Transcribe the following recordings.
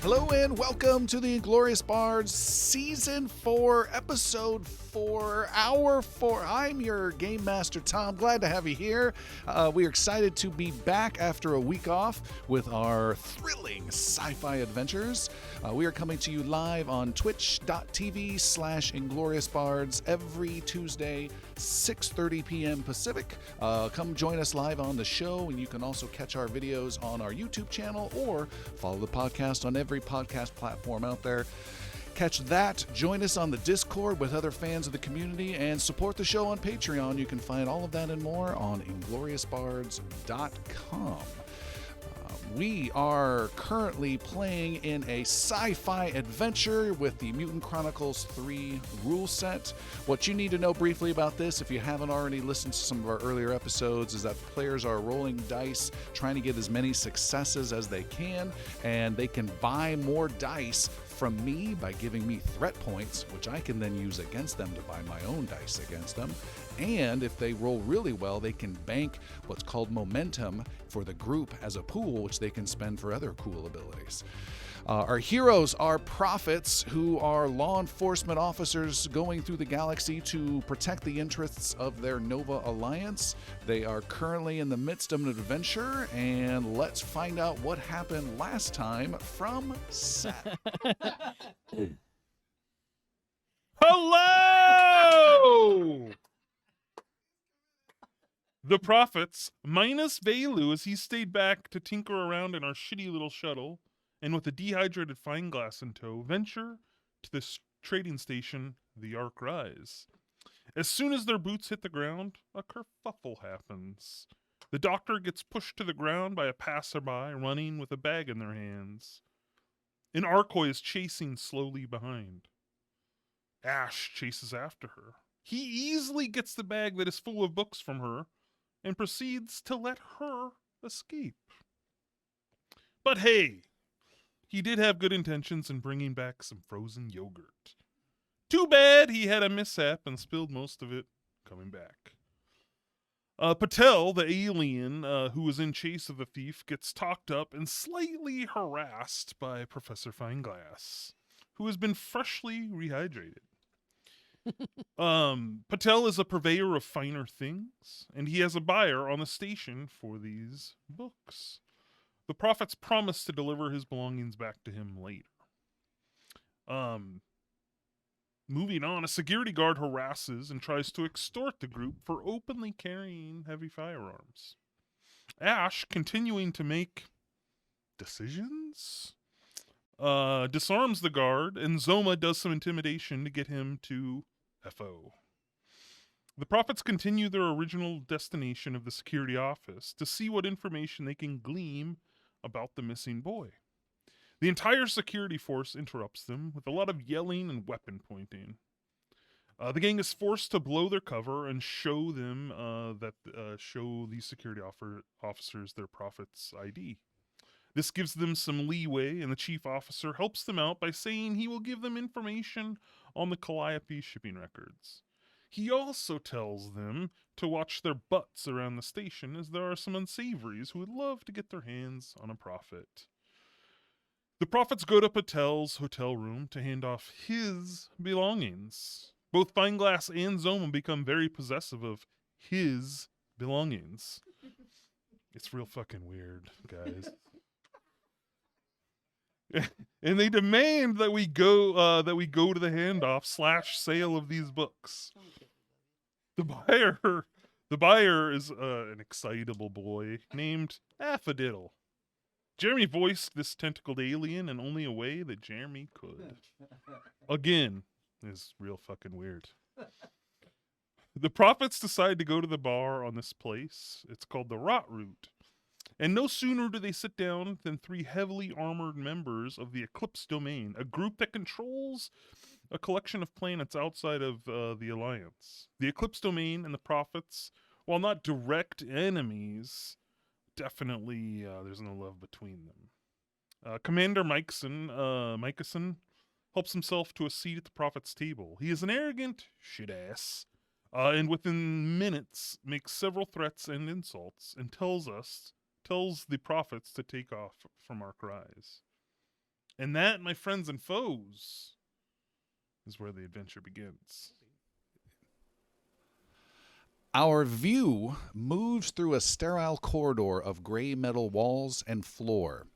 Hello and welcome to the Inglorious Bards Season 4, Episode 4, Hour 4. I'm your Game Master, Tom. Glad to have you here. We are excited to be back after a week off with our thrilling sci-fi adventures. We are coming to you live on twitch.tv/IngloriousBards every Tuesday, 6:30 p.m. Pacific. Come join us live on the show, and you can also catch our videos on our YouTube channel or follow the podcast on every podcast platform out there. Catch that. Join us on the Discord with other fans of the community and support the show on Patreon. You can find all of that and more on IngloriousBards.com. We are currently playing in a sci-fi adventure with the Mutant Chronicles 3 rule set. What you need to know briefly about this, if you haven't already listened to some of our earlier episodes, is that players are rolling dice, trying to get as many successes as they can, and they can buy more dice from me by giving me threat points, which I can then use against them to buy my own dice against them. And if they roll really well, they can bank what's called momentum for the group as a pool, which they can spend for other cool abilities. Our heroes are prophets who are law enforcement officers going through the galaxy to protect the interests of their Nova Alliance. They are currently in the midst of an adventure, and let's find out what happened last time from set. Hello! The prophets, minus Velu as he stayed back to tinker around in our shitty little shuttle, and with a dehydrated fine glass in tow, venture to this trading station, the Ark Rise. As soon as their boots hit the ground, a kerfuffle happens. The doctor gets pushed to the ground by a passerby running with a bag in their hands. An Arkoi is chasing slowly behind. Ash chases after her. He easily gets the bag that is full of books from her and proceeds to let her escape. But hey, he did have good intentions in bringing back some frozen yogurt. Too bad he had a mishap and spilled most of it coming back. Patel, the alien who was in chase of the thief, gets talked up and slightly harassed by Professor Fineglass, who has been freshly rehydrated. Patel is a purveyor of finer things, and he has a buyer on the station for these books. The prophets promise to deliver his belongings back to him later. Moving on, a security guard harasses and tries to extort the group for openly carrying heavy firearms. Ash, continuing to make decisions, disarms the guard, and Zoma does some intimidation to get him to FO. The prophets continue their original destination of the security office to see what information they can glean about the missing boy. The entire security force interrupts them with a lot of yelling and weapon pointing. The gang is forced to blow their cover and show them show these security officers their prophet's ID. This gives them some leeway, and the chief officer helps them out by saying he will give them information on the Calliope shipping records. He also tells them to watch their butts around the station, as there are some unsavories who would love to get their hands on a prophet. The prophets go to Patel's hotel room to hand off his belongings. Both Fineglass and Zoma become very possessive of his belongings. It's real fucking weird, guys. And they demand that we go to the handoff / sale of these books. The buyer is an excitable boy named Affadiddle. Jeremy voiced this tentacled alien in only a way that Jeremy could. Again, is real fucking weird. The prophets decide to go to the bar on this place. It's called the Rot Root. And no sooner do they sit down than 3 heavily armored members of the Eclipse Domain, a group that controls a collection of planets outside of the Alliance. The Eclipse Domain and the prophets, while not direct enemies, definitely there's no love between them. Commander Mikeson helps himself to a seat at the prophet's table. He is an arrogant shit-ass, and within minutes makes several threats and insults, and tells the prophets to take off from Ark Rise. And that, my friends and foes, is where the adventure begins. Our view moves through a sterile corridor of gray metal walls and floor.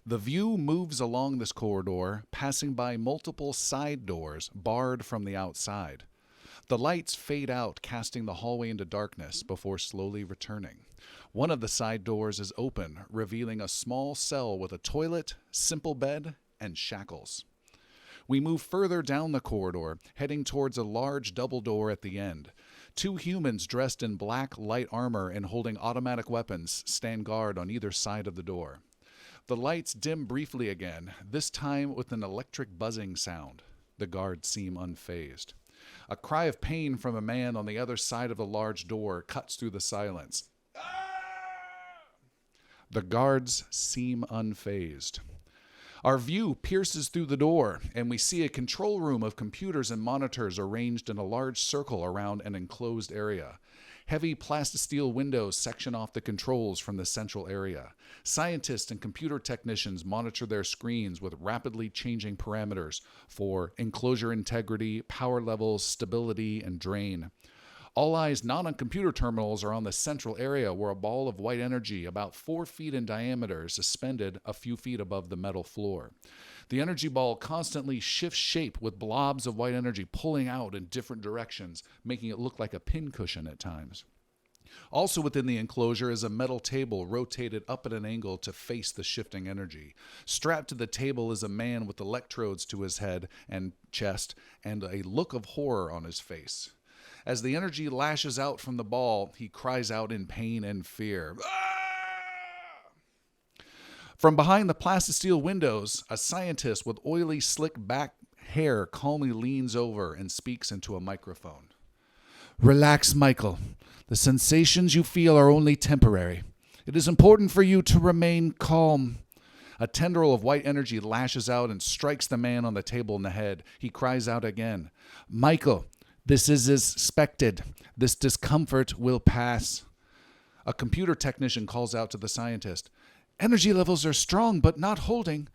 The view moves along this corridor, passing by multiple side doors barred from the outside. The lights fade out, casting the hallway into darkness before slowly returning. One of the side doors is open, revealing a small cell with a toilet, simple bed, and shackles. We move further down the corridor, heading towards a large double door at the end. Two humans dressed in black light armor and holding automatic weapons stand guard on either side of the door. The lights dim briefly again, this time with an electric buzzing sound. The guards seem unfazed. A cry of pain from a man on the other side of the large door cuts through the silence. The guards seem unfazed. Our view pierces through the door, and we see a control room of computers and monitors arranged in a large circle around an enclosed area. Heavy plastisteel windows section off the controls from the central area. Scientists and computer technicians monitor their screens with rapidly changing parameters for enclosure integrity, power levels, stability, and drain. All eyes not on computer terminals are on the central area where a ball of white energy about 4 feet in diameter is suspended a few feet above the metal floor. The energy ball constantly shifts shape with blobs of white energy pulling out in different directions, making it look like a pincushion at times. Also within the enclosure is a metal table rotated up at an angle to face the shifting energy. Strapped to the table is a man with electrodes to his head and chest and a look of horror on his face. As the energy lashes out from the ball, he cries out in pain and fear. From behind the plastisteel windows, a scientist with oily, slick-back hair calmly leans over and speaks into a microphone. Relax, Michael. The sensations you feel are only temporary. It is important for you to remain calm. A tendril of white energy lashes out and strikes the man on the table in the head. He cries out again. Michael, this is as expected. This discomfort will pass. A computer technician calls out to the scientist. Energy levels are strong, but not holding.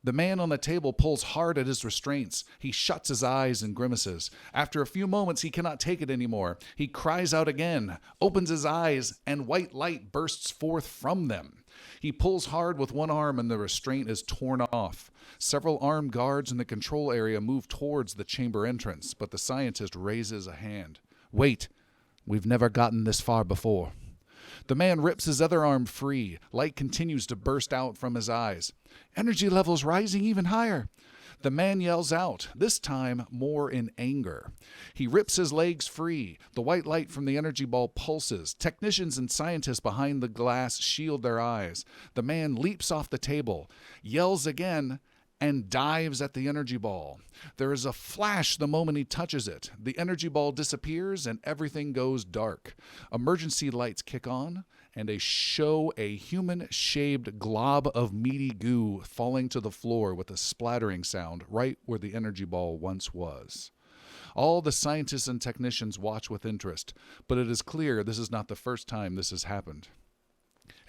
The man on the table pulls hard at his restraints. He shuts his eyes and grimaces. After a few moments, he cannot take it anymore. He cries out again, opens his eyes, and white light bursts forth from them. He pulls hard with one arm and the restraint is torn off. Several armed guards in the control area move towards the chamber entrance, but the scientist raises a hand. Wait, we've never gotten this far before. The man rips his other arm free. Light continues to burst out from his eyes. Energy levels rising even higher. The man yells out, this time more in anger. He rips his legs free. The white light from the energy ball pulses. Technicians and scientists behind the glass shield their eyes. The man leaps off the table, yells again, and dives at the energy ball. There is a flash the moment he touches it. The energy ball disappears and everything goes dark. Emergency lights kick on and show a human-shaped glob of meaty goo falling to the floor with a splattering sound right where the energy ball once was. All the scientists and technicians watch with interest, but it is clear this is not the first time this has happened.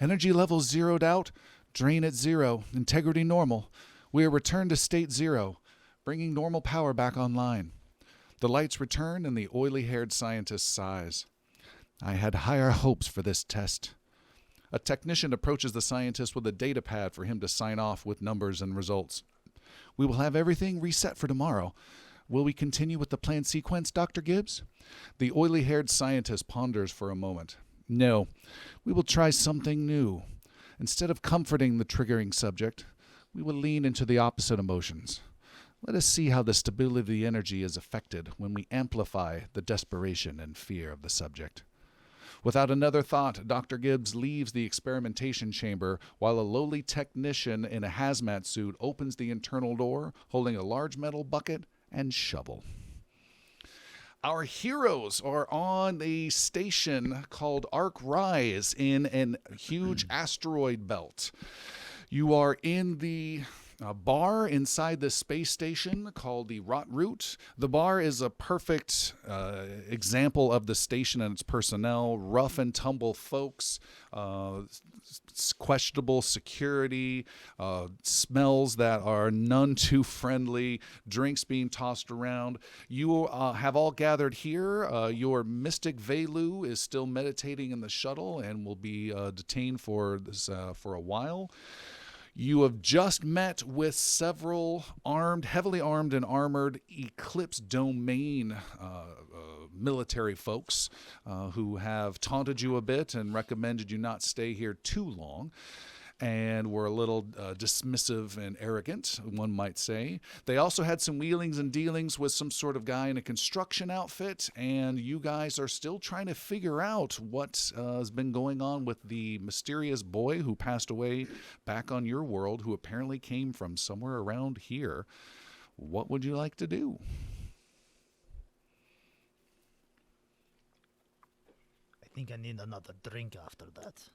Energy levels zeroed out, drain at 0, integrity normal. We are returned to state 0, bringing normal power back online. The lights return and the oily-haired scientist sighs. I had higher hopes for this test. A technician approaches the scientist with a data pad for him to sign off with numbers and results. We will have everything reset for tomorrow. Will we continue with the planned sequence, Dr. Gibbs? The oily-haired scientist ponders for a moment. No, we will try something new. Instead of comforting the triggering subject, we will lean into the opposite emotions. Let us see how the stability of the energy is affected when we amplify the desperation and fear of the subject. Without another thought, Dr. Gibbs leaves the experimentation chamber while a lowly technician in a hazmat suit opens the internal door, holding a large metal bucket and shovel. Our heroes are on a station called Ark Rise in a huge asteroid belt. You are in the bar inside this space station called the Rot Root. The bar is a perfect example of the station and its personnel. Rough and tumble folks, questionable security, smells that are none too friendly, drinks being tossed around. You have all gathered here. Your mystic Velu is still meditating in the shuttle and will be detained for a while. You have just met with several heavily armed and armored Eclipse Domain military folks who have taunted you a bit and recommended you not stay here too long, and were a little dismissive and arrogant, one might say. They also had some wheelings and dealings with some sort of guy in a construction outfit, and you guys are still trying to figure out what has been going on with the mysterious boy who passed away back on your world, who apparently came from somewhere around here. What would you like to do? I think I need another drink after that.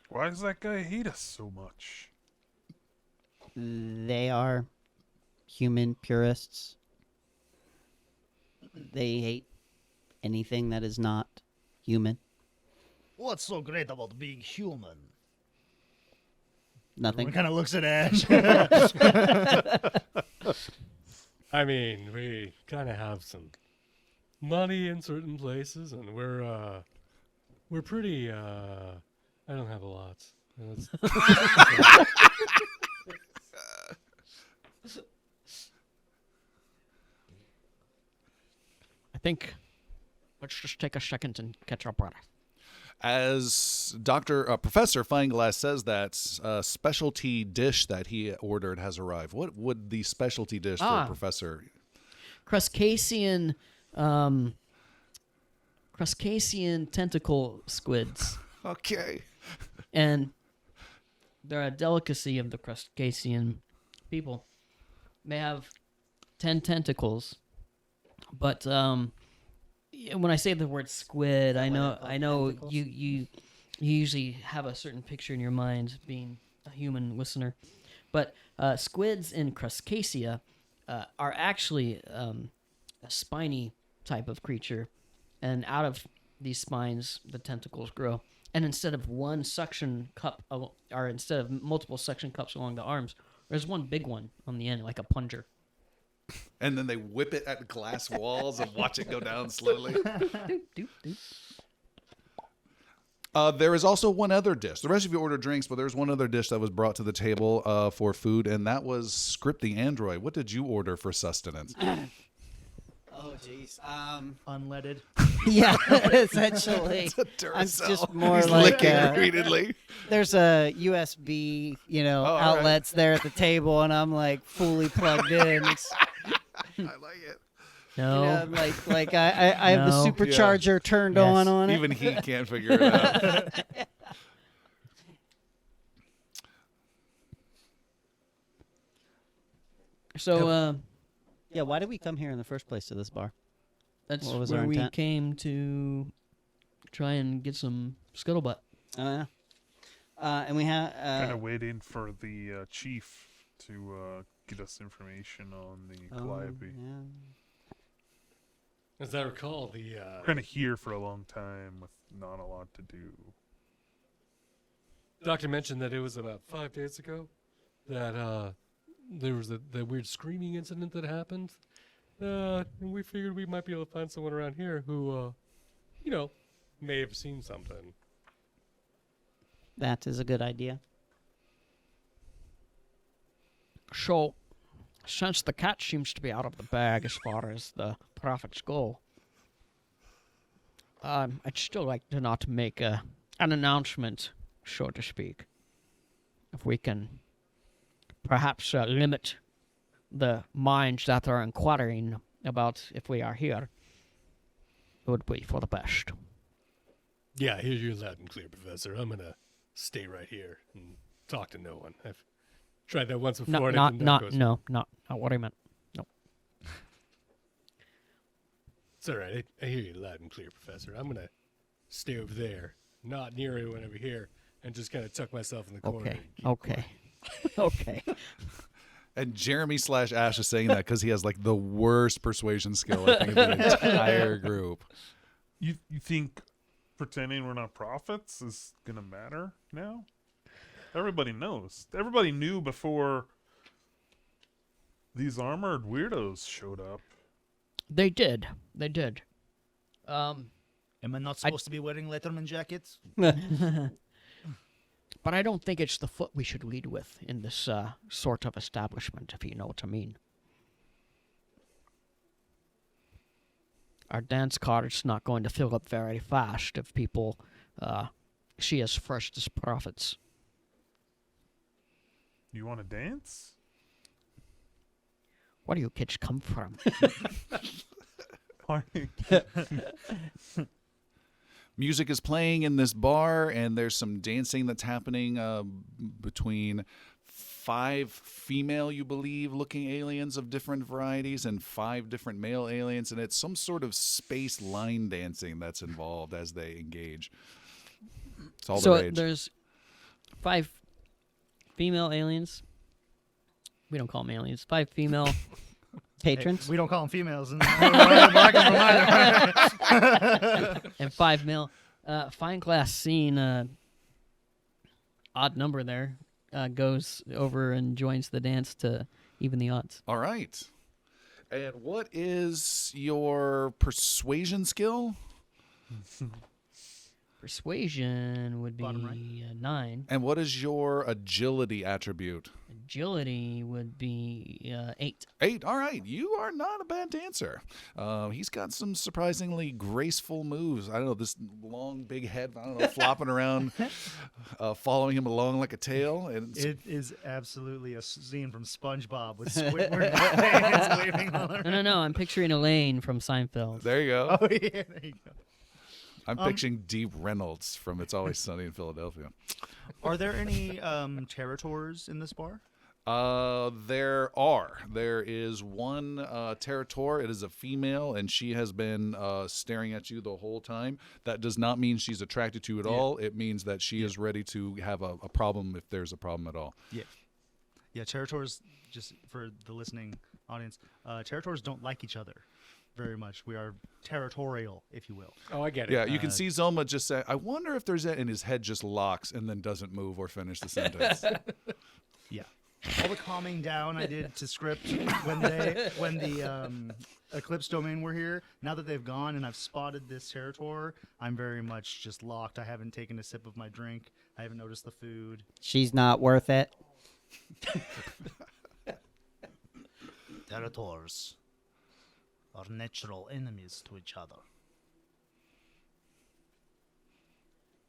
Why does that guy hate us so much? They are human purists. They hate anything that is not human. What's so great about being human? Nothing. Everyone kind of looks at Ash. I mean, we kind of have some money in certain places, and we're pretty. I don't have a lot. I think let's just take a second and catch our breath. As Professor Fineglass says, that specialty dish that he ordered has arrived. What would the specialty dish for Professor? Crustacean tentacle squids. Okay. And they're a delicacy of the crustacean people. They have 10 tentacles, but when I say the word squid, I know you usually have a certain picture in your mind, being a human listener, but squids in Crustacea are actually a spiny type of creature, and out of these spines, the tentacles grow. And instead of one suction cup, or instead of multiple suction cups along the arms, there's one big one on the end, like a plunger. And then they whip it at glass walls and watch it go down slowly. Doop, doop, doop. There is also one other dish. The rest of you ordered drinks, but there's one other dish that was brought to the table for food, and that was Script the Android. What did you order for sustenance? Oh, jeez. Unleaded. Yeah, essentially. It's a I'm Duracell. just more He's like licking repeatedly. there's a USB, outlets there at the table, and I'm like fully plugged in. I like it. No. I have the No. supercharger turned Yes. on it. Even he can't figure it out. So Yeah, why did we come here in the first place to this bar? that's What was where our we intent? came to try and get some scuttlebutt. Oh, yeah. And we have Kind of waiting for the chief to get us information on the Calliope. yeah. As I recall, the Kind of here for a long time with not a lot to do. doctor mentioned that it was about 5 days ago that there was the weird screaming incident that happened. And we figured we might be able to find someone around here who, may have seen something. That is a good idea. So, since the cat seems to be out of the bag as far as the profits go, I'd still like to not make an announcement, so to speak. If we can perhaps limit the minds that are inquiring about if we are here, it would be for the best. Yeah, I hear you loud and clear, Professor. I'm gonna stay right here and talk to no one. I've tried that once before. and it didn't Not what I meant. It's all right. I hear you loud and clear, Professor. I'm gonna stay over there, not near anyone over here. and just kind of tuck myself in the corner. Okay. and keep Okay. Okay. And Jeremy/Ash is saying that because he has like the worst persuasion skill, I think, of the entire group. You think pretending we're not prophets is gonna matter now? Everybody knows. Everybody knew before these armored weirdos showed up. They did. They did. Am I not supposed to be wearing Letterman jackets? But I don't think it's the foot we should lead with in this sort of establishment, if you know what I mean. Our dance card's not going to fill up very fast if people see us first as prophets. You want to dance? Where do you kids come from? Music is playing in this bar, and there's some dancing that's happening between 5 female, you believe, looking aliens of different varieties and 5 different male aliens, and it's some sort of space line dancing that's involved as they engage. It's all the So rage. there's 5 female aliens. We don't call them aliens. 5 female Patrons. We don't call them females. And and 5 male. Fine class scene. Odd number there. Goes over and joins the dance to even the odds. All right. And what is your persuasion skill? Persuasion would be Bottom right. 9. And what is your agility attribute? Agility would be 8. 8. All right. You are not a bad dancer. He's got some surprisingly graceful moves. I don't know, this long, big head, I don't know, flopping around, following him along like a tail. And it's- it is absolutely a scene from SpongeBob with Squidward hands waving all around. No. I'm picturing Elaine from Seinfeld. there you go. Oh, yeah, there you go. I'm picturing Deep Reynolds from It's Always Sunny in Philadelphia. Are there any territories in this bar? There are. There is one Territor. It is a female, and she has been staring at you the whole time. That does not mean she's attracted to you at all. It means that she is ready to have a problem if there's a problem at all. Yeah, territories, just for the listening audience, territories don't like each other very much. We are territorial, if you will. Oh, I get it. Yeah, you can see Zoma just say, I wonder if there's and his head just locks and then doesn't move or finish the sentence. Yeah. All the calming down I did to script when the Eclipse Domain were here, now that they've gone and I've spotted this territory, I'm very much just locked. I haven't taken a sip of my drink. I haven't noticed the food. She's not worth it. Territories are natural enemies to each other.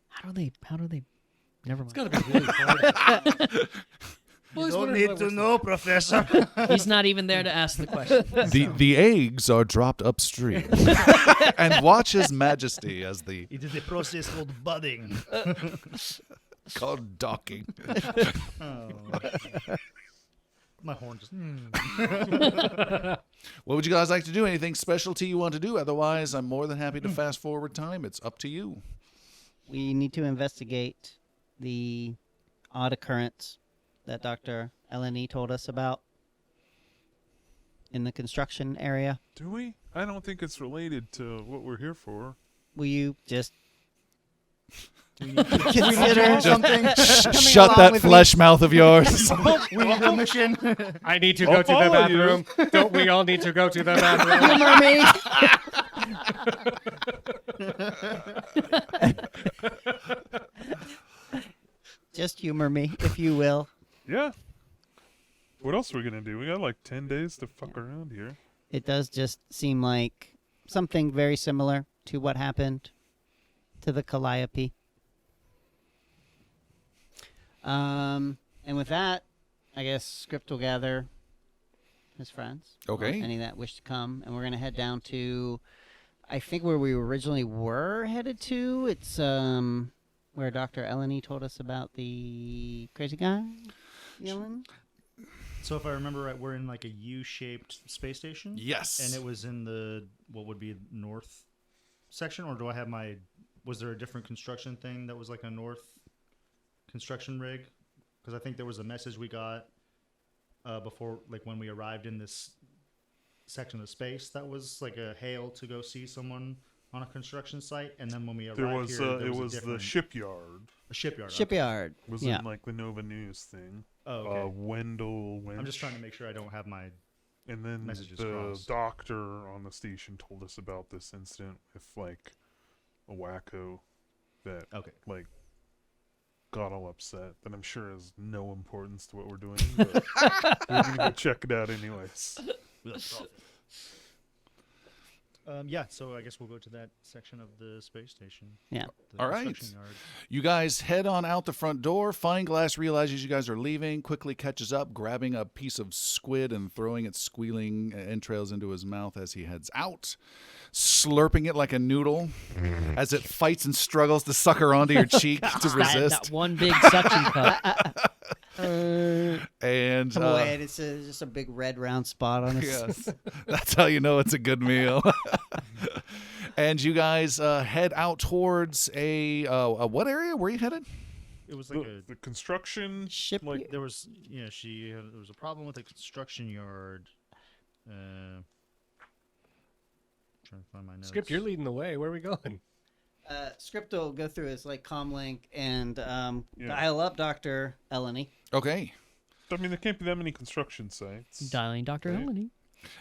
How do they never It's mind. got to be really private. You don't need to know, Professor. He's not even there to ask the question. The eggs are dropped upstream. And watch His Majesty as It is a process called budding. called docking. My horn just... What would you guys like to do? Anything specialty you want to do? Otherwise, I'm more than happy to fast forward time. It's up to you. We need to investigate the odd occurrence that Dr. LNE told us about in the construction area. Do we? I don't think it's related to what we're here for. Will you just Consider something. Shut along that with me. flesh mouth of yours. We need a mission. I need to I'll go to the follow you. bathroom. Don't we all need to go to the bathroom? humor me? Just humor me, if you will. Yeah. What else are we gonna do? We got like 10 days to fuck around here. It does just seem like something very similar to what happened to the Calliope. And with that, I guess Script will gather his friends. Okay. Any that wish to come. And we're going to head down to, I think, where we originally were headed to. It's where Dr. Eleni told us about the crazy guy. Yelling. So if I remember right, we're in like a U-shaped space station? Yes. And it was in the, what would be north section? Or do I have my, was there a different construction thing that was like a north construction rig? Because I think there was a message we got before, like when we arrived in this section of space, that was like a hail to go see someone on a construction site. And then when we arrived There was here, there it was was a the different shipyard. a shipyard. Okay. Shipyard. Was Yeah. in like the Nova News thing. Oh, okay. Wendell Winch. I'm just trying to make sure I don't have my. And then messages the crossed. doctor on the station told us about this incident with like a wacko that Okay. like got all upset. That I'm sure has no importance to what we're doing, but we're gonna go check it out anyways. Yeah, so I guess we'll go to that section of the space station. Yeah. The All right. construction yard. You guys head on out the front door. Fineglass realizes you guys are leaving, quickly catches up, grabbing a piece of squid and throwing its squealing entrails into his mouth as he heads out, slurping it like a noodle as it fights and struggles to sucker onto your cheek to resist. That one big suction cup. And Come away, and it's just a big red round spot on his. yes, that's how you know it's a good meal. And you guys head out towards a what area? Where are you headed? It was like The a construction Ship. there was there was a problem with the construction yard. Trying to find my notes. Skip, you're leading the way. Where are we going? Script will go through his like comlink and Yeah. dial up Dr. Eleni. Okay. I mean, there can't be that many construction sites. Dialing Dr. Right. Eleni.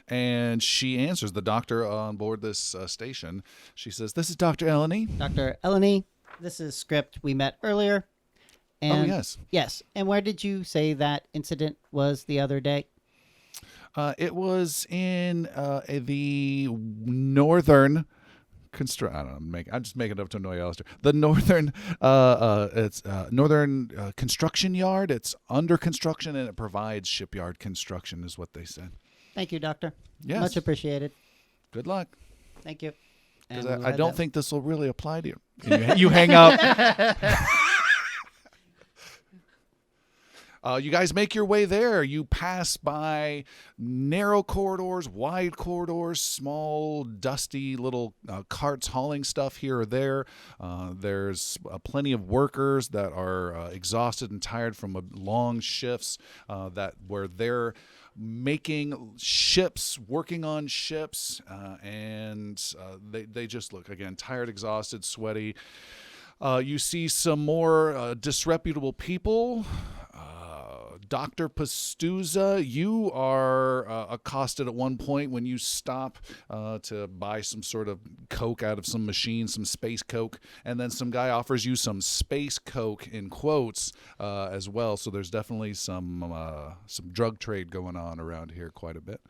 And she answers, the doctor on board this station. She says, "This is Dr. Eleni." Dr. Eleni, this is Script. We met earlier. And Oh, yes. Yes. And where did you say that incident was the other day? It was in the northern I don't know. I'm just making it up to annoy Alistair. The northern, it's northern construction yard. It's under construction and it provides shipyard construction, is what they said. Thank you, Doctor. Yes. Much appreciated. Good luck. Thank you. Because And we'll I head don't that- think this will really apply to you. You hang up. You guys make your way there. You pass by narrow corridors, wide corridors, small, dusty little carts hauling stuff here or there. There's plenty of workers that are exhausted and tired from long shifts where they're making ships, working on ships, and they just look, again, tired, exhausted, sweaty. You see some more disreputable people. Dr. Pastuza, you are accosted at one point when you stop to buy some sort of Coke out of some machine, some space Coke, and then some guy offers you some space Coke in quotes as well. So there's definitely some drug trade going on around here quite a bit.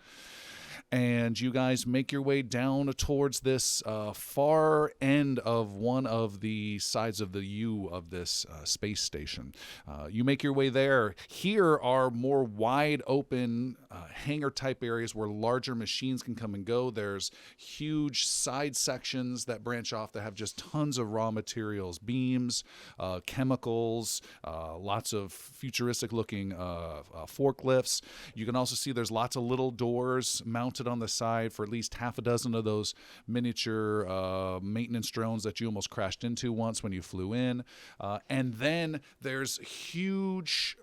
And you guys make your way down towards this far end of one of the sides of the U of this space station. You make your way there. Here are more wide open hangar type areas where larger machines can come and go. There's huge side sections that branch off that have just tons of raw materials, beams, chemicals, lots of futuristic looking forklifts. You can also see there's lots of little doors mounted on the side for at least half a dozen of those miniature maintenance drones that you almost crashed into once when you flew in. And then there's huge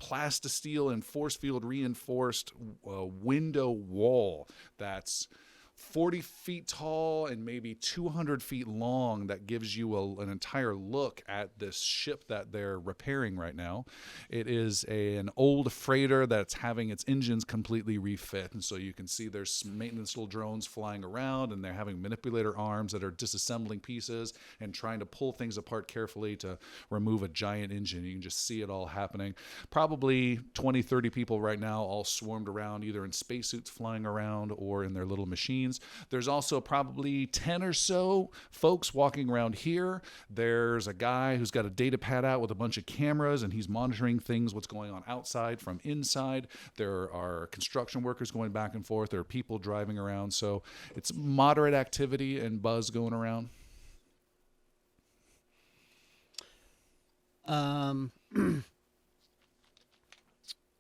plastisteel and force field reinforced window wall that's 40 feet tall and maybe 200 feet long that gives you an entire look at this ship that they're repairing right now. It is an old freighter that's having its engines completely refit, and so you can see there's some maintenance little drones flying around, and they're having manipulator arms that are disassembling pieces and trying to pull things apart carefully to remove a giant engine. You can just see it all happening. Probably 20, 30 people right now all swarmed around, either in spacesuits flying around or in their little machines. There's also probably 10 or so folks walking around here. There's a guy who's got a data pad out with a bunch of cameras, and he's monitoring things, what's going on outside from inside. There are construction workers going back and forth. There are people driving around. So it's moderate activity and buzz going around.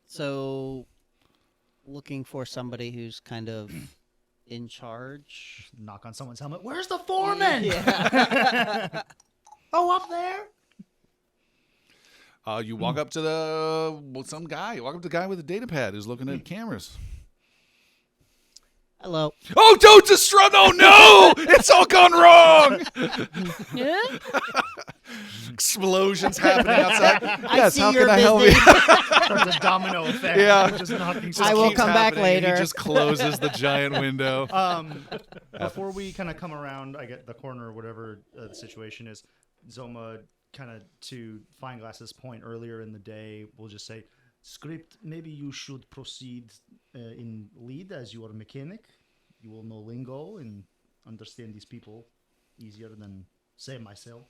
So looking for somebody who's kind of in charge. Knock on someone's helmet. Where's the foreman? Yeah. Oh, up there. You walk up to some guy. You walk up to the guy with a data pad who's looking at cameras. Hello. Oh, don't destroy! Oh no! It's all gone wrong. Yeah? Explosions happening outside. Yes, see how your can I help you? business. Starts a domino effect. Yeah. Just knocking I will Keeps come back happening, and later. He just closes the giant window. Before we kind of come around, I get the corner or whatever the situation is. Zoma, kind of to Fineglass's point earlier in the day, will just say, "Script, maybe you should proceed in lead as you are a mechanic. You will know lingo and understand these people easier than say myself.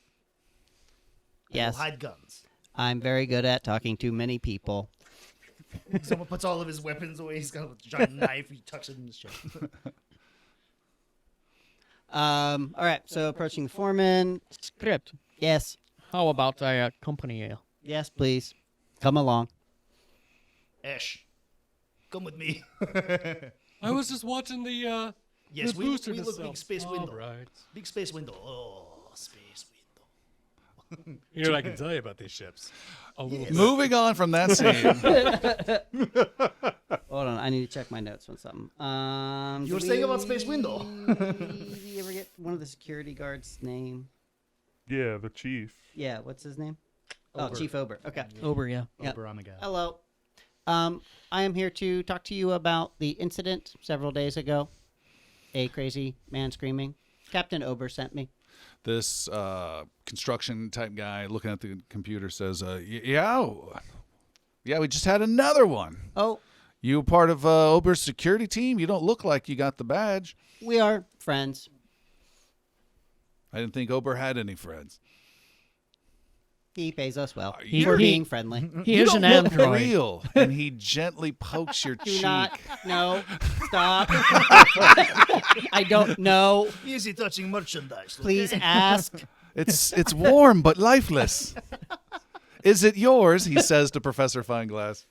I will Yes. hide guns." I'm very good at talking to many people. Zoma puts all of his weapons away. He's got a giant knife. He tucks it in his chest. All right, so approaching the foreman. Script. Yes. How about I accompany you? Yes, please. Come along. Ash, come with me. I was just watching the Yes, the we booster look itself. big space All window. right. Big space window. Oh, space window. You know what I can tell you about these ships? A little bit. Moving on from that scene. Hold on, I need to check my notes on something. You were saying about Space Window. Did you ever get one of the security guards' name? Yeah, the chief. Yeah, what's his name? Oh, Ober. Chief Ober. Okay. Over, yeah. Yep. Oberamaga. Hello. I am here to talk to you about the incident several days ago. A crazy man screaming. Captain Ober sent me. This construction type guy looking at the computer says, yeah, we just had another one. Oh, You part of Ober's security team? You don't look like you got the badge. we are friends. I didn't think Ober had any friends. He pays us well He- for he- being friendly. He You is don't an look android. real. And he gently pokes your Do cheek. not. No. Stop. I don't know. Easy touching merchandise. Please ask. It's warm but lifeless. Is it yours? He says to Professor Fineglass.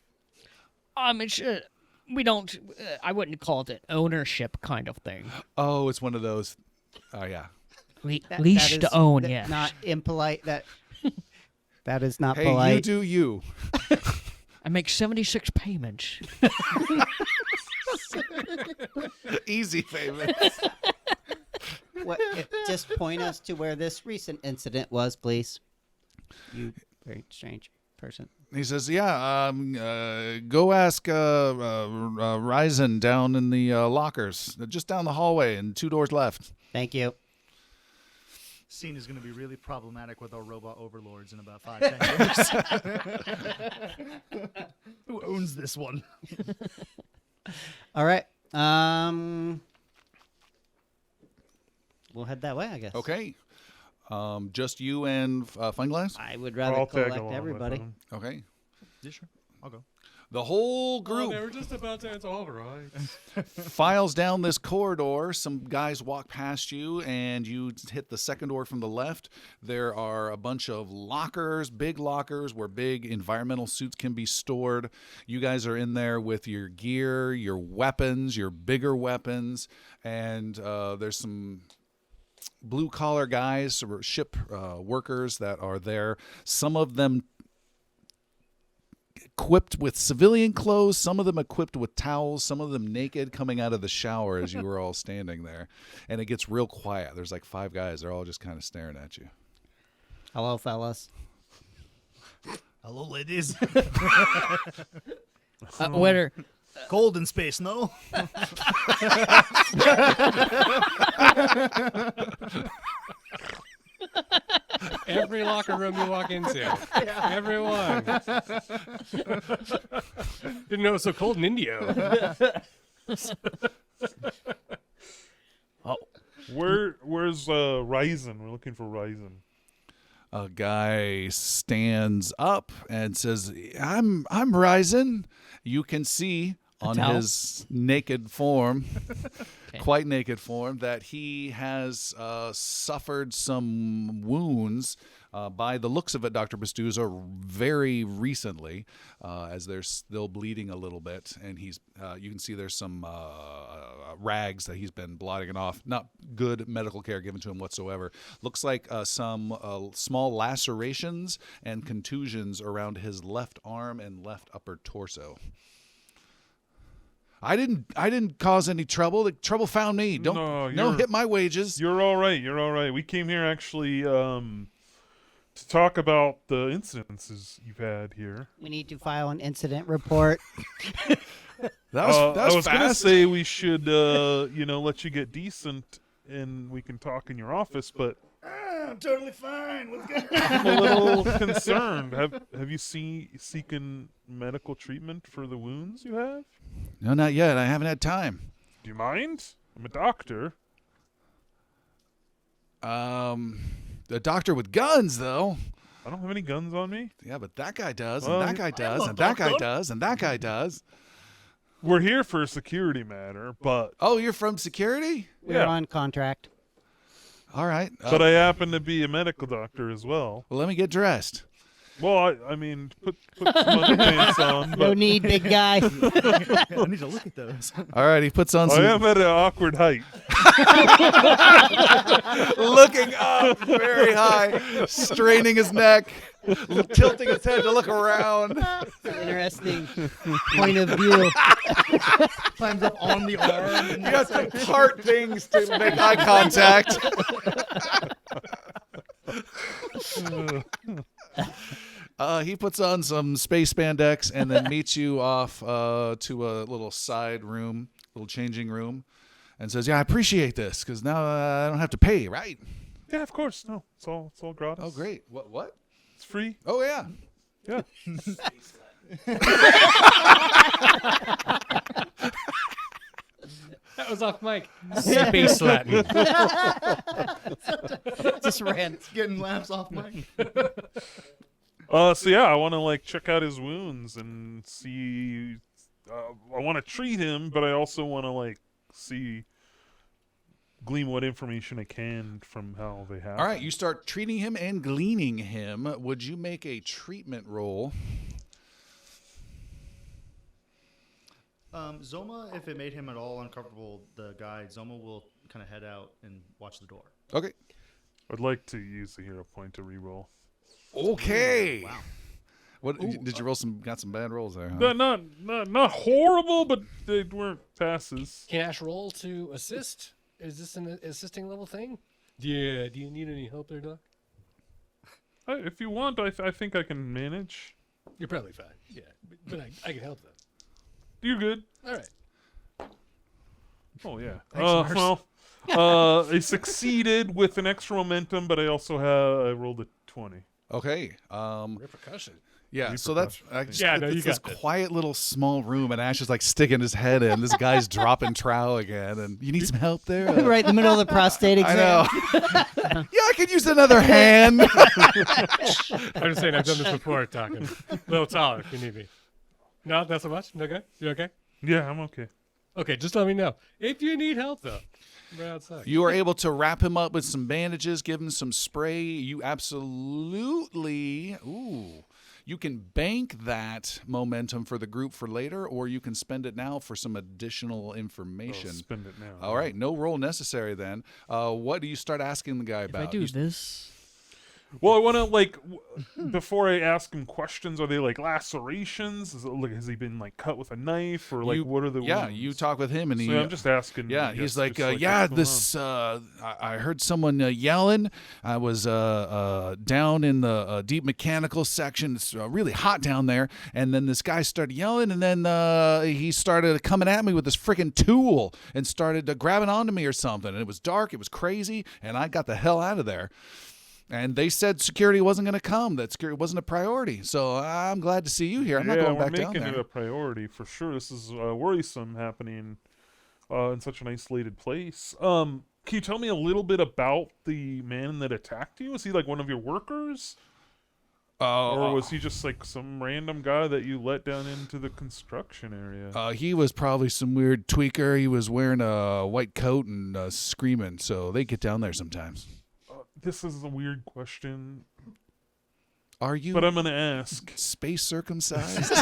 It's, we don't, I wouldn't call it an ownership kind of thing. Oh, it's one of those. Oh, yeah. That- Leash that to is own, th- yeah. Not impolite. That is not Hey, polite. you do you. I make 76 payments. Easy payment. Just point us to where this recent incident was, please. You very strange person. He says, yeah, go ask Ryzen down in the lockers, just down the hallway and 2 doors left. Thank you. Scene is going to be really problematic with our robot overlords in about 5-10 years. Who owns this one? All right. We'll head that way, I guess. Okay. Just you and Funglass? I would rather I'll tag collect along everybody. with him. Okay. Yeah, sure. I'll go. The whole Oh, group they were just about to answer. All right. files down this corridor. Some guys walk past you, and you hit the second door from the left. There are a bunch of lockers, big lockers, where big environmental suits can be stored. You guys are in there with your gear, your weapons, your bigger weapons, and there's some blue-collar guys, or ship workers that are there. Some of them equipped with civilian clothes, some of them equipped with towels, some of them naked coming out of the shower as you were all standing there. And it gets real quiet. There's like 5 guys. They're all just kind of staring at you. Hello, fellas. Hello, ladies. Waiter, Cold in space, no? Every locker room you walk into. Everyone. Didn't know it was so cold in India. Where's Ryzen? We're looking for Ryzen. A guy stands up and says, I'm Ryzen. You can see on towel? his naked form, quite naked form, that he has suffered some wounds By the looks of it, Dr. Bastuza, very recently, as they're still bleeding a little bit, and he's you can see there's some rags that he's been blotting it off. Not good medical care given to him whatsoever. Looks like some small lacerations and contusions around his left arm and left upper torso. I didn't cause any trouble. The trouble found me. Don't hit my wages. You're all right. You're all right. We came here actually to talk about the incidences you've had here. We need to file an incident report. That was I was gonna fast. say we should let you get decent and we can talk in your office, but I'm totally fine. What's good? I'm a little concerned. Have you seeking medical treatment for the wounds you have? No, not yet. I haven't had time. Do you mind? I'm a doctor. The doctor with guns, though. I don't have any guns on me. Yeah, but that guy does, Well, and that guy does, and that guy does, and that guy does. We're here for a security matter, but Oh, you're from security? We're Yeah. on contract. All right. but I happen to be a medical doctor as well. Well, let me get dressed. Well, I mean, put some underpants on. No But need, big guy. I need to look at those. All right, he puts on I some... am at an awkward height. looking up very high, straining his neck, tilting his head to look around. Interesting point of view. Climbs up on the arm. And You have to part things to make eye contact. He puts on some space spandex and then meets you off to a little side room, little changing room, and says, "Yeah, I appreciate this because now I don't have to pay, right?" Yeah, of course. No, it's all gratis. Oh, great. What? It's free. Oh, yeah. Yeah. That was off mic. Space Latin. Just ran. getting laughs off mic. So yeah, I want to check out his wounds and see. I want to treat him, but I also want to glean what information I can from how they happen. All right, you start treating him and gleaning him. Would you make a treatment roll? Zoma, if it made him at all uncomfortable, the guide, Zoma will kind of head out and watch the door. Okay. I'd like to use the hero point to reroll. Okay. Wow. What did you roll? Got some bad rolls there, huh? Not horrible, but they weren't passes. Can Ash roll to assist? Is this an assisting level thing? Yeah. Do you need any help there, Doc? If you want, I think I can manage. You're probably fine. Yeah, but I can help them. You're good. All right. Oh yeah. Thanks, I succeeded with an extra momentum, but I rolled a 20. Okay. Repercussion. Yeah. So that's Yeah, no, you it's this got this. quiet little small room, and Ash is sticking his head in. This guy's dropping trowel again, and you need some help there. Right in the middle of the prostate I exam. know. Yeah, I could use another hand. I'm just saying I've done this before, talking. A little taller if you need me. No, not so much? No good? You okay? Yeah, I'm okay. Okay, just let me know. If you need help, though, we're outside. You are able to wrap him up with some bandages, give him some spray. You absolutely, you can bank that momentum for the group for later, or you can spend it now for some additional information. I'll spend it now. All right, no roll necessary then. What do you start asking the guy If about? I do this, Well, I want to before I ask him questions. Are they lacerations? Has he been cut with a knife, or what are the? Yeah, wounds? you talk with him, and So I'm just asking. yeah, I he's guess, like, just yeah, what's going on? this. I heard someone yelling. I was down in the deep mechanical section. It's really hot down there, and then this guy started yelling, and then he started coming at me with this freaking tool and started grabbing onto me or something. And it was dark. It was crazy, and I got the hell out of there. And they said security wasn't going to come. That security wasn't a priority. So I'm glad to see you here. I'm not going back down we're making it there. a priority for sure. This is worrisome happening in such an isolated place. Can you tell me a little bit about the man that attacked you? Was he one of your workers? Or was he just some random guy that you let down into the construction area? He was probably some weird tweaker. He was wearing a white coat and screaming. So they get down there sometimes. This is a weird question. Are you but I'm gonna ask. space circumcised?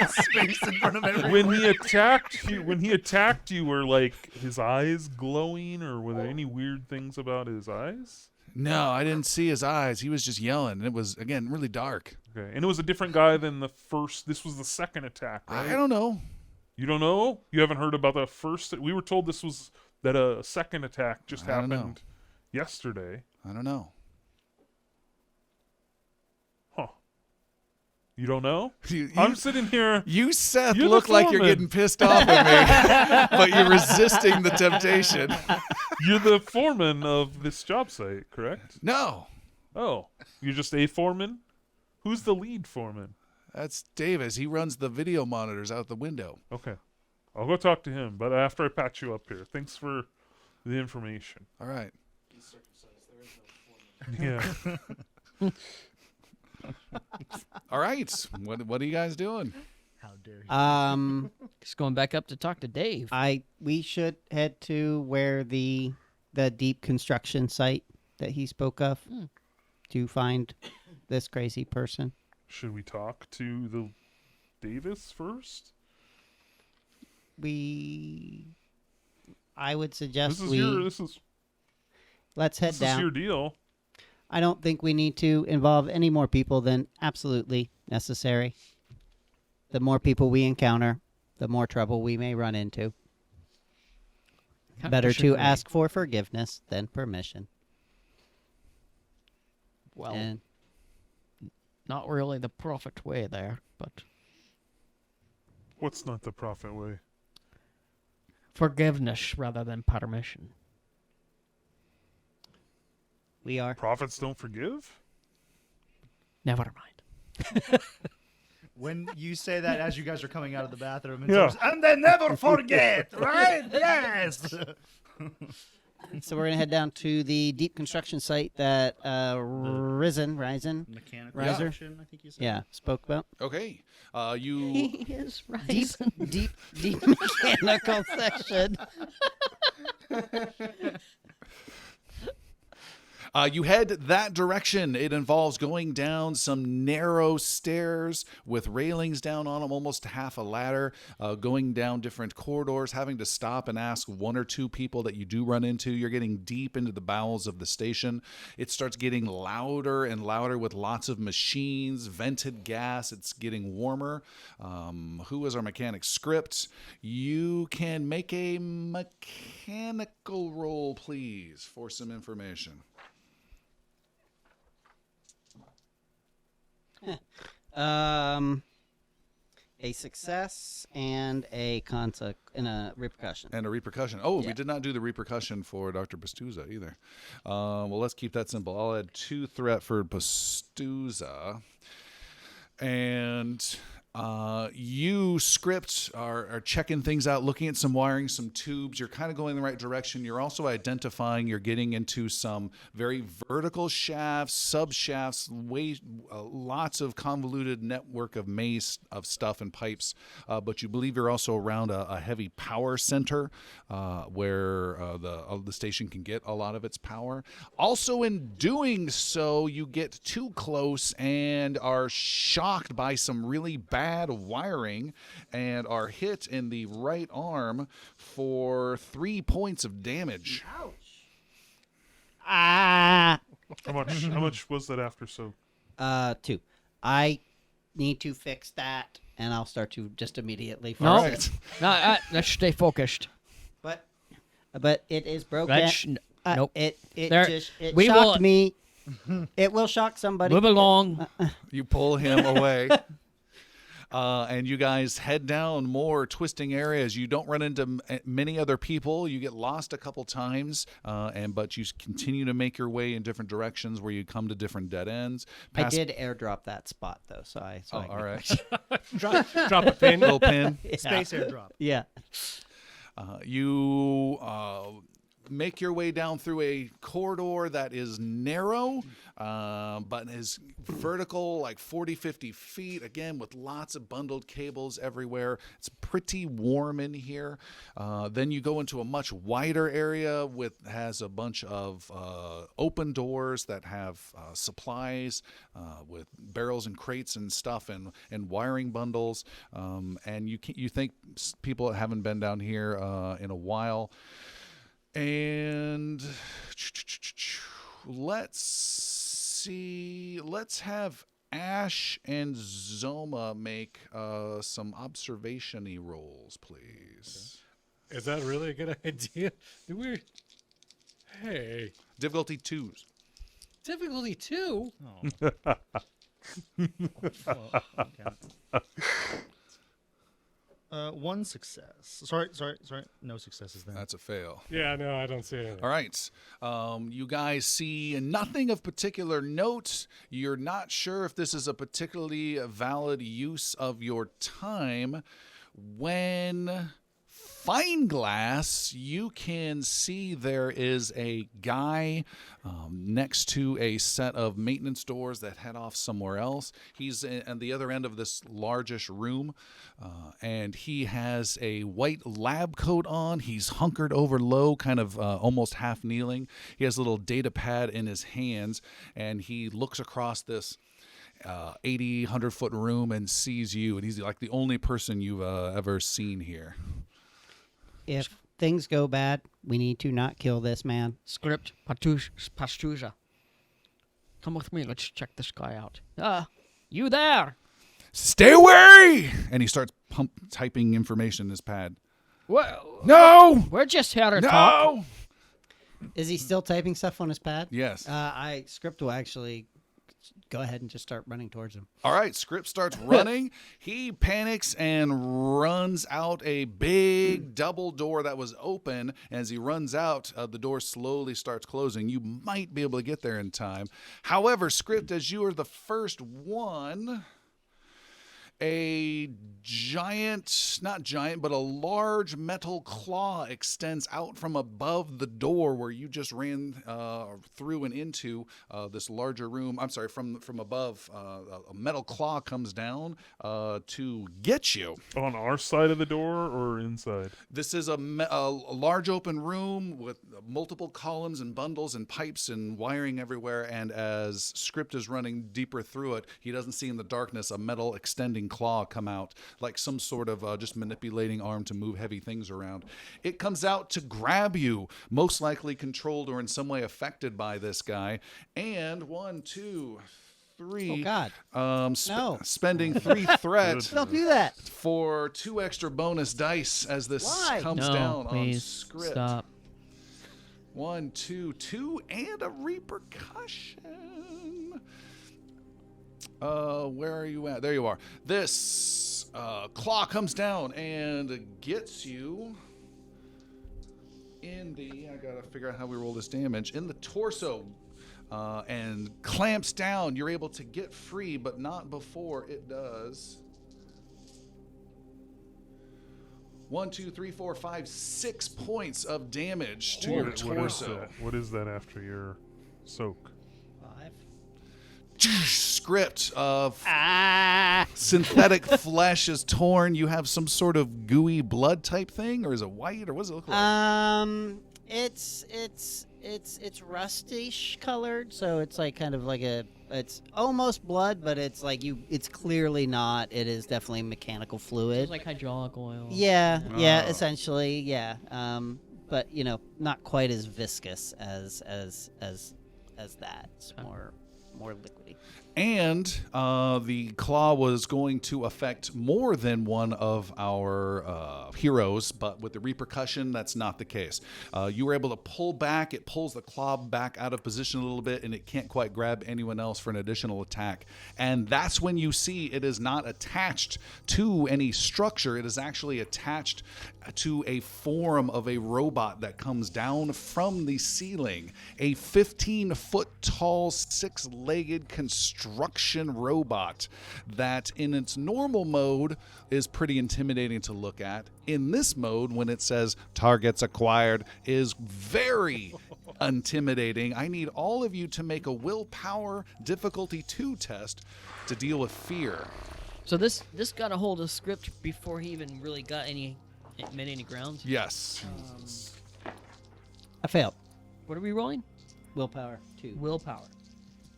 Space in front of everyone. When he attacked you, were like his eyes glowing, or were there any weird things about his eyes? No, I didn't see his eyes. He was just yelling. It was, again, really dark. Okay, and it was a different guy than the first. This was the second attack, right? I don't know. You don't know? You haven't heard about the first? We were told this was that a second attack just I don't know. happened yesterday. I don't know. Huh? You don't know? You, I'm sitting here. you Seth, You're the look like you're foreman. getting pissed off at me, but you're resisting the temptation. You're the foreman of this job site, correct? No, Oh, you're just a foreman? Who's the lead foreman? that's Davis. He runs the video monitors out the window. Okay. I'll go talk to him, but after I patch you up here. Thanks for the information. All right. Yeah. All right. What are you guys doing? How dare you? Just going back up to talk to Dave. We should head to where the deep construction site that he spoke of to find this crazy person. Should we talk to the Davis first? I would suggest This is let's head this down. is your deal. I don't think we need to involve any more people than absolutely necessary. The more people we encounter, the more trouble we may run into. Better to Disagree. ask for forgiveness than permission. Well, And not really the prophet way there, but What's not the profit way? forgiveness rather than permission. we are. Prophets don't forgive? Never mind. When you say that as you guys are coming out of the bathroom, and, Yeah. and they never forget, right? Yes. So we're gonna head down to the deep construction site that Risen, Mechanical Riser? action, I think you said. yeah, spoke about. Okay. You He is right. Deep mechanical section. You head that direction. It involves going down some narrow stairs with railings down on them, almost half a ladder, going down different corridors, having to stop and ask one or two people that you do run into. You're getting deep into the bowels of the station. It starts getting louder and louder with lots of machines, vented gas. It's getting warmer. Who is our mechanic? Script. You can make a mechanical roll, please, for some information. A success and a repercussion. And a repercussion. Oh, we did not do the repercussion for Dr. Pastuza either. Well, let's keep that simple. I'll add 2 threat for Pastuza. And you, Script, are checking things out, looking at some wiring, some tubes. You're kind of going in the right direction. You're also identifying you're getting into some very vertical shafts, sub-shafts, lots of convoluted network of maze of stuff and pipes. But you believe you're also around a heavy power center where the station can get a lot of its power. Also, in doing so, you get too close and are shocked by some really bad wiring and are hit in the right arm for 3 points of damage. Ah. How much was that after? So 2. I need to fix that, and I'll start to just immediately. No. All right. No, let's stay focused. But it is broken. Nope. It There- it we shocked will- me. It will shock somebody. Move along. You pull him away. And you guys head down more twisting areas. You don't run into many other people. You get lost a couple times, but you continue to make your way in different directions where you come to different dead ends. I did airdrop that spot though, so I. All right. Drop a pin. Little pin. Space airdrop. Yeah. You make your way down through a corridor that is narrow, but is vertical, like 40, 50 feet, again, with lots of bundled cables everywhere. It's pretty warm in here. Then you go into a much wider area has a bunch of open doors that have supplies with barrels and crates and stuff and wiring bundles. And you think people that haven't been down here in a while. And let's see. Let's have Ash and Zoma make some observation-y rolls, please. Is that really a good idea? Hey. Difficulty 2s. Difficulty 2? Oh. Well, okay. One success. Sorry. No successes then. That's a fail. Yeah, no, I don't see anything. All right. You guys see nothing of particular note. You're not sure if this is a particularly valid use of your time. When fine glass, you can see there is a guy next to a set of maintenance doors that head off somewhere else. He's at the other end of this largish room, and he has a white lab coat on. He's hunkered over low, kind of almost half kneeling. He has a little data pad in his hands, and he looks across this 80, 100-foot room and sees you, and he's like the only person you've ever seen here. If things go bad, we need to not kill this man. Script, Pastuja. Come with me. Let's check this guy out. You there? Stay away! And he starts typing information in his pad. Well, No! we're just here to talk. No! Is he still typing stuff on his pad? Yes. Script will actually go ahead and just start running towards him. All right, Script starts running. He panics and runs out a big double door that was open. As he runs out, the door slowly starts closing. You might be able to get there in time. However, Script, as you are the first one, a not giant, but a large metal claw extends out from above the door where you just ran through and into this larger room. I'm sorry, from above, a metal claw comes down to get you. On our side of the door or inside? This is a large open room with multiple columns and bundles and pipes and wiring everywhere. And as Script is running deeper through it, he doesn't see in the darkness a metal extending claw come out, like some sort of just manipulating arm to move heavy things around. It comes out to grab you, most likely controlled or in some way affected by this guy. And 1, 2, 3. Oh, God. No. Spending 3 threat Don't do that. for 2 extra bonus dice as this Why? comes No, down please on Script. stop. 1, 2, 2, and a repercussion. Where are you at? There you are. This claw comes down and gets you in the, I gotta figure out how we roll this damage, in the torso, and clamps down. You're able to get free, but not before it does. 1, 2, 3, 4, 5, 6 points of damage to your torso. What is that after your soak? 5. Script of synthetic flesh is torn. You have some sort of gooey blood type thing, or is it white, or what does it look like? It's rustish colored, so it's like kind of like it's almost blood, but it's like it's clearly not. It is definitely mechanical fluid. It's like hydraulic oil. Yeah, Oh. essentially, yeah. But not quite as viscous as that. It's more liquidy. And the claw was going to affect more than one of our heroes, but with the repercussion, that's not the case. You were able to pull back. It pulls the claw back out of position a little bit, and it can't quite grab anyone else for an additional attack. And that's when you see it is not attached to any structure. It is actually attached to a form of a robot that comes down from the ceiling. A 15-foot tall, 6-legged construction construction robot that in its normal mode is pretty intimidating to look at. In this mode, when it says targets acquired, is very intimidating. I need all of you to make a willpower difficulty 2 test to deal with fear. So this got a hold of script before he even really made any grounds. Yes. I failed. What are we rolling? Willpower 2. Willpower.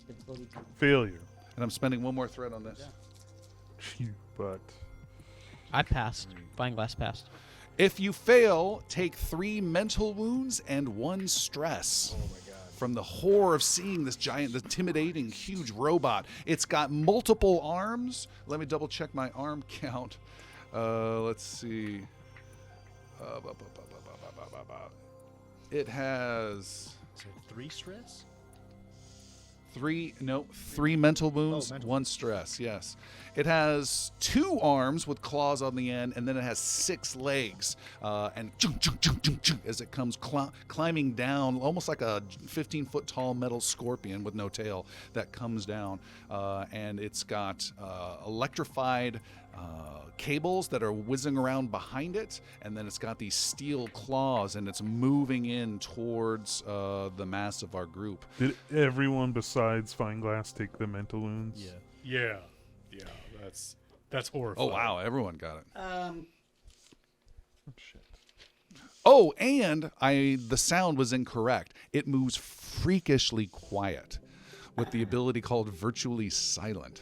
Difficulty 2. Failure. And I'm spending one more thread on this. But I passed. Fine glass passed. If you fail, take 3 mental wounds and 1 stress. Oh my God. From the horror of seeing this giant, intimidating, huge robot. It's got multiple arms. Let me double check my arm count. Let's see. It has... So 3 stress? 3 mental wounds, mental. 1 stress, yes. It has 2 arms with claws on the end, and then it has 6 legs. And as it comes climbing down, almost like a 15-foot tall metal scorpion with no tail that comes down. And it's got electrified cables that are whizzing around behind it, and then it's got these steel claws, and it's moving in towards the mass of our group. did everyone besides Fineglass take the mental wounds? Yeah. That's horrifying. Oh, wow, everyone got it. Oh, shit. Oh, and the sound was incorrect. It moves freakishly quiet with the ability called virtually silent.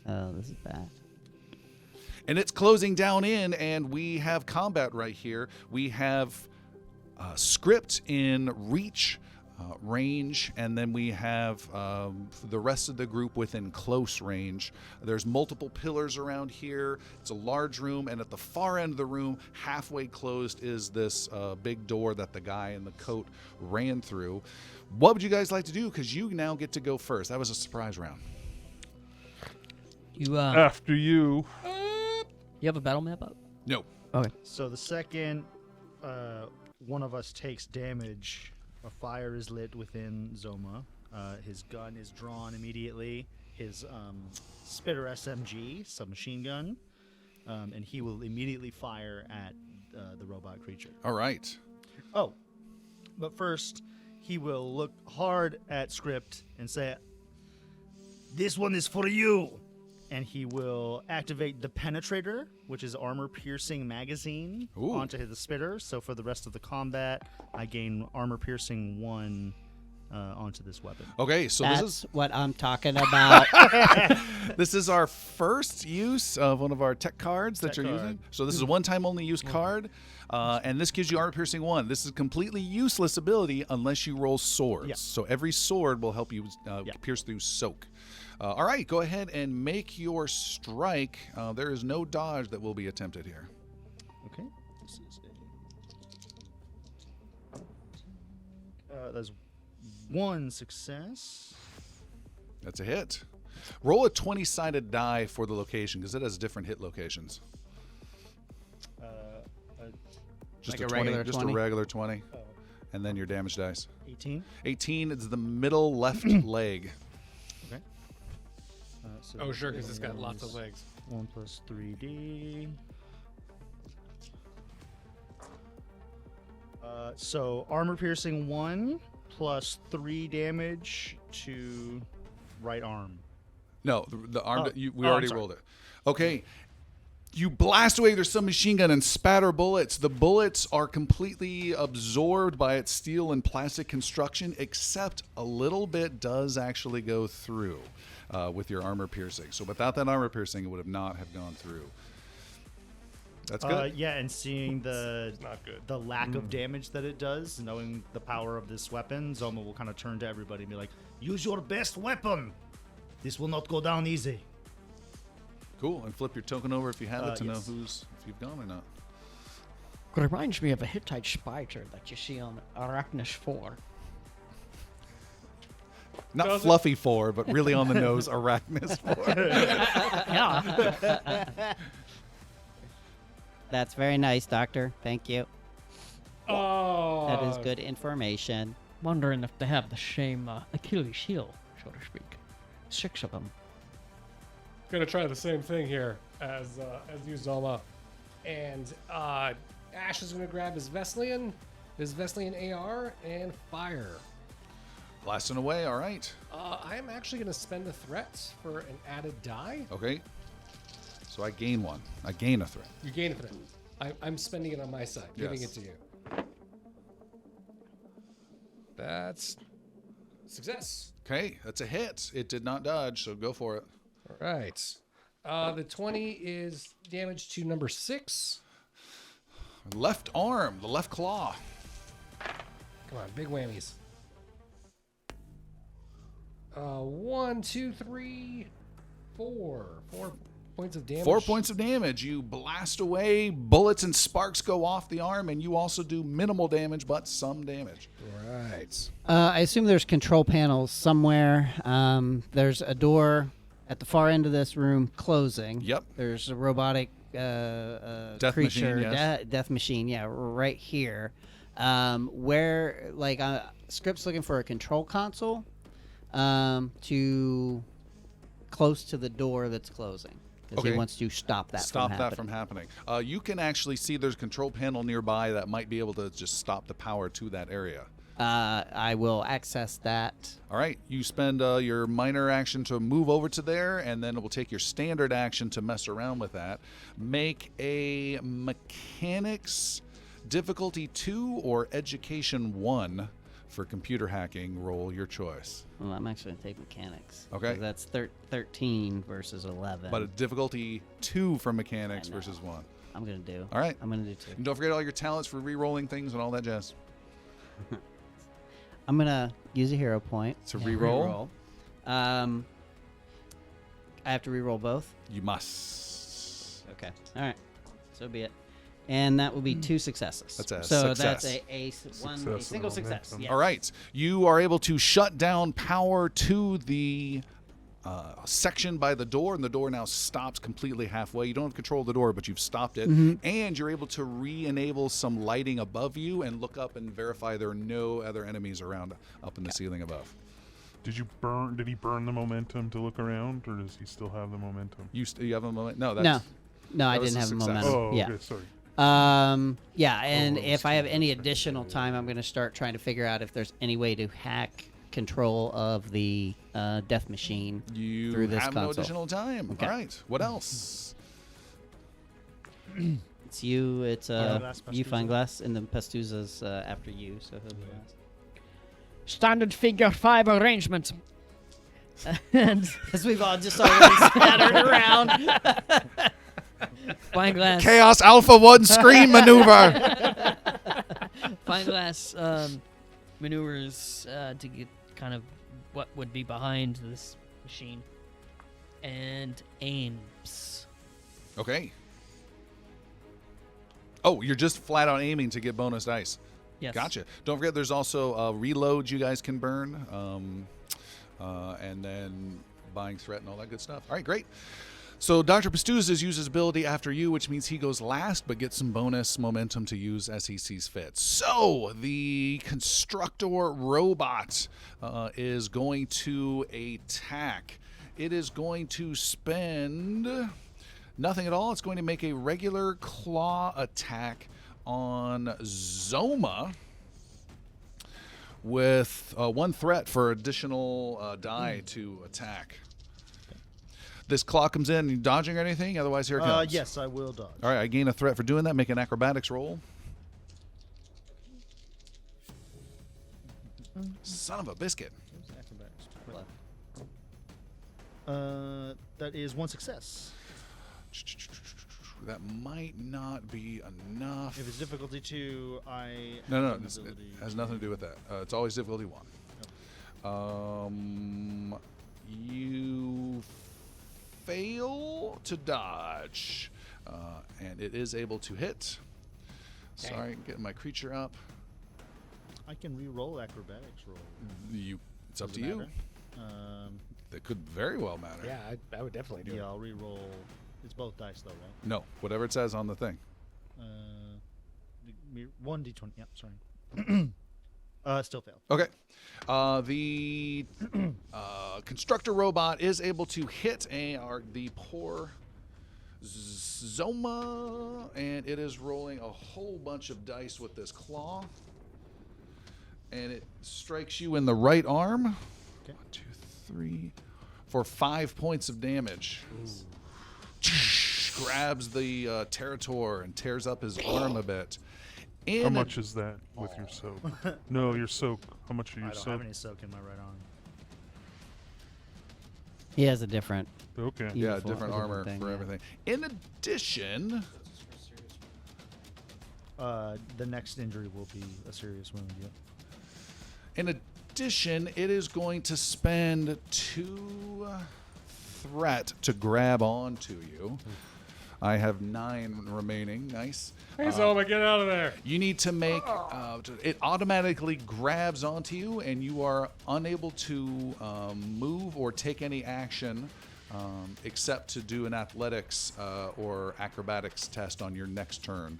Oh, this is bad. And it's closing down in, and we have combat right here. We have script in reach, range, and then we have the rest of the group within close range. There's multiple pillars around here. It's a large room, and at the far end of the room, halfway closed, is this big door that the guy in the coat ran through. What would you guys like to do? Because you now get to go first. That was a surprise round. You After you. you have a battle map up? No. Okay. So the second one of us takes damage, a fire is lit within Zoma. His gun is drawn immediately. His Spitter SMG, submachine gun, and he will immediately fire at the robot creature. All right. Oh, but first, he will look hard at Script and say, "This one is for you." And he will activate the Penetrator, which is armor-piercing magazine, Ooh. onto his spitter. So for the rest of the combat, I gain armor-piercing 1 onto this weapon. Okay, so That's what I'm talking about. this is our first use of one of our tech cards that Tech you're card. using. So this is a one-time only use card, and this gives you armor piercing 1. This is a completely useless ability unless you roll swords. Yeah. So every sword will help you pierce through soak. All right, go ahead and make your strike. There is no dodge that will be attempted here. Okay. This is there's 1 success. That's a hit. Roll a 20-sided die for the location because it has different hit locations. Just Like a a regular 20, just 20? a regular 20, Oh, and then your damage dice. 18. 18 is the middle left leg. Okay. So Oh, sure, because it's got is lots of legs. 1 plus 3d. So armor piercing 1 plus 3 damage to right arm. No, the arm. Oh. We Oh, I'm already sorry. rolled it. Okay. You blast away their submachine gun and spatter bullets. The bullets are completely absorbed by its steel and plastic construction, except a little bit does actually go through with your armor piercing. So without that armor piercing, it would not have gone through. That's good. Yeah, and seeing the Not good. the lack of damage that it does, knowing the power of this weapon, Zoma will kind of turn to everybody and be like, "Use your best weapon. This will not go down easy." Cool. And flip your token over if you have it to know Yes. if you've gone or not. It reminds me of a Hittite spider that you see on Arachnish 4. Not Does it? fluffy 4, but really on the nose, Arachnus 4. Yeah. That's very nice, Doctor. Thank you. Oh, That is good information. Wondering if they have the same Achilles heel, so to speak. 6 of them. Gonna try the same thing here as you, Zoma. And Ash is gonna grab his Veslian AR, and fire. Blasting away, all right. I am actually gonna spend a threat for an added die. Okay. So I gain one. I gain a threat. You gain a threat. I'm spending it on my side, giving it Yes. to you. That's success. Okay, that's a hit. It did not dodge, so go for it. All right. The 20 is damage to number 6. Left arm, the left claw. Come on, big whammies. 1, 2, 3, 4. 4 points of damage. 4 points of damage. You blast away, bullets and sparks go off the arm, and you also do minimal damage, but some damage. Right. I assume there's control panels somewhere. There's a door at the far end of this room closing. Yep. There's a robotic Death creature, machine, yes. death machine, yeah, right here. Where, like, Script's looking for a control console to close to the door that's closing. Because Okay. he wants to stop that From happening. You can actually see there's a control panel nearby that might be able to just stop the power to that area. I will access that. All right, you spend your minor action to move over to there, and then it will take your standard action to mess around with that. Make a mechanics difficulty 2 or education 1 for computer hacking. Roll your choice. Well, I'm actually going to take mechanics. Okay. 'Cause that's 13 versus 11. But a difficulty 2 for mechanics I know. versus 1. I'm going to do. All right. I'm going to do 2. And don't forget all your talents for re-rolling things and all that jazz. I'm going to use a hero point. To re-roll? I have to re-roll both? You must. Okay. All right. So be it. And that will be 2 successes. That's a so success. that's a single success. momentum. Yes. All right. You are able to shut down power to the section by the door, and the door now stops completely halfway. You don't have control of the door, but you've stopped it. And you're able to re-enable some lighting above you and look up and verify there are no other enemies around up in the ceiling above. Did he burn the momentum to look around, or does he still have the momentum? You have a moment? No, No. that's No, I that was didn't a have a success. momentum. Oh, yeah. okay, sorry. Yeah, and Oh, if I have any okay. additional time, I'm going to start trying to figure out if there's any way to hack control of the death machine you through this have no console. additional time. Okay. All right. What else? It's you. It's Glass you find Pastuza. glass, and then Pastuza's after you, so he'll be last. Standard figure 5 arrangement. And Because we've all just already scattered around. Spyglass. Chaos Alpha 1 screen maneuver. Spyglass maneuvers to get kind of what would be behind this machine, and aims. Okay. Oh, you're just flat out aiming to get bonus dice. Yes. Gotcha. Don't forget, there's also reloads you guys can burn, and then buying threat and all that good stuff. All right, great. So Dr. Pastuzas uses ability after you, which means he goes last, but gets some bonus momentum to use as he sees fit. So the constructor robot is going to attack. It is going to spend nothing at all. It's going to make a regular claw attack on Zoma with 1 threat for additional die to attack. This claw comes in. You dodging or anything? Otherwise, here it comes. Yes, I will dodge. All right, I gain a threat for doing that. Make an acrobatics roll. Son of a biscuit. That is 1 success. That might not be enough. If it's difficulty 2, I No, have an it ability. has nothing to do with that. It's always difficulty 1. You fail to dodge, and it is able to hit. Sorry, getting my creature up. I can re-roll acrobatics roll. It's up Does to it you. matter? That could very well matter. Yeah, I would definitely do Yeah, it. I'll re-roll. It's both dice though, right? No, whatever it says on the thing. 1d20. Yeah, sorry. Still failed. Okay. The constructor robot is able to hit the poor Zoma, and it is rolling a whole bunch of dice with this claw. And it strikes you in the right arm. Okay. 1, 2, 3, for 5 points of damage. Grabs the Territor and tears up his arm a bit. How much is that with your soak? No, your soak. How much are you I don't soak? have any soak in my right arm. He has a different. Okay. Yeah, uniform, different armor thing, for yeah. everything. In addition, The next injury will be a serious wound. Yep. it is going to spend 2 threat to grab onto you. I have 9 remaining. Nice. Hey, Zoma, get out of there. You need to make it automatically grabs onto you, and you are unable to move or take any action except to do an athletics or acrobatics test on your next turn.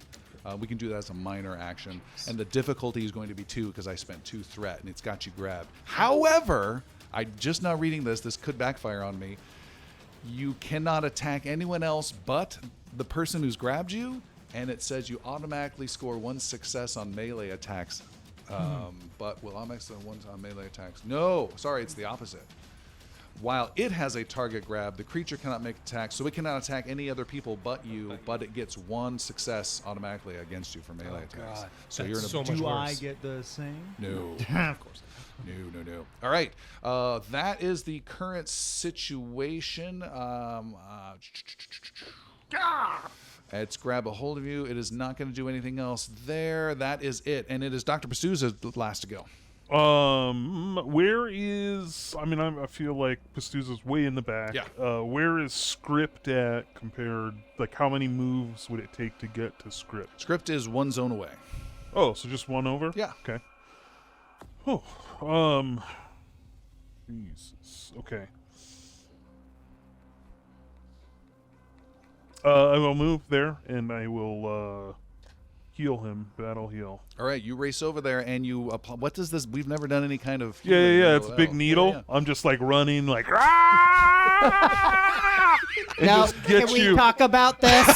We can do that as a minor action, and the difficulty is going to be 2 because I spent 2 threat, and it's got you grabbed. However, I'm just now reading this. This could backfire on me. You cannot attack anyone else but the person who's grabbed you, and it says you automatically score 1 success on melee attacks. But will automatically 1 on melee attacks? No, sorry, it's the opposite. While it has a target grab, the creature cannot make attacks, so it cannot attack any other people but you, but it gets 1 success automatically against you for melee attacks. God. So That's you're in a so much Do I worse. get the same? no. Of course. No. All right. That is the current situation. It's grab a hold of you. It is not going to do anything else there. That is it. And it is Dr. Pastuza's last to go. Where is? I mean, I feel like Pastuza's way in the back. Yeah. Where is Script at compared? Like, how many moves would it take to get to Script? Script is 1 zone away. Oh, so just 1 over? Yeah. Okay. Oh, Jesus. Okay. I will move there, and I will heal him. Battle heal. All right. You race over there and you apply. What does this? We've never done any kind of. Yeah. It's a big Oh, needle. yeah. I'm just like running, like. "Ah!" And Now, just get can we you, talk about this?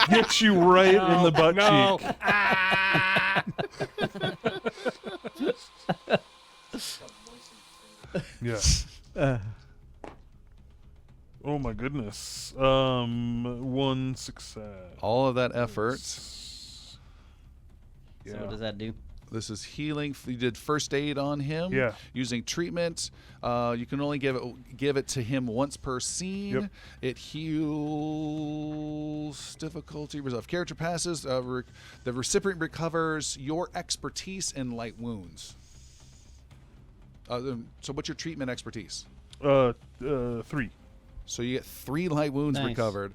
get you right in the butt No. cheek. Yeah. Oh my goodness. 1 success. All of that effort. Yeah. So what does that do? This is healing. You did first aid on him. Yeah. Using treatment. You can only give it to him once per scene. Yep. It heals difficulty. If character passes, the recipient recovers your expertise in light wounds. So what's your treatment expertise? 3. So you get 3 light wounds Nice. recovered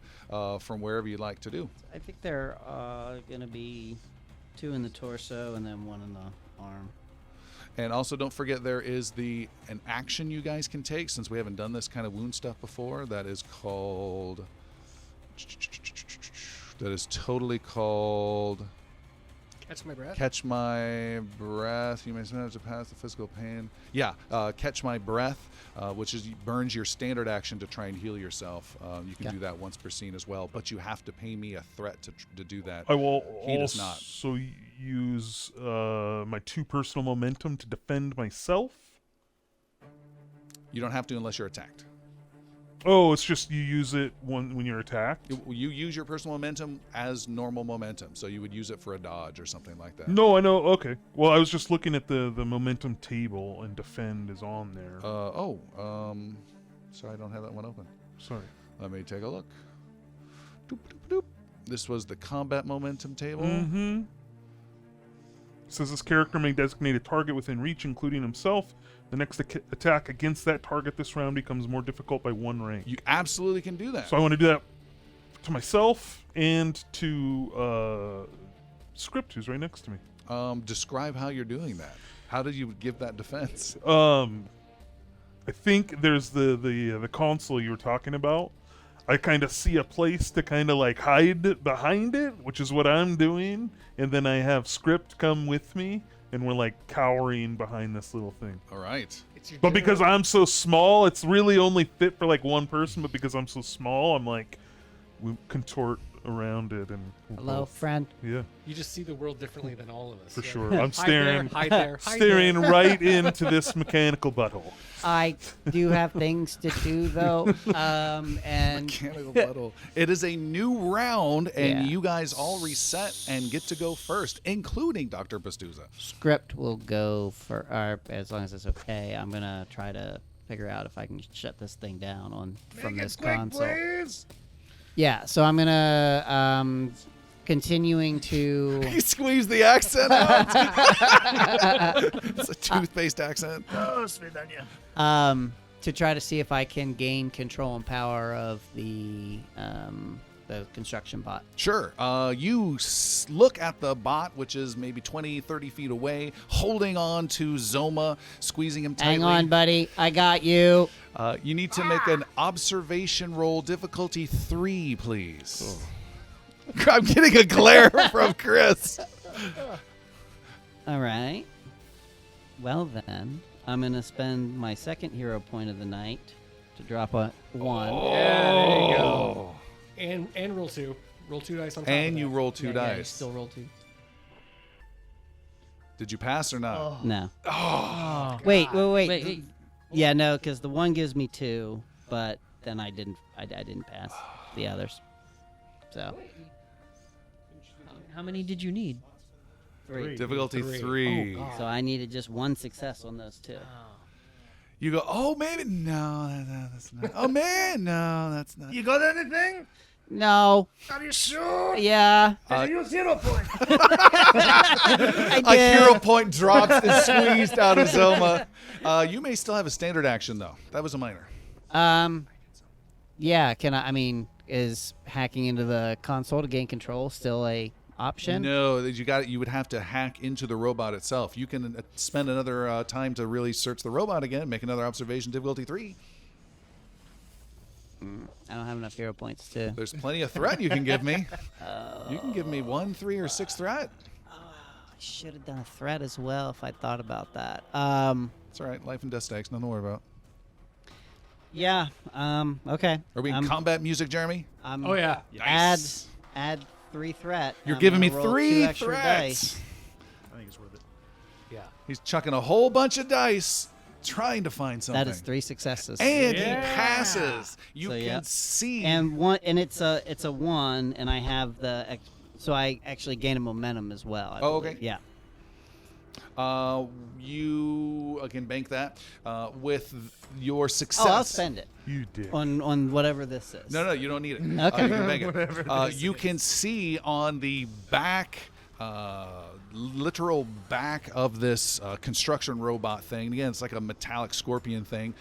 from wherever you'd like to do. I think there are going to be 2 in the torso and then 1 in the arm. And also don't forget there is an action you guys can take since we haven't done this kind of wound stuff before. That is called. That is totally called. Catch my breath. Catch my breath. You may sometimes have to pass the physical pain. Yeah, catch my breath, which burns your standard action to try and heal yourself. You can Okay. do that once per scene as well, but you have to pay me a threat to do that. I will He does not. also use my 2 personal momentum to defend myself. You don't have to unless you're attacked. Oh, it's just you use it when you're attacked? You use your personal momentum as normal momentum, so you would use it for a dodge or something like that. No, I know. Okay. Well, I was just looking at the momentum table, and defend is on there. Sorry, I don't have that one open. Sorry. Let me take a look. Doop, doop, doop. This was the combat momentum table. Mm-hmm. Says this character may designate a target within reach, including himself. The next attack against that target this round becomes more difficult by 1 rank. You absolutely can do that. So I want to do that to myself and to Script, who's right next to me. Describe how you're doing that. How did you give that defense? I think there's the console you were talking about. I kind of see a place to kind of like hide behind it, which is what I'm doing, and then I have Script come with me and we're like cowering behind this little thing. All right. But because I'm so small, it's really only fit for like one person. But because I'm so small, I'm like, we contort around it and we're Hello, both- friend. Yeah, You just see the world differently than all of us. for Yeah. sure. I'm Hide there, staring, hide there, hide staring there. right into this mechanical butthole. I do have things to do though, and Mechanical battle. It is a new round, and Yeah. you guys all reset and get to go first, including Dr. Bastuza. script will go for as long as it's okay. I'm gonna try to figure out if I can shut this thing down from this console. Yeah, so I'm gonna continuing to He squeezed the accent out. It's a tooth-based accent. to try to see if I can gain control and power of the construction bot. Sure. You look at the bot, which is maybe 20, 30 feet away, holding on to Zoma, squeezing him tightly. Hang on, buddy. I got you. You need to make an observation roll, difficulty 3, please. I'm getting a glare from Chris. All right. Well then, I'm gonna spend my second hero point of the night to drop a 1. Yeah, there you go. And roll 2. Roll 2 dice on top of And that. you roll 2 Yeah, you dice. still roll 2. Did you pass or not? No. Oh. Wait. Wait. Yeah, no, because the 1 gives me 2, but then I didn't pass the others. So How many did you need? 3. Difficulty 3. 3. Oh, God. So I needed just 1 success on those 2. You go, oh, maybe. No, that's not. Oh, man. No, that's not. You got anything? No. Are you sure? Yeah. Use 0 point. I A did. hero point drops and squeezed out of Zoma. You may still have a standard action, though. That was a minor. Yeah. Can I mean, is hacking into the console to gain control still a option? No, you would have to hack into the robot itself. You can spend another time to really search the robot again, make another observation, difficulty 3. I don't have enough hero points to. There's plenty of threat you can give me. You can give me 1, 3, or 6 threat. I should have done a threat as well if I thought about that. It's all right. Life and death stakes. Nothing to worry about. Yeah. Okay. Are we in combat music, Jeremy? Oh, yeah. Nice. Add 3 threat. You're I'm giving me gonna roll 3 2 extra threats. dice. I think it's worth it. Yeah. He's chucking a whole bunch of dice, trying to find something. That is 3 successes. And Yeah. he passes. You So, can yeah. see. And it's a 1, and I have so I actually gain a momentum as well. I Oh, believe. okay. Yeah. You can bank that with your success. Oh, I'll spend it You did. on whatever this is. No, you don't need it. Okay. You can bank it. You can see on the back, literal back of this construction robot thing. Again, it's like a metallic scorpion thing.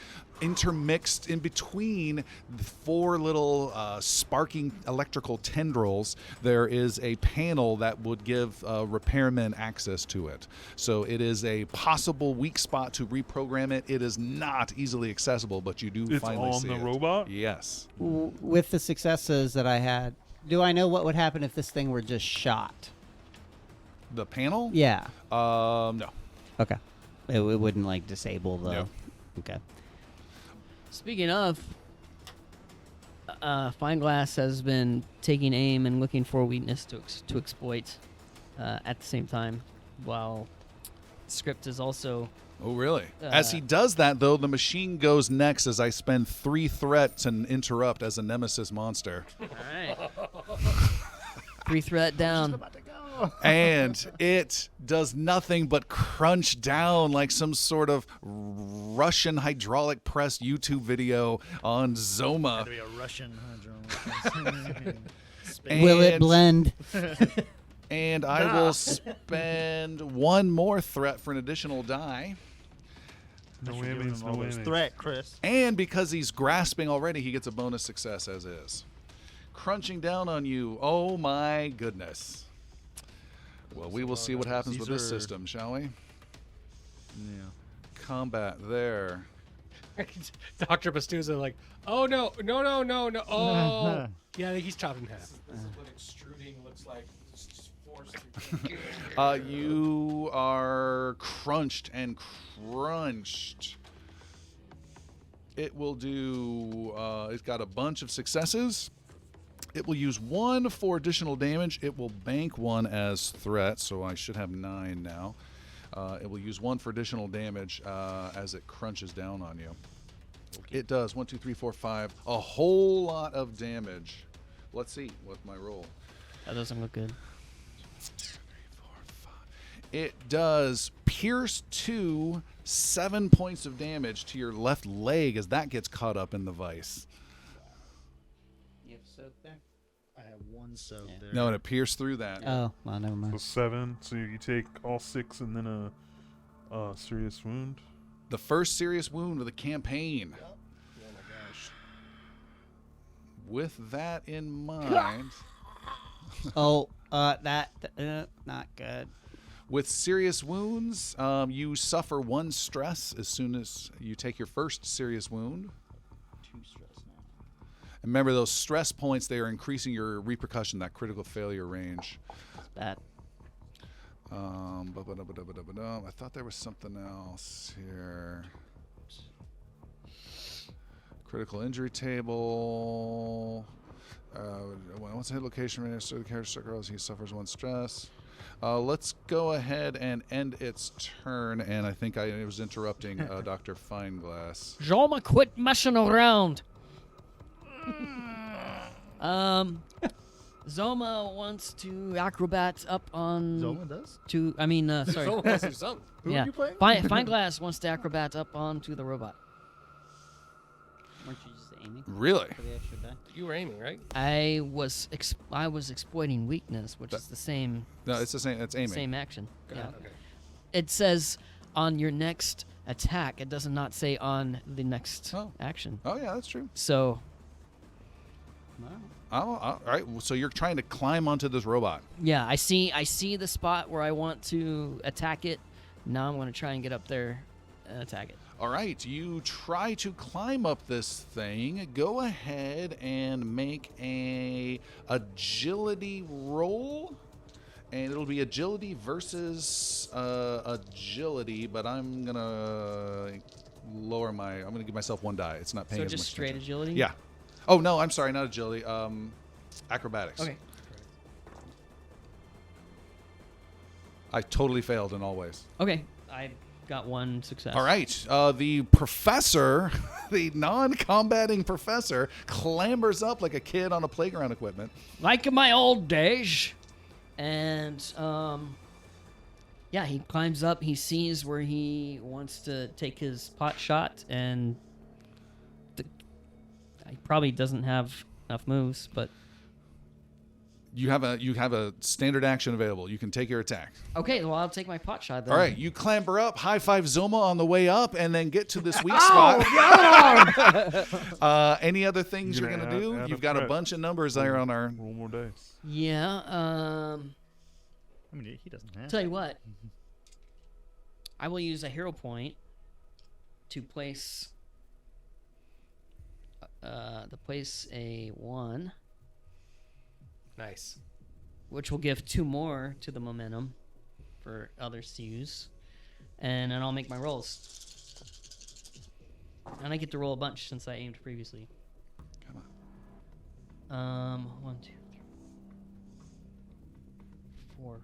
Intermixed in between the 4 little sparking electrical tendrils, there is a panel that would give repairmen access to it. So it is a possible weak spot to reprogram it. It is not easily accessible, but you do It's finally on see the it. robot? Yes. With the successes that I had, do I know what would happen if this thing were just shot? The panel? Yeah. No. Okay. It wouldn't like disable the. No. Okay. Speaking of, Fineglass has been taking aim and looking for weakness to exploit at the same time, while Script is also. Oh, really? As he does that, though, the machine goes next as I spend 3 threats and interrupt as a nemesis monster. All right. 3 threat down. And it does nothing but crunch down like some sort of Russian hydraulic press YouTube video on Zoma. To be a Russian. Will it And- blend? And I will spend 1 more threat for an additional die. No Thanks for giving whammies, him no all those whammies. threat, Chris. And because he's grasping already, he gets a bonus success as is. Crunching down on you. Oh my goodness. Well, we will see what happens with this These are- system, shall we? Yeah. Combat there. Dr. Bastuza like, oh, no. Oh. Yeah, he's chopped in half. This is what extruding looks like You are crunched and crunched. It will do, it's got a bunch of successes. It will use 1 for additional damage. It will bank 1 as threat, so I should have 9 now. It will use 1 for additional damage as it crunches down on you. Okay. It does 1, 2, 3, 4, 5, a whole lot of damage. Let's see with my roll. That doesn't look good. 2, 3, 4, 5. It does pierce 2, 7 points of damage to your left leg as that gets caught up in the vice. You have soak there? I have 1 soak there. No, and it pierced through that. Oh, well, never So mind. 7. So you take all 6 and then a serious wound. The first serious wound of the campaign. Oh my gosh. With that in mind, Oh, not good. with serious wounds, you suffer 1 stress as soon as you take your first serious wound. 2 stress now. And remember, those stress points, they are increasing your repercussion, that critical failure range. Bad. I thought there was something else here. Critical injury table. Once a hit location range, so the character struck, he suffers 1 stress. Let's go ahead and end its turn, and I think I was interrupting Dr. Fineglass. Zoma, quit messing around. Zoma wants to acrobat up on Zoma does? to. I mean, sorry. Someone wants to do something. Who yeah. are you playing? Fineglass wants to acrobat up onto the robot. Weren't you just aiming Really? for the extra die? You were aiming, right? I was exploiting weakness, which is the same No, it's the same. It's aiming. same action. Yeah. Okay. It says on your next attack. It does not say on the next action. Oh, yeah, that's true. So Wow. All right. So you're trying to climb onto this robot. yeah, I see the spot where I want to attack it. Now I'm going to try and get up there and attack it. All right, you try to climb up this thing. Go ahead and make a agility roll, and it'll be agility versus agility. But I'm gonna lower my. I'm gonna give myself 1 die. It's not paying So as just much straight attention. agility? Yeah. Oh no, I'm sorry, not agility. Acrobatics. Okay. I totally failed in all ways. Okay. I got 1 success. All right. The professor, the non-combating professor, clambers up like a kid on a playground equipment. Like in my old days. And yeah, he climbs up, he sees where he wants to take his pot shot, and he probably doesn't have enough moves, but You have a standard action available. You can take your attack. okay, well I'll take my pot shot then. All right, you clamber up, high five Zoma on the way up, and then get to this weak spot. Any other things you're You're gonna gonna do? add a You've got a threat. bunch of numbers there on our. Roll more dice. Yeah, I mean, he doesn't have. tell you what. I will use a hero point to place a 1, Nice. which will give 2 more to the momentum for others to use. And then I'll make my rolls. And I get to roll a bunch since I aimed previously. Come on. 1, 2, 3, 4.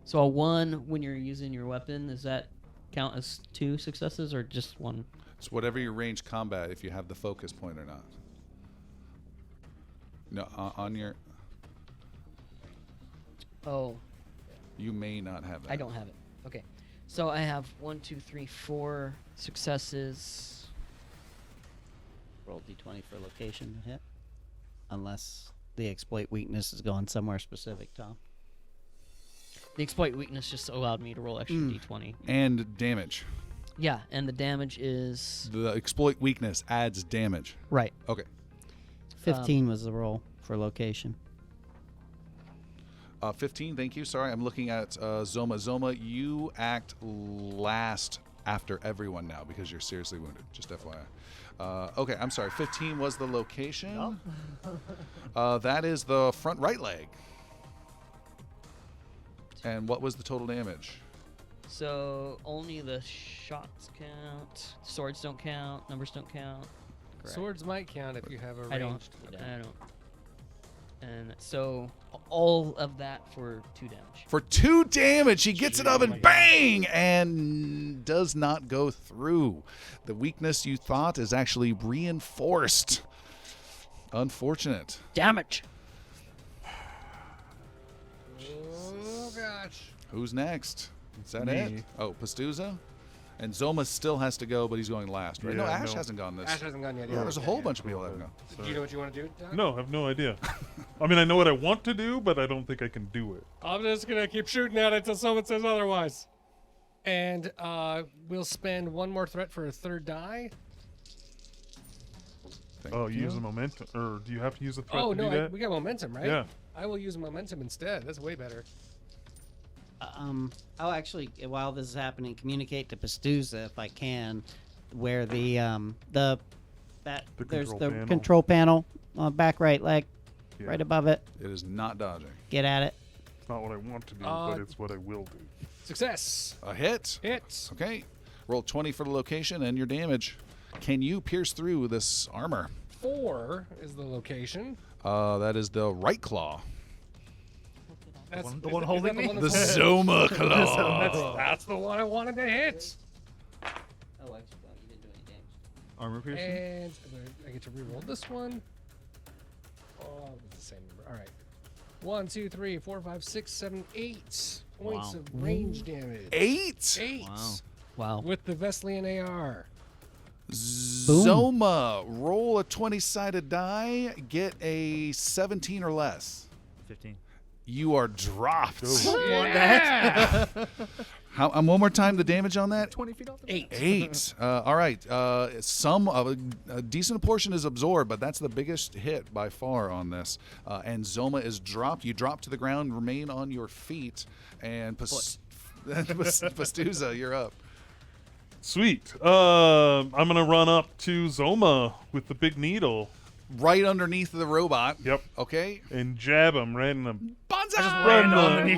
So a 1 when you're using your weapon, does that count as 2 successes or just 1? It's whatever your range combat, if you have the focus point or not. No, on your. Oh, You may not have that. I don't have it. Okay. So I have 1, 2, 3, 4 successes. Roll d20 for location to hit. Unless the exploit weakness is going somewhere specific, Tom. The exploit weakness just allowed me to roll extra d20. And damage. Yeah, and the damage is The exploit weakness adds damage. right. Okay. 15 was the roll for location. 15, thank you. Sorry, I'm looking at Zoma. Zoma, you act last after everyone now because you're seriously wounded. Just FYI. Okay, I'm sorry. 15 was the location. That is the front right leg. And what was the total damage? So only the shots count. Swords don't count. Numbers don't count. Correct. Swords might count if you have a I don't. ranged weapon. I don't. And so all of that for 2 damage. For 2 damage, he gets it up Oh and my God. bang, and does not go through. The weakness you thought is actually reinforced. Unfortunate. Damage. Oh gosh. Who's next? Is that Me. it? Oh, Pastuza? And Zoma still has to go, but he's going last, right? No, Yeah, Ash no. hasn't gone this. Ash hasn't gone yet. Yeah, there's a whole bunch of people that haven't gone. Do you know what you want to do, Doc? No, I have no idea. I mean, I know what I want to do, but I don't think I can do it. I'm just gonna keep shooting at it until someone says otherwise. And we'll spend 1 more threat for a 3rd die. Thank Oh, you you. use a momentum, or do you have to use a threat Oh to no, do that? we got momentum, right? Yeah. I will use momentum instead. That's way better. I'll actually, while this is happening, communicate to Pastuza if I can, where the there's control the panel. control panel on back right leg, Yeah. right above it. It is not dodging. Get at it. It's not what I want to do, Uh, but it's what I will do. Success. A hit. Hits. Okay. Roll 20 for the location and your damage. Can you pierce through this armor? 4 is the location. That is the right claw. That's the one holding me? The Zoma claw. That's the one I wanted to hit. Oh, actually, you didn't do any damage. Armor piercing. And I get to reroll this one. Oh, it's the same number. All right. 1, 2, 3, 4, 5, 6, 7, 8 points Wow. of range damage. 8. 8. Wow. Wow. With the Veslian AR. Zoma, roll a 20-sided die, get a 17 or less. 15. You are dropped. Yeah! How? One more time, the damage on that? 20 feet off the 8. 8. All right. Some of a decent portion is absorbed, but that's the biggest hit by far on this. And Zoma is dropped. You drop to the ground, remain on your feet, and Pastuza, you're up. Sweet. I'm gonna run up to Zoma with the big needle. Right underneath the robot. Yep. Okay. And jab him right in the Banzai! right in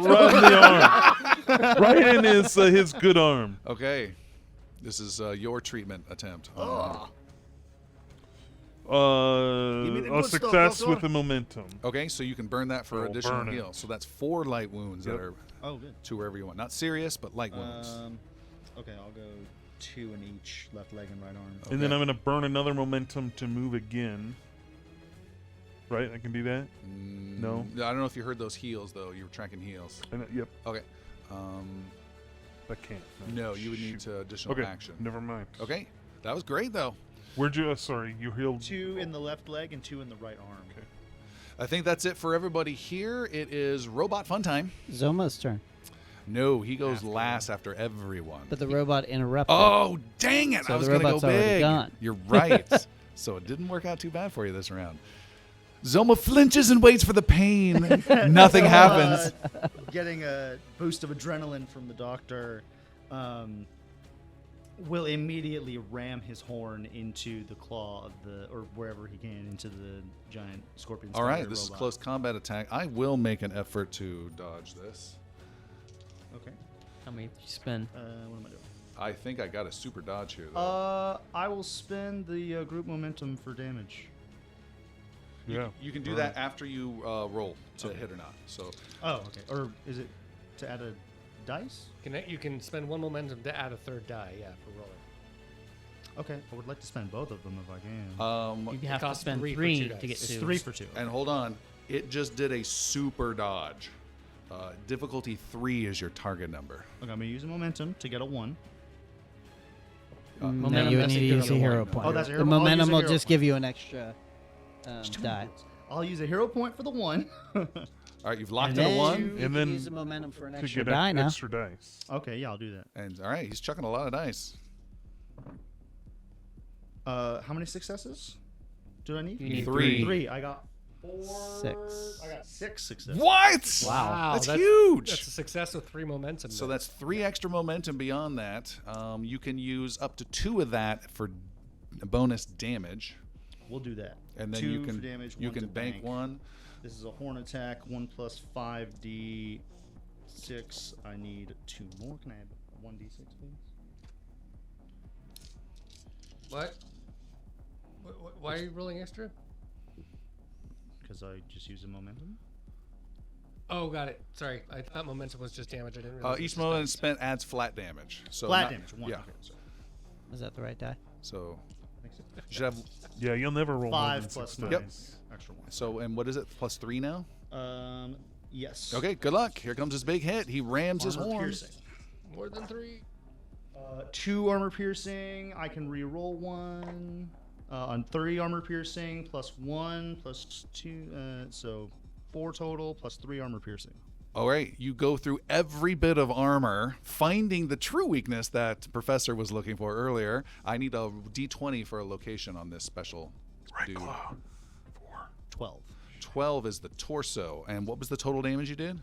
the arm. Right in his good arm. Okay. This is your treatment attempt. me the A good stuff, success Doctor. with the momentum. Okay, so you can burn that for We'll additional burn it. heal. So that's 4 light wounds that Yep. are Oh, good. to wherever you want. Not serious, but light wounds. Okay, I'll go 2 in each left leg and right arm. Okay. And then I'm gonna burn another momentum to move again. Right? I can do that? No. I don't know if you heard those heals, though. You were tracking heals. Yep. Okay. I can't. No, you would need Shoot. to additional Okay. action. Never mind. Okay. That was great, though. Where'd you? Sorry, you healed. 2 in the left leg and 2 in the right arm. Okay. I think that's it for everybody here. It is robot fun time. Zoma's turn. No, he goes last after everyone. But the robot interrupted. Oh, dang it. So I was the going to go robot's already big. gone. You're right. So it didn't work out too bad for you this round. Zoma flinches and waits for the pain. Nothing happens. Getting a boost of adrenaline from the doctor, will immediately ram his horn into the claw of the, or wherever he can, into the giant scorpion. All right, spider this is robot. close combat attack. I will make an effort to dodge this. Okay. How many did you spend? What am I doing? I think I got a super dodge here, though. I will spend the group momentum for damage. Yeah. You can do that after you roll to hit or not. So Oh, okay. Or is it to add a dice? You can spend 1 momentum to add a 3rd die, yeah, for rolling. Okay. I would like to spend both of them if I can. You have to costs spend 3 for 3 2 to dice. get It's 2. 3 for 2. and hold on, it just did a super dodge. Difficulty 3 is your target number. Okay, I'm gonna use a momentum to get a 1. No, Momentum you would doesn't need to give use a you hero one. point. Oh, that's a The hero- I'll use a momentum will hero just point. give you an extra die. I'll use a hero point for the 1. All right, you've locked And in a then 1. you And can then use a momentum for an To extra get die now. extra dice. Okay, yeah, I'll do that. And all right, he's chucking a lot of dice. How many successes do I need? You need 3. 3. I got 4. 6. I got 6 successes. What? Wow, That's huge. That's a success with 3 momentum. So then. that's 3 extra momentum beyond that. You can use up to 2 of that for bonus damage, We'll do that. and then 2 you can for damage, you 1 can to bank one. This is a horn attack. 1 plus 5d6. I need 2 more. Can I have 1d6, please? What? Why are you rolling extra? Because I just used a momentum. Oh, got it. Sorry, I thought momentum was just damage. I didn't realize. it was Each just moment damage. spent adds flat damage. So Flat not- damage. 1. Yeah. Okay, sorry. Was that the right die? So Makes sense. you should have. Yeah, you'll never roll more 5 than plus 6 9. Yep. dice. Extra 1. So and what is it? +3 now. Yes. Okay. Good luck. Here comes his big hit. He rams his Armor horn. piercing. More than 3. 2 armor piercing. I can re-roll 1. On 3 armor piercing, +1, +2. So 4 total, +3 armor piercing. All right, you go through every bit of armor, finding the true weakness that Professor was looking for earlier. I need a D20 for a location on this special dude. 12. 12 is the torso. And what was the total damage you did?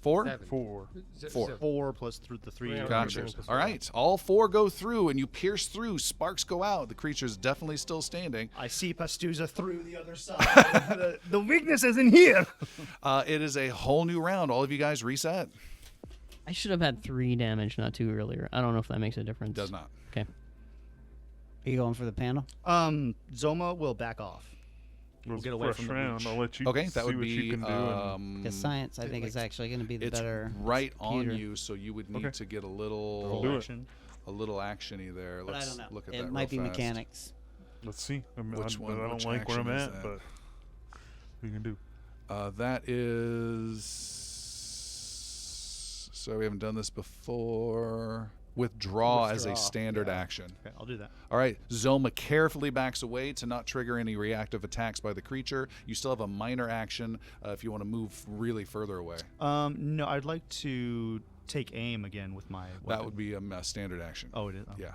4? 7. 4. 4. 4 plus the 3. Yeah, Gotcha. Plus All right, all 4 go through, and you pierce through. Sparks go out. The creature's definitely still standing. I see Pastuza through the other side. the weakness is in here. It is a whole new round. All of you guys reset. I should have had 3 damage, not 2 earlier. I don't know if that makes a difference. Does not. Okay. Are you going for the panel? Zoma will back off. We'll get away from the round. breach. I'll let you Okay, see that would what you be can do. And Because science, I think, is actually going to be the it's better. right on computer. you, so you would need Okay. to get a I'll little do it. Action. actiony there. But I Let's don't know. look at It that might be real fast. mechanics. let's see. I Which one- don't which like where I'm action is at, that? but we can do. That is. So we haven't done this before. Withdraw as a Withdraw, standard yeah. action. Okay, I'll do that. All right, Zoma carefully backs away to not trigger any reactive attacks by the creature. You still have a minor action if you want to move really further away. No, I'd like to take aim again with my weapon. That would be a standard action. Oh, it is? Oh, Yeah.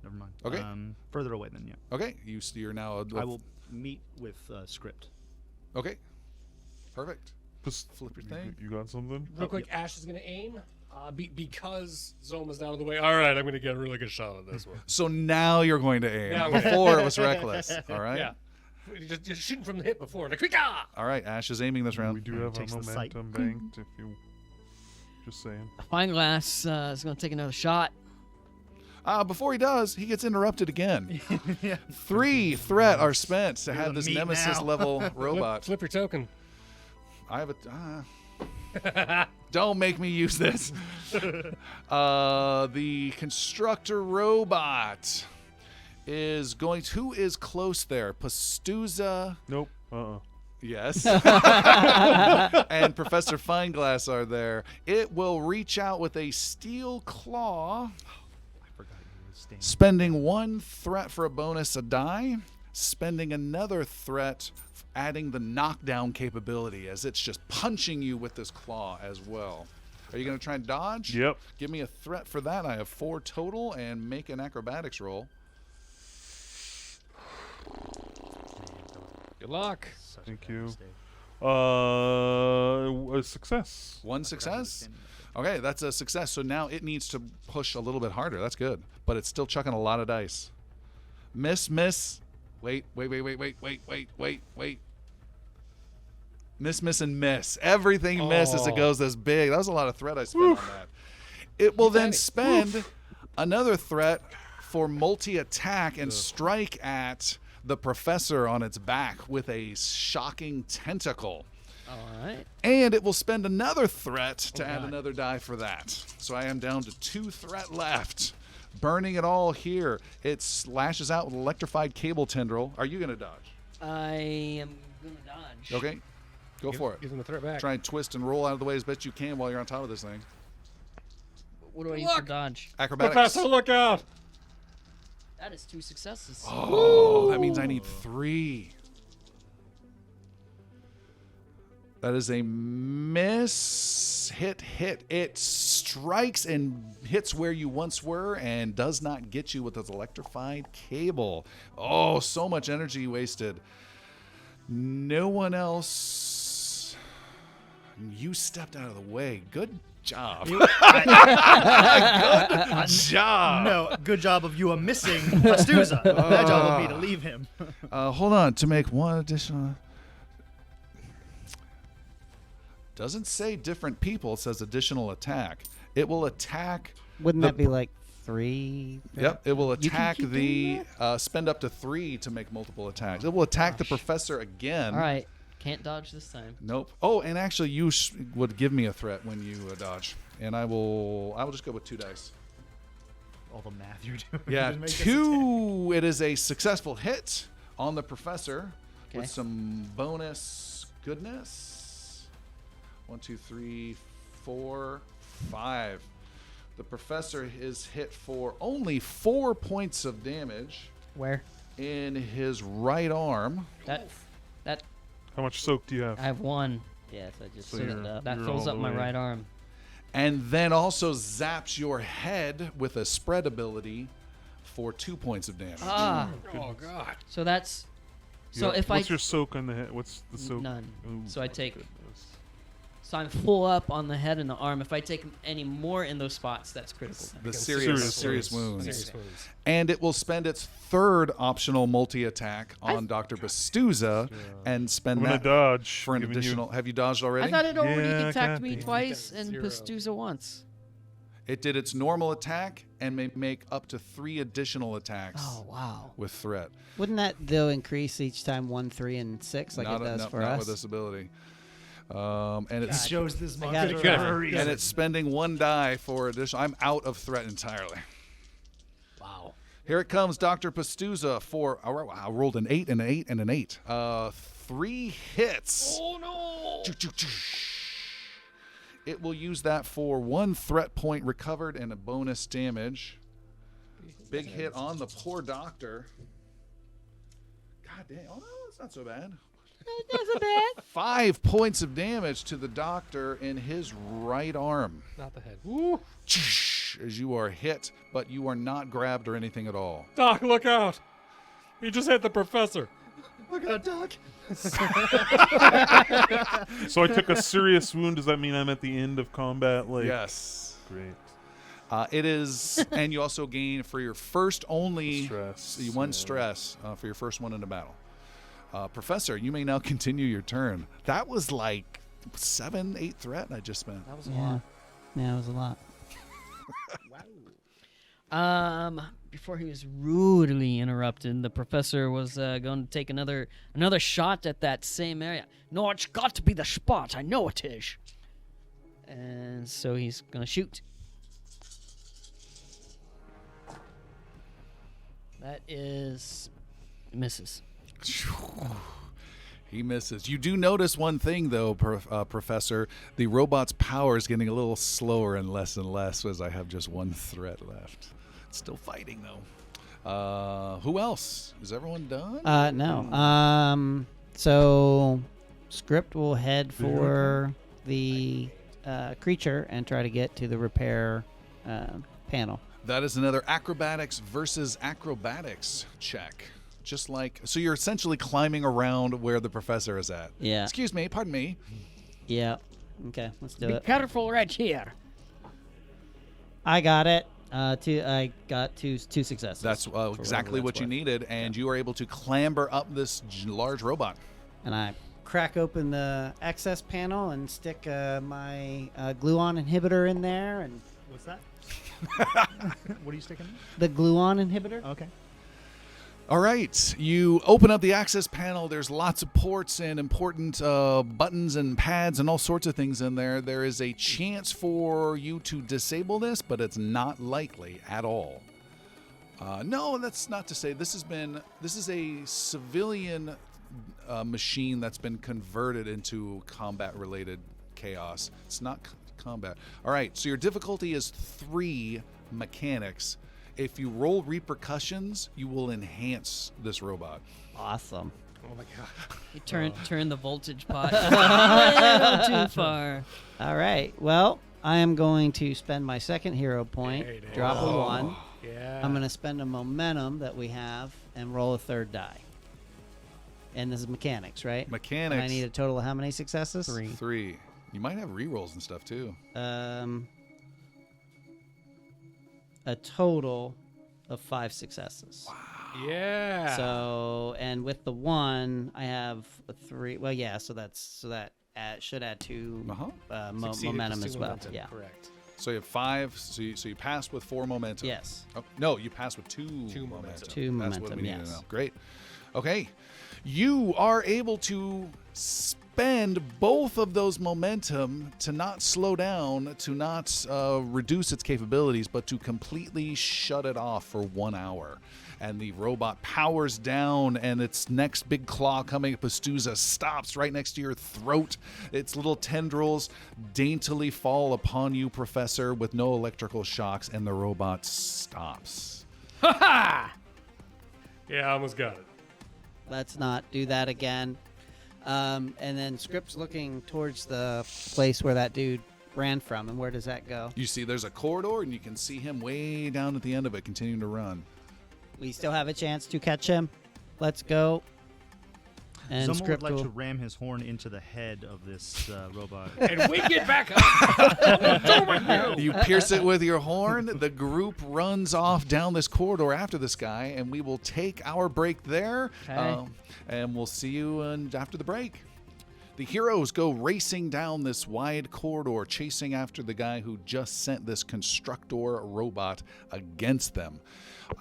Never mind. Okay. Further away then, yeah. Okay, you're now. I will meet with script. Okay. Perfect. Just Flip your thing. You got something? Real quick, Ash is going to aim. Because Zoma's down of the way. All right, I'm going to get a really good shot on this one. So now you're going to aim. Yeah, I'm gonna- Before it was reckless. All right. Yeah. Just shooting from the hip before. Like, "Quick-ah!" All right. Ash is aiming this round. We do have a Takes the sight. momentum banked. If you just saying. Fine Glass is going to take another shot. Before he does, he gets interrupted again. Yeah. 3 threat are spent to have the this meat nemesis now. level robot. Flip your token. I have a. Don't make me use this. The constructor robot is going. Who is close there? Pastuza. Nope. Yes. And Professor Fineglass are there. It will reach out with a steel claw, I forgot you were staying. spending 1 threat for a bonus a die, spending another threat, adding the knockdown capability as it's just punching you with this claw as well. Are you going to try and dodge? Yep. Give me a threat for that. I have 4 total, and make an acrobatics roll. Good luck. Such a Thank bad you. mistake. A success. 1 I forgot you were success. standing there. Okay, that's a success. So now it needs to push a little bit harder. That's good. But it's still chucking a lot of dice. Miss. Wait. Miss, and miss. Everything miss as it Oh. goes this big. That was a lot of threat I spent on that. It will then spend another threat for multi-attack and strike at the professor on its back with a shocking tentacle. All right. And it will spend another threat to add God. another die for that. So I am down to 2 threat left. Burning it all here. It slashes out with electrified cable tendril. Are you going to dodge? I am going to dodge. Okay. Go for it. Give him the threat back. Try and twist and roll out of the way as best you can while you're on top of this thing. What do I use for Look. dodge? Acrobatics. Professor, look out! That is 2 successes. Oh, that means I need 3. That is a miss. Hit. It strikes and hits where you once were and does not get you with its electrified cable. Oh, so much energy wasted. No one else. You stepped out of the way. Good job. You- Good job. no, good job of you missing Pastuza. Bad job of me to leave him. Hold on. To make one additional. Doesn't say different people. It says additional attack. It will attack. Wouldn't the that be like 3? Yep, it will You can attack keep the doing spend up to 3 to make multiple attacks. It will attack the professor again. All right, can't dodge this time. Nope. Oh, and actually, you would give me a threat when you dodge, and I will just go with 2 dice. All the math you're doing. Yeah, to make this 2. It is a successful hit on the professor Okay. with some bonus goodness. 1, 2, 3, 4, 5. The professor is hit for only 4 points of damage Where? in his right arm. That How much soak do you have? I have 1. Yes, I just So looked you're- it up. That You're fills all up the my way. right arm. And then also zaps your head with a spread ability for 2 points of damage. Ah, Oh God. so that's so Yeah, if what's I your soak on the head? What's the soak? none. Ooh, So I take goodness. so I'm full up on the head and the arm. If I take any more in those spots, that's critical. The Against serious wounds. Serious wounds. And it will spend its 3rd optional multi-attack on Dr. Bastuza and I'm spend gonna that dodge. for an giving you- additional. Have you dodged already? I thought it already Yeah, attacked me goddamn. twice You got and 0. Pastuza once. It did its normal attack and may make up to 3 additional attacks Oh wow. with threat. Wouldn't that though increase each time 1, 3, and 6 like not it does not, for not us? with this ability. And He it's shows this I got monster it. for Got it. a reason. and it's spending 1 die for additional. I'm out of threat entirely. Wow. Here it comes, Dr. Pastuza for. I rolled an 8 and an 8 and an 8. 3 hits. Oh no. It will use that for 1 threat point recovered and a bonus damage. Big hit on the poor doctor. God damn. Oh, no, it's not so bad. That's a bad. 5 points of damage to the doctor in his right arm. Not the head. Woo. As you are hit, but you are not grabbed or anything at all. Doc, look out! He just hit the professor. Look out, Doc. So I took a serious wound. Does that mean I'm at the end of combat? Like, Yes. Great. It is, and you also gain for your first only Stress, 1 yeah. stress for your first one in a battle. Professor, you may now continue your turn. That was like 7, 8 threat I just spent. That was a Yeah. lot. Yeah, it was a lot. Before he was rudely interrupted, the professor was going to take another shot at that same area. No, it's got to be the spot. I know it is. And so he's going to shoot. That is misses. He misses. You do notice one thing, though, Professor. The robot's power is getting a little slower and less as I have just 1 threat left. It's still fighting, though. Who else? Is everyone done? No. So, Script will head for the creature and try to get to the repair panel. That is another acrobatics versus acrobatics check. Just like, so you're essentially climbing around where the professor is at. Yeah. Excuse me, pardon me. Yeah. Okay, let's do Be it. careful right here. I got it. I got two successes. That's for exactly whatever what that's you worth. needed, and you are able to clamber up this large robot. And I crack open the access panel and stick my gluon inhibitor in there, and What's that? What are you sticking in? the gluon inhibitor. Okay. All right, you open up the access panel. There's lots of ports and important buttons and pads and all sorts of things in there. There is a chance for you to disable this, but it's not likely at all. No, that's not to say this is a civilian machine that's been converted into combat-related chaos. It's not combat. All right, so your difficulty is 3 mechanics. If you roll repercussions, you will enhance this robot. Awesome. Oh my god. You turn the voltage pot a little too far. All right. Well, I am going to spend my second hero point, Hey, there. drop a 1. Yeah. I'm going to spend a momentum that we have and roll a 3rd die. And this is mechanics, right? Mechanics. And I need a total of how many successes? 3. 3. You might have rerolls and stuff too. A total of 5 successes. Yeah. So, and with the 1, I have a 3. Well, yeah. So that should add 2 Succeeded momentum plus as 2 well. momentum, Yeah. Correct. So you have 5. So you passed with 4 momentum. Yes. Oh, no, you passed with 2 momentum. momentum. 2 That's what we momentum, need to yes. know. Great. Okay. You are able to spend both of those momentum to not slow down, to not reduce its capabilities, but to completely shut it off for 1 hour. And the robot powers down, and its next big claw coming at Pastuza stops right next to your throat. Its little tendrils daintily fall upon you, Professor, with no electrical shocks, and the robot stops. Yeah, I almost got it. Let's not do that again. And then Script's looking towards the place where that dude ran from. And where does that go? You see there's a corridor, and you can see him way down at the end of it, continuing to run. We still have a chance to catch him. Let's go. And Someone would Script like will... to ram his horn into the head of this robot. And we get back up. You pierce it with your horn. The group runs off down this corridor after this guy, and we will take our break there. Okay. And we'll see you after the break. The heroes go racing down this wide corridor, chasing after the guy who just sent this constructor robot against them.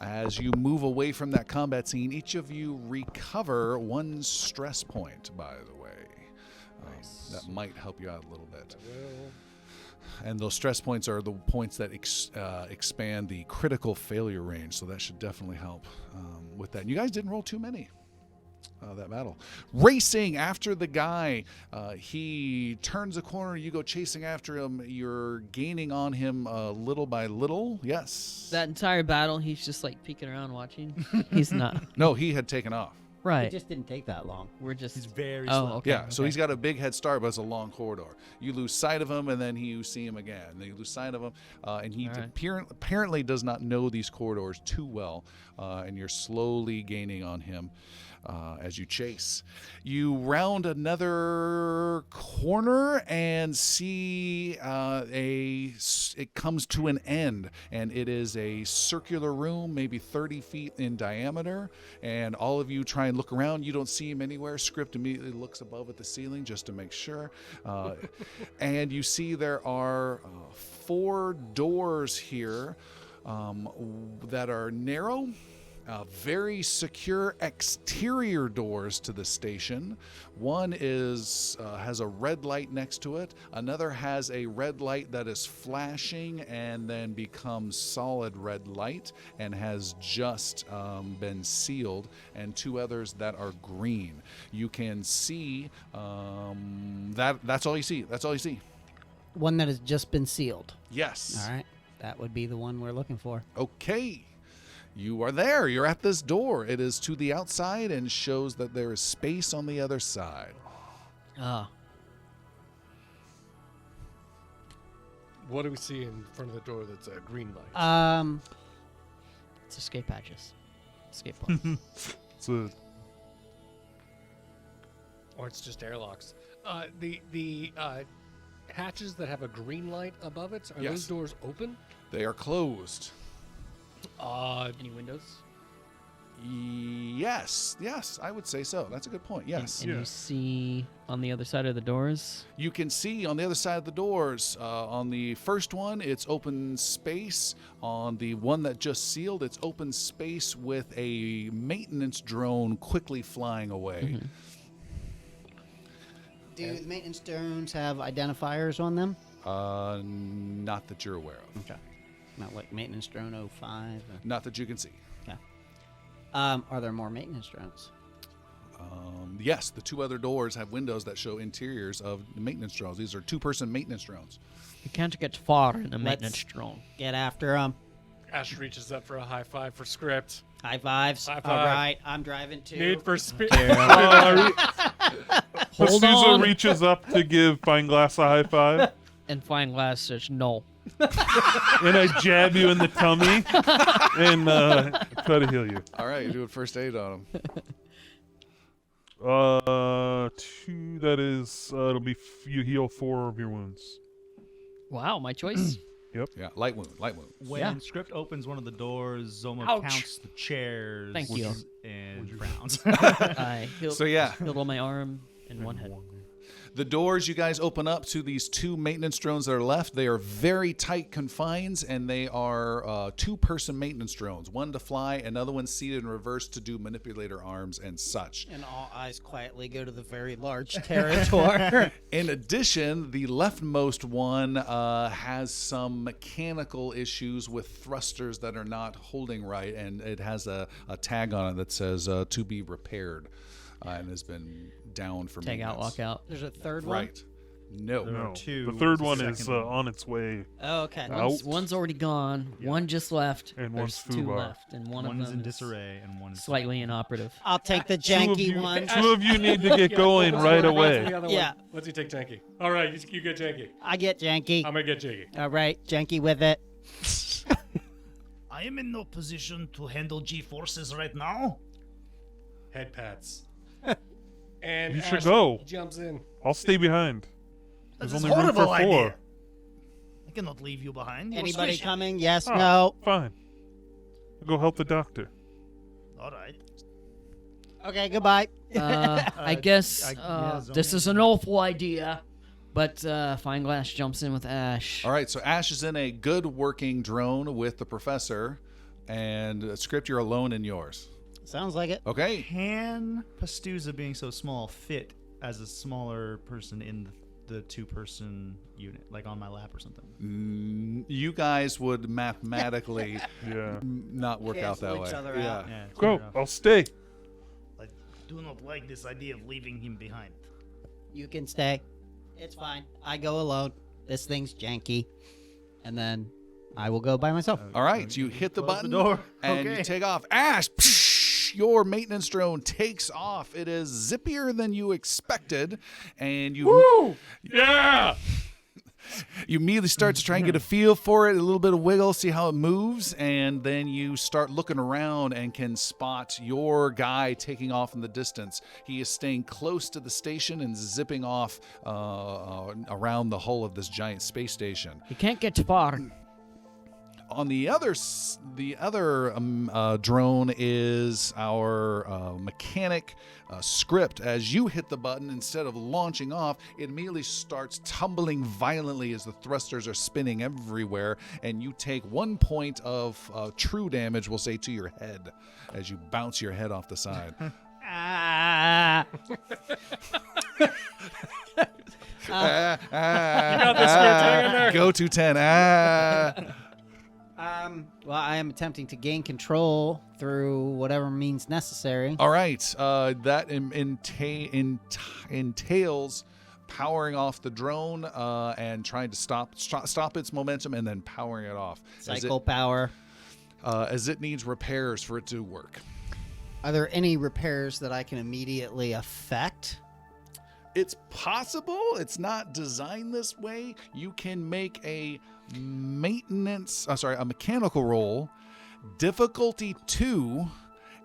As you move away from that combat scene, each of you recover 1 stress point, by the way. That might help you out a little bit. And those stress points are the points that expand the critical failure range, so that should definitely help with that. And you guys didn't roll too many. That battle. Racing after the guy. He turns a corner. You go chasing after him. You're gaining on him little by little. Yes. That entire battle, he's just like peeking around watching. He's not. No, he had taken off. It Right. just didn't take that long. We're just. He's very Oh, slow. okay. Yeah, so he's got a big head start, but it's a long corridor. You lose sight of him, and then you see him again. And then you lose sight of him, and he All right. apparently does not know these corridors too well, and you're slowly gaining on him as you chase. You round another corner and see it comes to an end, and it is a circular room, maybe 30 feet in diameter, and all of you try and look around. You don't see him anywhere. Script immediately looks above at the ceiling just to make sure, and you see there are 4 doors here that are narrow, very secure exterior doors to the station. One has a red light next to it. Another has a red light that is flashing and then becomes solid red light and has just been sealed, and 2 others that are green. You can see that's all you see. That's all you see. One that has just been sealed. Yes. All right. That would be the one we're looking for. Okay. You are there. You're at this door. It is to the outside and shows that there is space on the other side. Ah. What do we see in front of the door that's a green light? It's escape hatches. Escape pods. It's a Or it's just airlocks. The hatches that have a green light above it, are Yes. those doors open? They are closed. Any windows? Yes, I would say so. That's a good point. Yes. And Yeah. you see on the other side of the doors. You can see on the other side of the doors, on the first one, it's open space. On the one that just sealed, it's open space with a maintenance drone quickly flying away. Mm-hmm. Do the maintenance drones have identifiers on them? Not that you're aware of. Okay. Not like maintenance drone 05? Not that you can see. Okay. Are there more maintenance drones? Yes, the 2 other doors have windows that show interiors of maintenance drones. These are 2-person maintenance drones. You can't get far in a Let's- maintenance drone. Get after them. Ash reaches up for a high five for script. High fives. High All five. right, I'm driving too. Need for speed. Hold Pastuza on. reaches up to give Fineglass a high five, And Fineglass says no. and I jab you in the tummy and try to heal you. All right, you're doing first aid on them. 2. That is, it'll be you heal 4 of your wounds. Wow, my choice. Yeah, light wound. When Yeah. Script opens one of the doors, Zoma Ouch. counts the chairs. Thank you. And frowns. I healed, So, yeah. healed on my arm and one head. The doors you guys open up to these 2 maintenance drones that are left, they are very tight confines, and they are 2-person maintenance drones. One to fly, another one seated in reverse to do manipulator arms and such. And all eyes quietly go to the very large territory. In addition, the leftmost one has some mechanical issues with thrusters that are not holding right, and it has a tag on it that says to be repaired, and has been down for Tag out, maintenance. walk out. There's a third one? Right. No. There are No, 2. the third The one is second one. on its way. Oh, okay. One's already gone. One just left. And There's one's 2 foobar. left, and one of One's them in is disarray and one is slightly inoperative. I'll take the 2 of janky you, one. 2 of you need to get going right away. Yeah. Let's take Janky. All right, you get Janky. I get janky. I'm gonna get Janky. All right, janky with it. I am in no position to handle G-forces right now. Head pats. And You should Ash go. jumps in. I'll stay behind. That's There's a only room for horrible 4. idea. I cannot leave you behind. You're Anybody squishy. coming? Yes, Oh, no. Fine. I'll go help the doctor. All right. Okay, goodbye. I guess yeah, this Zoma. is an awful idea, but Fineglass jumps in with Ash. All right, so Ash is in a good working drone with the professor, and Script, you're alone in yours. Sounds like it. Okay. Can Pastuza, being so small, fit as a smaller person in the 2-person unit, like on my lap or something? You guys would mathematically Yeah. not work out Cancel that way. each other Yeah. out. Yeah, it's Go. fair enough. I'll stay. I do not like this idea of leaving him behind. You can stay. It's fine. I go alone. This thing's janky. And then I will go by myself. All right, you hit the Close button the door. and you Okay. take off. Ash, your maintenance drone takes off. It is zippier than you expected, and you Yeah. you immediately start to try and get a feel for it, a little bit of wiggle, see how it moves, and then you start looking around and can spot your guy taking off in the distance. He is staying close to the station and zipping off around the hull of this giant space station. You can't get far. On the other drone is our mechanic Script. As you hit the button, instead of launching off, it immediately starts tumbling violently as the thrusters are spinning everywhere, and you take 1 point of true damage, we'll say, to your head as you bounce your head off the side. Ah. You got the script hanging there. Go to 10. Ah. Well, I am attempting to gain control through whatever means necessary. All right. That entails powering off the drone and trying to stop its momentum and then powering it off. Cycle power. As it needs repairs for it to work. Are there any repairs that I can immediately affect? It's possible. It's not designed this way. You can make a mechanical roll, difficulty 2,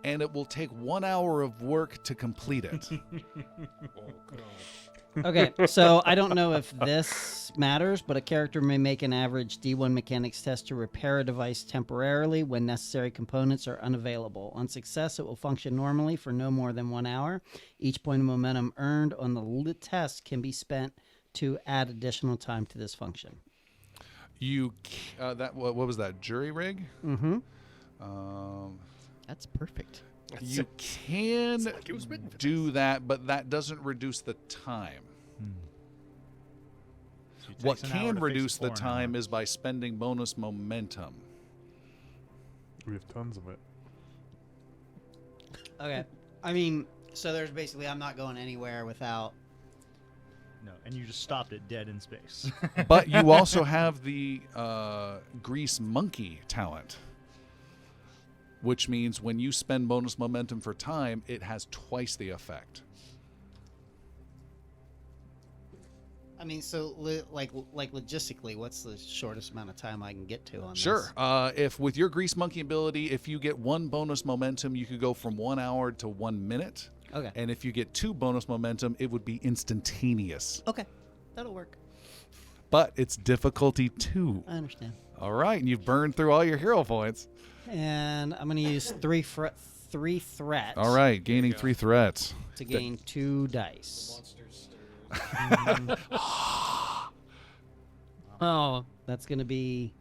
and it will take 1 hour of work to complete it. Okay, so I don't know if this matters, but a character may make an average D1 mechanics test to repair a device temporarily when necessary components are unavailable. On success, it will function normally for no more than 1 hour. Each point of momentum earned on the test can be spent to add additional time to this function. What was that? Jury rig? Mm-hmm. That's perfect. You can do that, but that doesn't reduce the time. It What takes an hour can to fix reduce it the for an time hour. is by spending bonus momentum. We have tons of it. Okay. I mean, so there's basically, I'm not going anywhere without... No, and you just stopped it dead in space. But you also have the Grease Monkey talent, which means when you spend bonus momentum for time, it has twice the effect. I mean, so like logistically, what's the shortest amount of time I can get to on Sure. this? If with your Grease Monkey ability, if you get 1 bonus momentum, you could go from 1 hour to 1 minute. Okay. And if you get 2 bonus momentum, it would be instantaneous. Okay, that'll work. But it's difficulty 2. I understand. All right, and you've burned through all your hero points. And I'm gonna use three threats. All right, gaining 3 threats. To gain 2 dice. Monsters. Oh, That's gonna be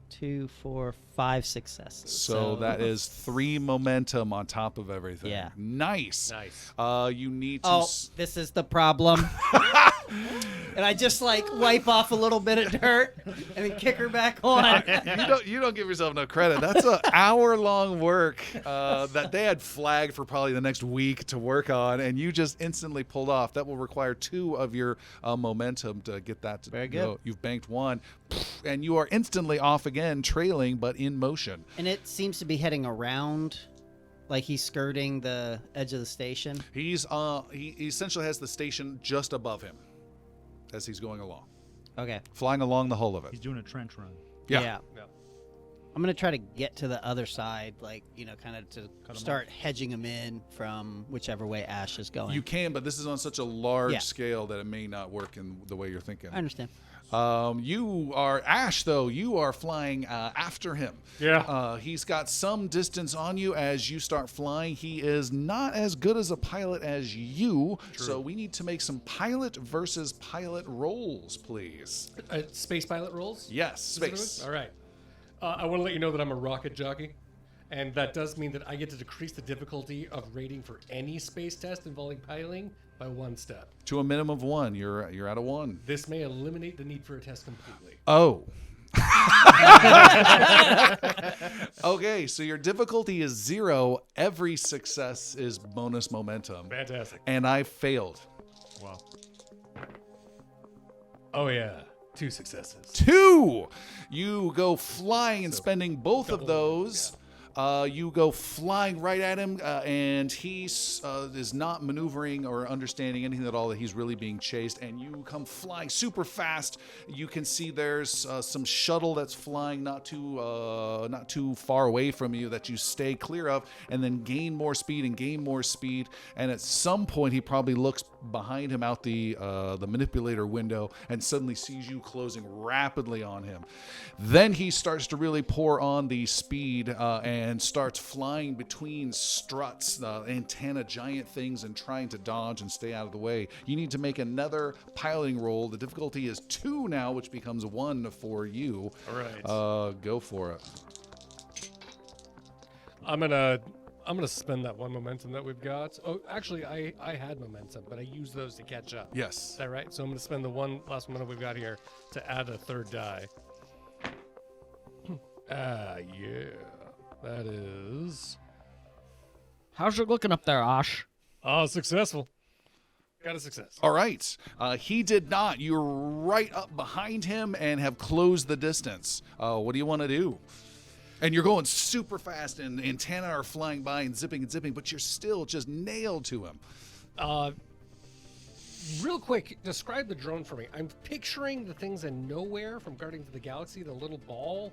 2, 4, 5 successes. So that is 3 momentum on top of everything. Yeah. Nice. Nice. You need to. Oh, this is the problem. And I just like wipe off a little bit of dirt and then kick her back on. You don't give yourself no credit. That's an hour-long work that they had flagged for probably the next week to work on, and you just instantly pulled off. That will require 2 of your momentum to get that to Very go. good. You've banked 1, and you are instantly off again, trailing but in motion. And it seems to be heading around, like he's skirting the edge of the station. He essentially has the station just above him as he's going along, Okay. flying along the hull of it. He's doing a trench run. Yeah. Yeah. I'm gonna try to get to the other side, like, kind of to Cut 'em start hedging him in from whichever way Ash is going. You can, but this is on such a large Yeah. scale that it may not work in the way you're thinking. I understand. You are Ash, though. You are flying after him. Yeah. He's got some distance on you as you start flying. He is not as good as a pilot as you, so we need to make some pilot versus pilot rolls, please. Space pilot rolls? Yes, Is that what it space. is? All right. I want to let you know that I'm a rocket jockey, and that does mean that I get to decrease the difficulty of rating for any space test involving piloting by 1 step. To a minimum of 1. You're at a 1. This may eliminate the need for a test completely. Oh. Okay, so your difficulty is 0. Every success is bonus momentum. Fantastic. And I failed. Wow. Oh, yeah. 2 successes. 2. You go flying and spending both of double, those. You go flying right at him, and he is not maneuvering or understanding anything at all, that he's really being chased. And you come flying super fast. You can see there's some shuttle that's flying not too far away from you that you stay clear of, and then gain more speed and gain more speed. And at some point, he probably looks behind him out the manipulator window and suddenly sees you closing rapidly on him. Then he starts to really pour on the speed and starts flying between struts, antenna giant things, and trying to dodge and stay out of the way. You need to make another piloting roll. The difficulty is 2 now, which becomes 1 for you. All right. Go for it. I'm gonna spend that 1 momentum that we've got. Oh, actually, I had momentum, but I used those to catch up. Yes. Is that right? So I'm gonna spend the last momentum we've got here to add a 3rd die. Yeah. That is how's it looking up there, Ash? successful. Got a success. All right. He did not. You're right up behind him and have closed the distance. What do you want to do? And you're going super fast, and antennae are flying by and zipping, but you're still just nailed to him. Real quick, describe the drone for me. I'm picturing the things in Nowhere from Guardians of the Galaxy, the little ball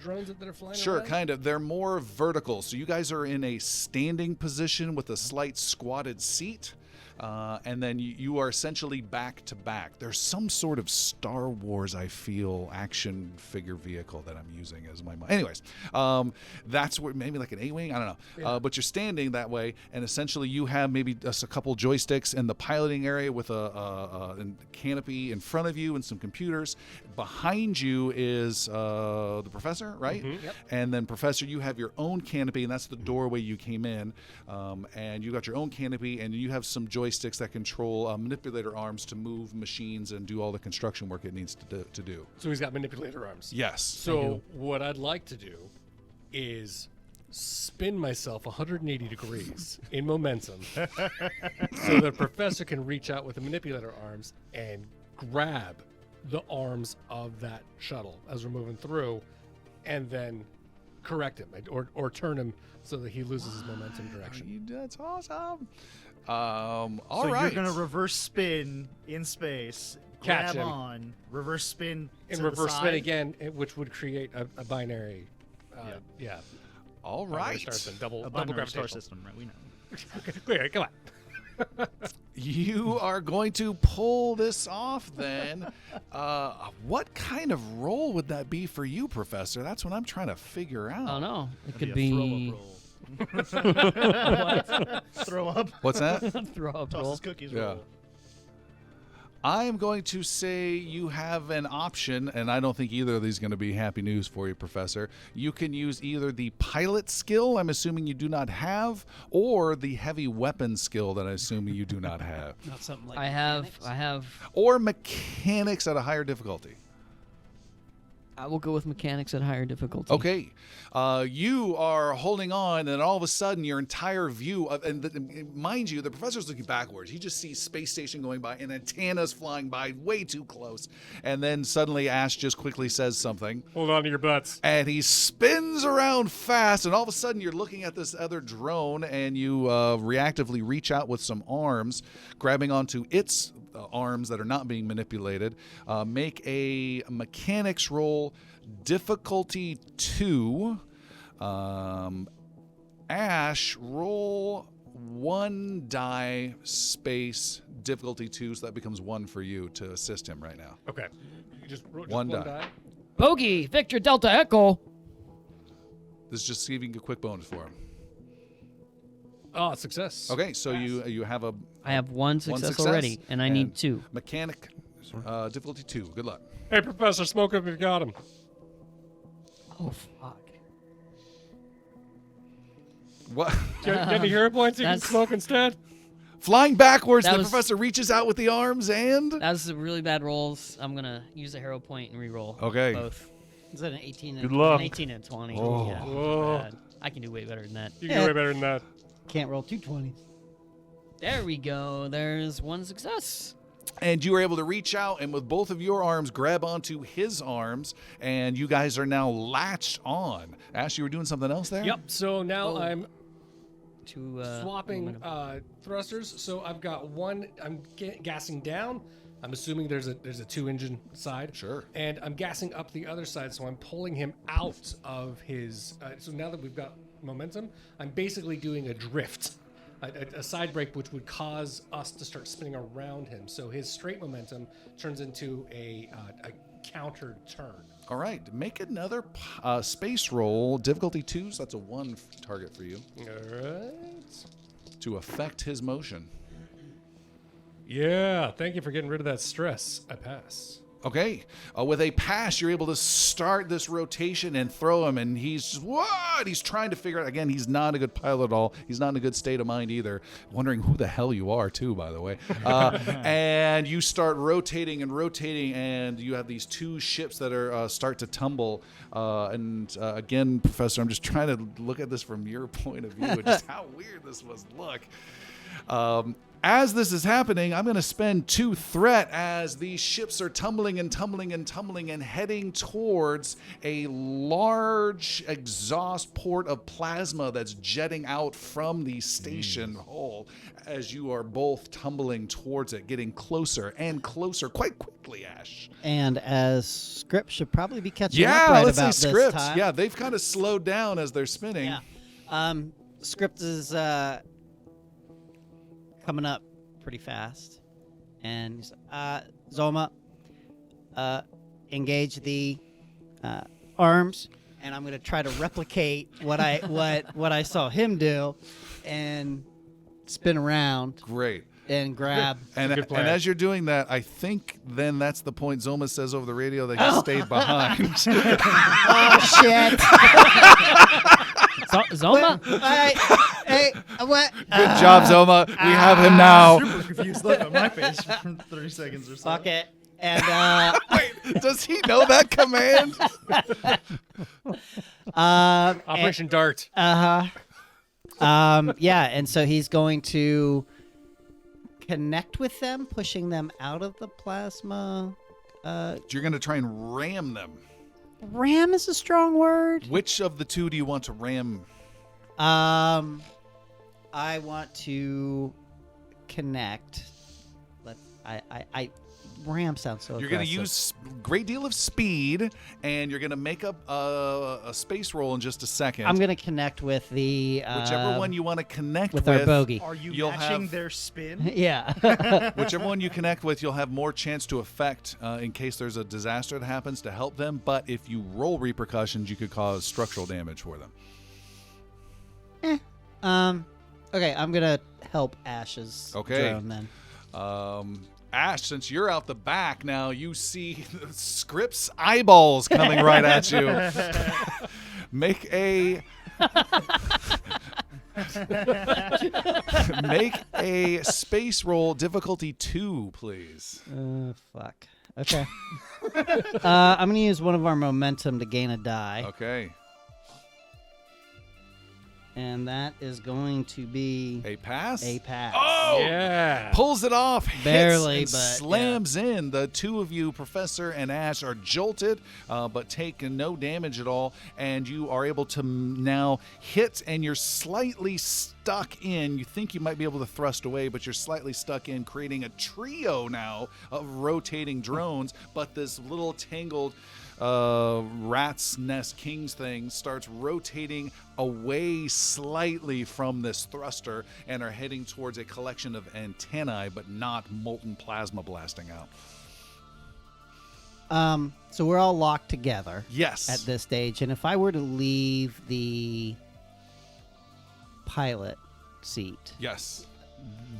drones that are flying Sure, around. kind of. They're more vertical. So you guys are in a standing position with a slight squatted seat. And then you are essentially back to back. There's some sort of Star Wars, I feel, action figure vehicle that I'm using as my. Anyways, that's where maybe like an A-wing. I don't know. Yeah. But you're standing that way, and essentially you have maybe just a couple joysticks in the piloting area with a canopy in front of you and some computers. Behind you is the professor, right? Mm-hmm. Yep. And then, Professor, you have your own canopy, and that's the doorway you came in. And you got your own canopy, and you have some joysticks that control manipulator arms to move machines and do all the construction work it needs to do. So he's got manipulator arms. Yes. So what I'd like to do is spin myself 180 degrees in momentum so the professor can reach out with the manipulator arms and grab the arms of that shuttle as we're moving through, and then correct him or turn him so that he loses his momentum direction. That's awesome. All So right. you're gonna reverse spin in space, catch grab him, on, reverse spin, and to the reverse spin side. again, which would create a binary. Yeah. All binary right. star spin, double A binary star gravitational. system, right? We know. Clear, come on. You are going to pull this off then. What kind of role would that be for you, Professor? That's what I'm trying to figure out. Oh no, it That'd could be be a throw up roll. Throw up. What's that? throw up Toss roll. his cookies Yeah. roll. I am going to say you have an option, and I don't think either of these is going to be happy news for you, Professor. You can use either the pilot skill, I'm assuming you do not have, or the heavy weapon skill that I assume you do not have, Not something like I have. or mechanics at a higher difficulty. I will go with mechanics at higher difficulty. Okay, you are holding on, and all of a sudden, your entire view of, mind you, the professor's looking backwards. He just sees space station going by and antennas flying by way too close, and then suddenly Ash just quickly says something, Hold on to your butts. and he spins around fast, and all of a sudden, you're looking at this other drone, and you reactively reach out with some arms, grabbing onto its arms that are not being manipulated. Make a mechanics roll, difficulty 2. Ash, roll 1 die, space, difficulty 2, so that becomes 1 for you to assist him right now. Okay. You just roll One die. Bogey, Victor Delta Echo. This is just giving you a quick bonus for him. Oh, success. Okay, so you have a I have one success already, and I need 2. Mechanic, difficulty 2. Good luck. Hey, Professor, smoke up if you got him. Oh fuck. Get, What? get any hero points you can That's- smoke instead? Flying backwards, That the was- professor reaches out with the arms and. That's really bad rolls. I'm gonna use a hero point and re-roll. Okay. Both. Is that an 18? Good luck. 18 and 20. Oh. Yeah. Whoa. Bad. I can do way better than that. You can do way better than that. Can't roll 220s. There we go. There's one success. And you were able to reach out and with both of your arms grab onto his arms, and you guys are now latched on. Ash, you were doing something else there? Yep, so now Oh. I'm To swapping momentum. thrusters. So I've got one, I'm gassing down. I'm assuming there's a 2-engine side. Sure. And I'm gassing up the other side, so I'm pulling him out of his. So now that we've got momentum, I'm basically doing a drift, a side brake, which would cause us to start spinning around him. So his straight momentum turns into a countered turn. All right. Make another space roll, difficulty 2, so that's a 1 target for you All right. to affect his motion. Yeah, thank you for getting rid of that stress. I pass. Okay. With a pass, you're able to start this rotation and throw him, and he's just, what? He's trying to figure out. Again, he's not a good pilot at all. He's not in a good state of mind either. Wondering who the hell you are, too, by the way. And you start rotating, and you have these 2 ships that are start to tumble. Again, Professor, I'm just trying to look at this from your point of view and just how weird this must look. As this is happening, I'm going to spend 2 threat as these ships are tumbling and heading towards a large exhaust port of plasma that's jetting out from the station hull as you are both tumbling towards it, getting closer and closer quite quickly, Ash. And as Script should probably be catching up Yeah, right let's about say this scripts. time. Yeah, they've kind of slowed down as they're spinning. Yeah. Script is coming up pretty fast, and he's, Zoma, engage the arms, and I'm gonna try to replicate what I saw him do, and spin around Great. and grab. And good plan. as you're doing that, I think then that's the point Zoma says over the radio that he stayed behind. Oh shit! Zoma? Hey, what? Good job, Zoma. We have him now. Super confused look on my face for 30 seconds or so. Fuck it. And Wait, does he know that command? Operation Dart. yeah, and so he's going to connect with them, pushing them out of the plasma. You're going to try and ram them. Ram is a strong word. Which of the 2 do you want to ram? I want to connect. ram sounds so You're going to aggressive. use great deal of speed, and you're going to make up a space roll in just a second. I'm going to connect with the Whichever one you want to connect with our bogey. Are you You'll matching have- their spin? Yeah. Whichever one you connect with, you'll have more chance to affect in case there's a disaster that happens to help them. But if you roll repercussions, you could cause structural damage for them. Okay, I'm gonna help Ash's Okay. drone then. Ash, since you're out the back now, you see Script's eyeballs coming right at you. Make a space roll difficulty 2, please. Fuck. Okay. I'm gonna use one of our momentum to gain a die, Okay. and that is going to be A pass? a pass. Oh! Yeah. Pulls it off, hits, Barely, and but, slams in. The two of you, Professor and Ash, are jolted, but take no damage at all, and you are able to now hit, and you're slightly stuck in. You think you might be able to thrust away, but you're slightly stuck in, creating a trio now of rotating drones, but this little tangled rat's nest king's thing starts rotating away slightly from this thruster and are heading towards a collection of antennae, but not molten plasma blasting out. So we're all locked together Yes. at this stage, and if I were to leave the pilot seat, Yes.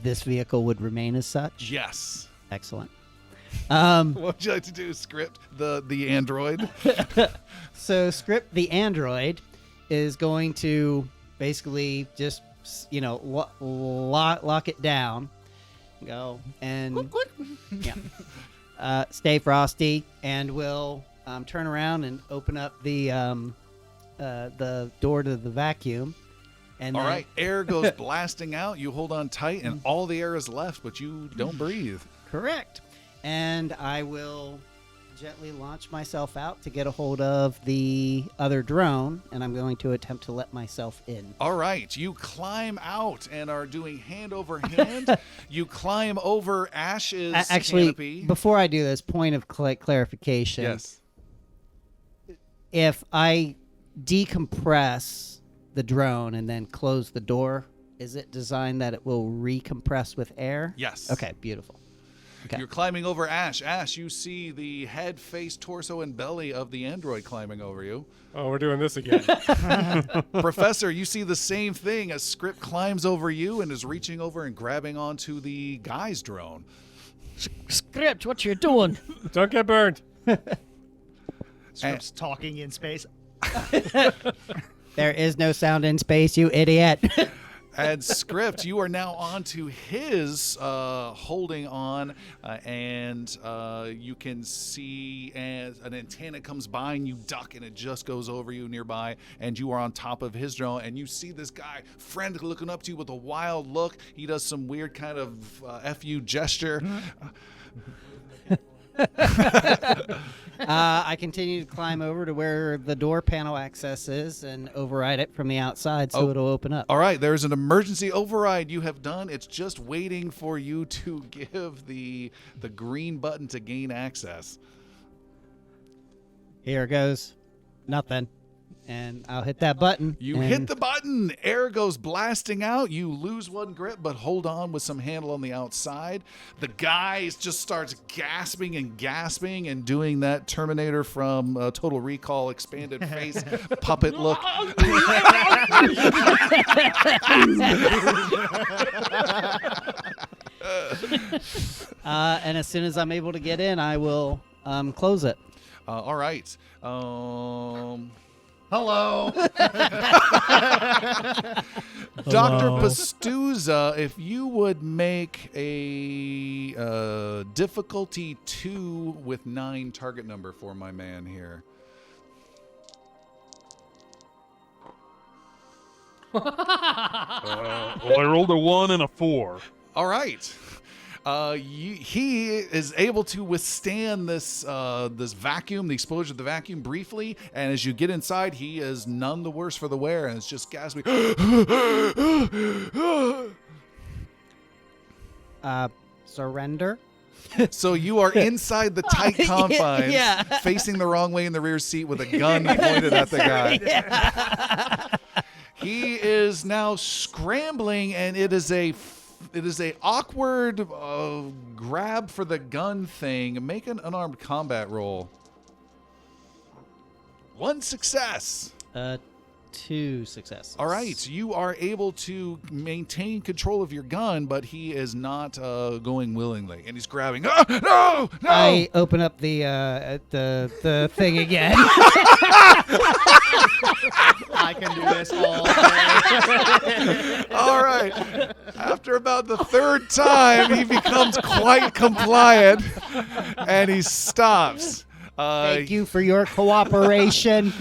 this vehicle would remain as such. Yes. Excellent. What would you like to do, Script? The android? So Script, the android, is going to basically just, lock it down, go and stay frosty, and we'll turn around and open up the door to the vacuum. And All then- right. Air goes blasting out. You hold on tight, and all the air is left, but you don't breathe. Correct. And I will gently launch myself out to get a hold of the other drone, and I'm going to attempt to let myself in. All right, you climb out and are doing hand over hand. You climb over Ash's Actually, canopy. before I do this, point of clarification. Yes. If I decompress the drone and then close the door, is it designed that it will recompress with air? Yes. Okay, beautiful. Okay. You're climbing over Ash. Ash, you see the head, face, torso, and belly of the android climbing over you. Oh, we're doing this again. Professor, you see the same thing as Script climbs over you and is reaching over and grabbing onto the guy's drone. Script, what you doing? Don't get burned. Script's talking in space. There is no sound in space, you idiot. And Script, you are now onto his holding on, and you can see as an antenna comes by and you duck and it just goes over you nearby, and you are on top of his drone, and you see this guy frantically looking up to you with a wild look. He does some weird kind of F-you gesture. I continue to climb over to where the door panel access is and override it from the outside so it'll open up. All right, there's an emergency override you have done. It's just waiting for you to give the green button to gain access. Here goes nothing. And I'll hit that button. You and hit the button, air goes blasting out. You lose one grip, but hold on with some handle on the outside. The guy just starts gasping and doing that Terminator from Total Recall expanded face puppet look. and as soon as I'm able to get in, I will close it. All right. Hello. Dr. Pastuza, if you would make a difficulty 2 with 9 target number for my man here. Well, I rolled a 1 and a 4. All right. He is able to withstand this vacuum, the explosion of the vacuum briefly, and as you get inside, he is none the worse for the wear, and it's just gasping. Surrender. So you are inside the tight confines, Yeah. facing the wrong way in the rear seat with a gun pointed at the guy. He is now scrambling, and it is a awkward grab for the gun thing. Make an unarmed combat roll. 1 success. 2 successes. All right, you are able to maintain control of your gun, but he is not going willingly, and he's grabbing. Ah, no! I open up the thing again. I can do this all day. All right. After about the third time, he becomes quite compliant, and he stops. Thank you for your cooperation.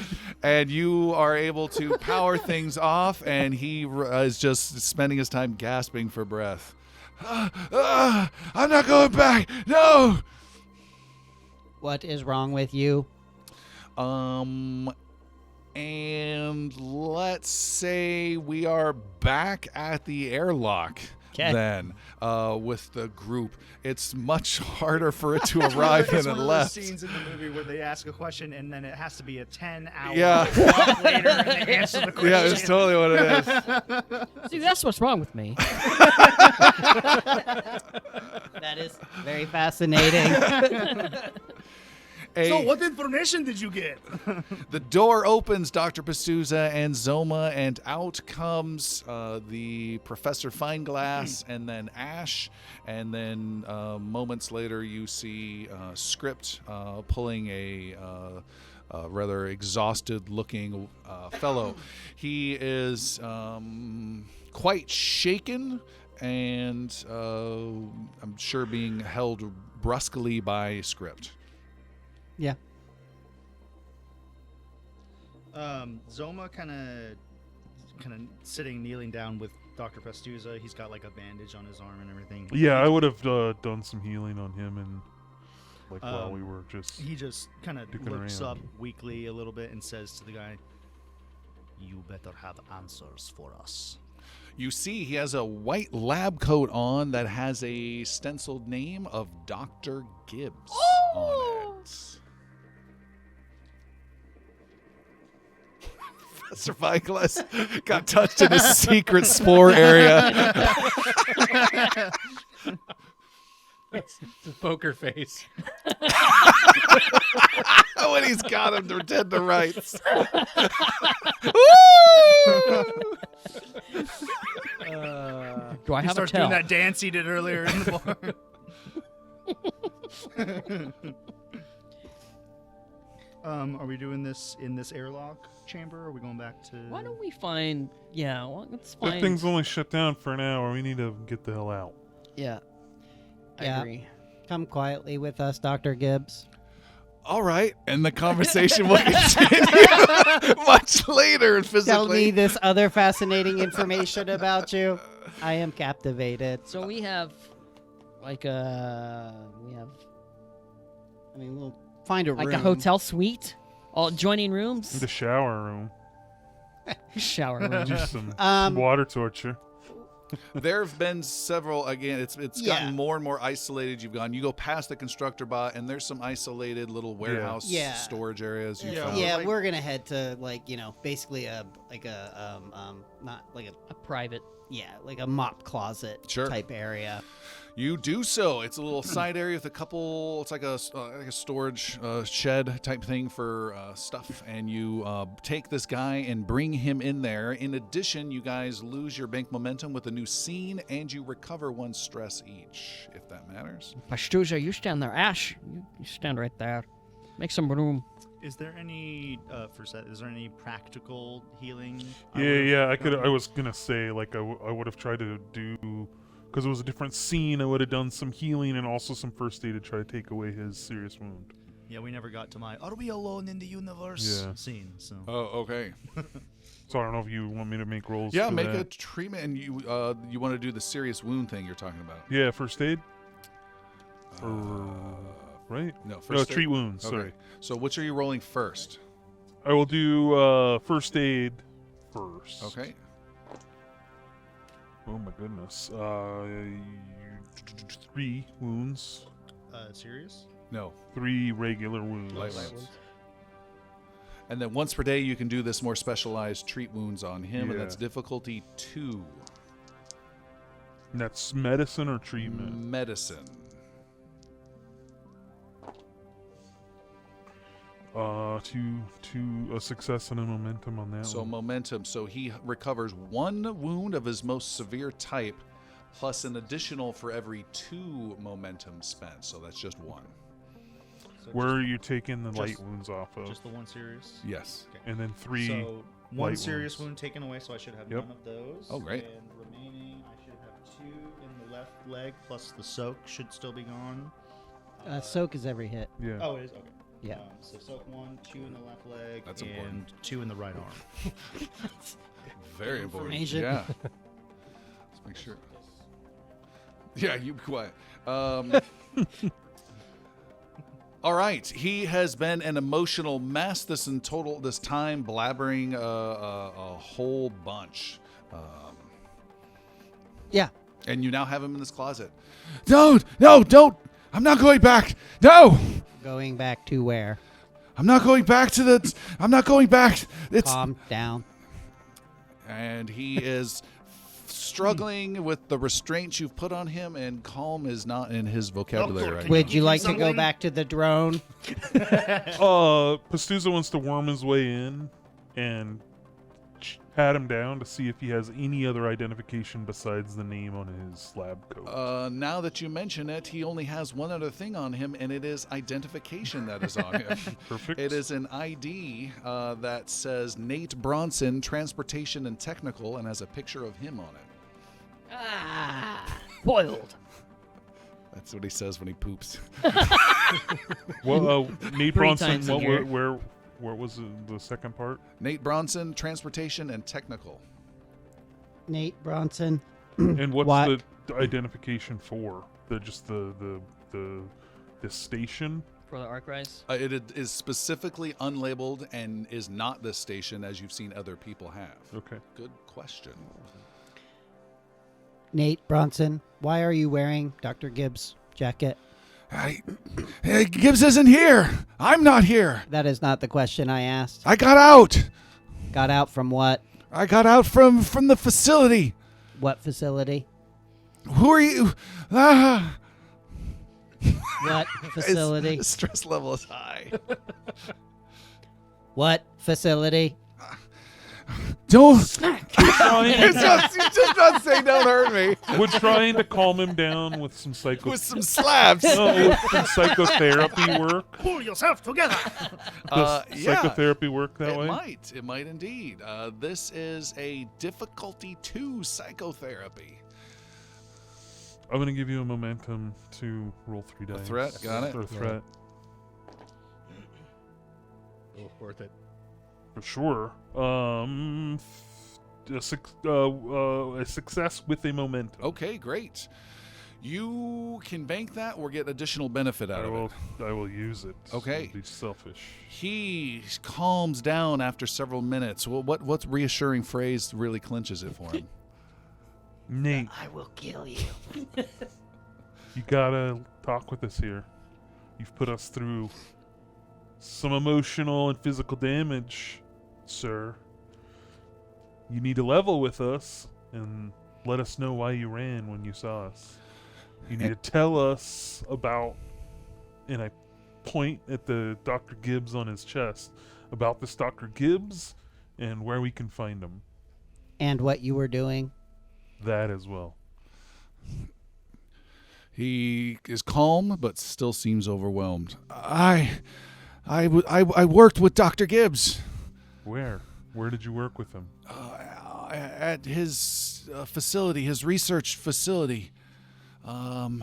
And you are able to power things off, and he is just spending his time gasping for breath. I'm not going back. No. What is wrong with you? And let's say we are back at the airlock. 'Kay. Then with the group, it's much harder for it to arrive It's than one it of left. those scenes in the movie where they ask a question and then it has to be a 10-hour Yeah. walk later and they answer the question. Yeah, it's totally what it is. See, that's what's wrong with me. That is very fascinating. So what information did you get? The door opens, Dr. Pasuza and Zoma, and out comes the Professor Fineglass and then Ash. And then moments later, you see Script pulling a rather exhausted-looking fellow. He is quite shaken and I'm sure being held brusquely by Script. Yeah. Zoma kind of sitting, kneeling down with Dr. Pastuza. He's got like a bandage on his arm and everything. Yeah, I would have done some healing on him, and while we were just. He just kind of dicking looks around. up weakly a little bit and says to the guy, "You better have answers for us." You see he has a white lab coat on that has a stenciled name of Dr. Gibbs on it. Professor Viglas got touched in his secret spore area. It's a poker face. When he's got him to pretend to rights. Do I He have a starts tell? doing that dance he did earlier in the bar. Are we doing this in this airlock chamber? Or are we going back to? Why don't we find? Yeah, well, let's That find. thing's only shut down for an hour. We need to get the hell out. Yeah, I Yeah. agree. Come quietly with us, Dr. Gibbs. All right, and the conversation will continue much later and physically. Tell me this other fascinating information about you. I am captivated. So we have, like We'll find a room. a hotel suite, all adjoining rooms, The shower room. shower room. Do some water torture. There have been several. Again, it's Yeah. gotten more and more isolated. You go past the constructor bot, and there's some isolated little warehouse Yeah. storage areas. You Yeah. found. Yeah, like- we're gonna head to basically not like A private. like a mop closet Sure. type area. You do so. It's a little side area with a couple. It's like a storage shed type thing for stuff, and you take this guy and bring him in there. In addition, you guys lose your bank momentum with a new scene, and you recover 1 stress each, if that matters. Pastuza, you stand there. Ash, you stand right there. Make some room. Is there any is there any practical healing? Yeah. I was gonna say I would have tried to do, because it was a different scene. I would have done some healing and also some first aid to try to take away his serious wound. Yeah, we never got to my "Are we alone in the universe?" Yeah. scene. So Oh, okay. So I don't know if you want me to make rolls. Yeah, for make that. a treatment, and you want to do the serious wound thing you're talking about. Yeah, first aid. Right? No, No, first aid? treat wounds. Okay. Sorry. So which are you rolling first? I will do first aid first. Okay. Oh my goodness. 3 wounds. serious? No. 3 regular wounds. Light wounds. And then once per day, you can do this more specialized treat wounds on him, and Yeah. that's difficulty 2. And that's medicine or treatment? Medicine. A success and a momentum on that So one. momentum. So he recovers 1 wound of his most severe type, plus an additional for every 2 momentum spent. So that's just 1. So Where are you taking the light just- wounds off of? just the 1 serious? Yes. Okay. And then 3. So 1 light serious wounds. wound taken away, so I should have Yep. none of those. Oh, great. And remaining, I should have 2 in the left leg, plus the soak should still be gone. Soak is every hit. Yeah. Oh, it is? Okay. Yeah. So soak 1, 2 in the left leg, That's and important. 2 in the right arm. Very important. Information. Yeah. Let's make sure. Yeah, you be quiet. All right. He has been an emotional mess this time, blabbering a whole bunch. Yeah. And you now have him in this closet. Don't! I'm not going back. No! Going back to where? I'm not going back to the. I'm not going back. It's. Calm down. And he is struggling with the restraints you've put on him, and calm is not in his vocabulary right now. Would you like to go Something? back to the drone? Pastuza wants to worm his way in and pat him down to see if he has any other identification besides the name on his lab coat. Now that you mention it, he only has one other thing on him, and it is identification that is on him. Perfect. It is an ID that says Nate Bronson, Transportation and Technical, and has a picture of him on it. Boiled. That's what he says when he poops. Well, Nate 3 Bronson, times a year. where was the second part? Nate Bronson, Transportation and Technical. Nate Bronson. And what's What? the identification for? Just the station? For the Ark Rise. It is specifically unlabeled and is not this station as you've seen other people have. Okay. Good question. Nate Bronson. Why are you wearing Dr. Gibbs' jacket? Gibbs isn't here. I'm not here. That is not the question I asked. I got out. Got out from what? I got out from the facility. What facility? Who are you? What facility? His stress level is high. What facility? Don't. Trying, He's just not saying don't hurt me. we're trying to calm him down with some With some slaps. no, with some psychotherapy work. Pull yourself together. Does Yeah. psychotherapy work that way? It might indeed. This is a difficulty 2 psychotherapy. I'm going to give you a momentum to roll 3 dice. threat, got it. Or threat, Oh, worth it. for sure. A success with a momentum. Okay, great. You can bank that or get additional benefit out of it. I will use it. Okay. I'll be selfish. He calms down after several minutes. Well, what reassuring phrase really clinches it for him? Nate, I will kill you. you gotta talk with us here. You've put us through some emotional and physical damage, sir. You need to level with us and let us know why you ran when you saw us. You need to tell us about, and I point at the Dr. Gibbs on his chest, about this Dr. Gibbs and where we can find him. And what you were doing? That as well. He is calm, but still seems overwhelmed. I worked with Dr. Gibbs Where? Where did you work with him? at his facility, his research facility. Yeah,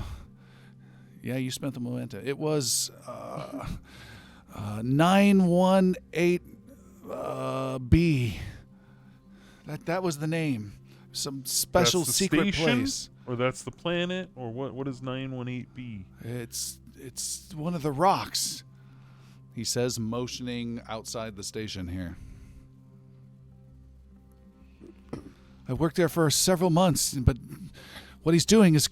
you spent the momentum. It was 918 B. That was the name. Some special That's the secret station? place. Or that's the planet? Or what is 918B? It's one of the rocks. He says, motioning outside the station here. I worked there for several months, but what he's doing is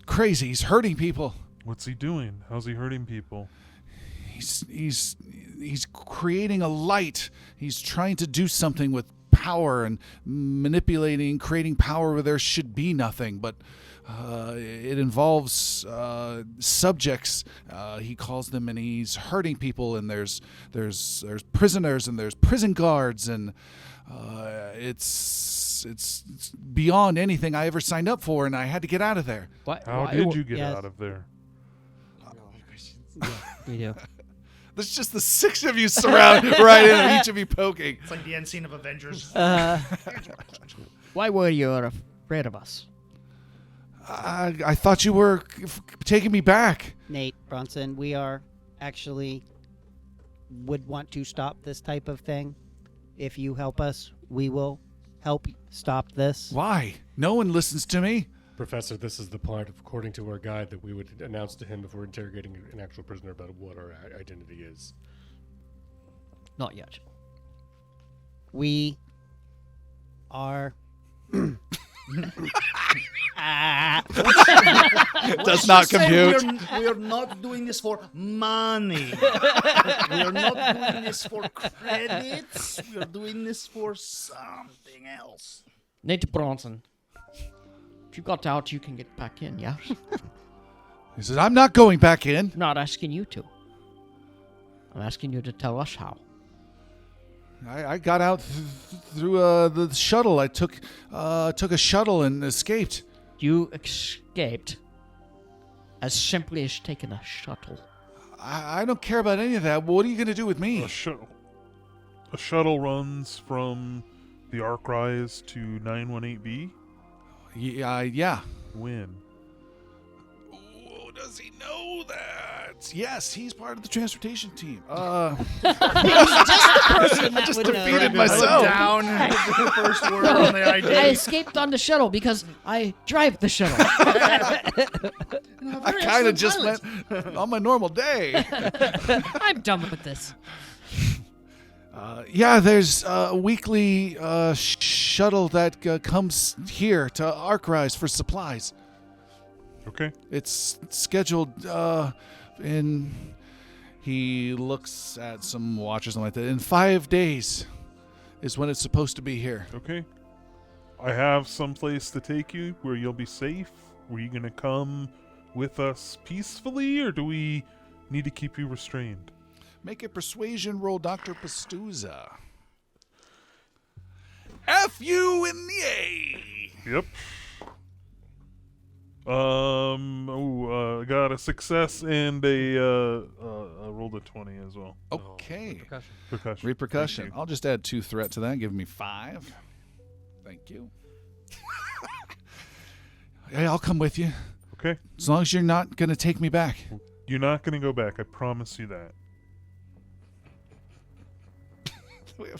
crazy. He's hurting people. What's he doing? How's he hurting people? He's creating a light. He's trying to do something with power and manipulating, creating power where there should be nothing. But it involves subjects. He calls them, and he's hurting people. And there's prisoners, and there's prison guards, and it's beyond anything I ever signed up for, and I had to get out of there. How did you get out of there? We do. There's just the 6 of you surrounded, right in each of you poking. It's like the end scene of Avengers. Why were you afraid of us? I thought you were taking me back. Nate Bronson, we are actually would want to stop this type of thing. If you help us, we will help stop this. Why? No one listens to me. Professor, this is the part, according to our guide, that we would announce to him before interrogating an actual prisoner about what our identity is. Not yet. We are. Does not compute. We are not doing this for money. We are not doing this for credits. We are doing this for something else. Nate Bronson. If you got out, you can get back in, yeah? He says, I'm not going back in. Not asking you to. I'm asking you to tell us how. I got out through the shuttle. I took a shuttle and escaped. You escaped as simply as taking a shuttle. I don't care about any of that. What are you going to do with me? A shuttle runs from the Ark Rise to 918B. Yeah. When? Oh, does he know that? Yes, he's part of the transportation team. I just defeated myself. Down the first word on the ID. I escaped on the shuttle because I drive the shuttle. I kind of just went on my normal day. I'm done with this. Yeah, there's a weekly shuttle that comes here to Ark Rise for supplies. Okay. It's scheduled in... He looks at some watch or something like that. In 5 days is when it's supposed to be here. Okay. I have some place to take you where you'll be safe. Were you going to come with us peacefully, or do we need to keep you restrained? Make a persuasion roll, Dr. Pastuza. F you in the A. Yep. Got a success and I rolled a 20 as well. Okay. Percussion. Repercussion. Thank you. I'll just add 2 threat to that. Give me 5. Thank you. Hey, I'll come with you. Okay. As long as you're not going to take me back. You're not going to go back. I promise you that.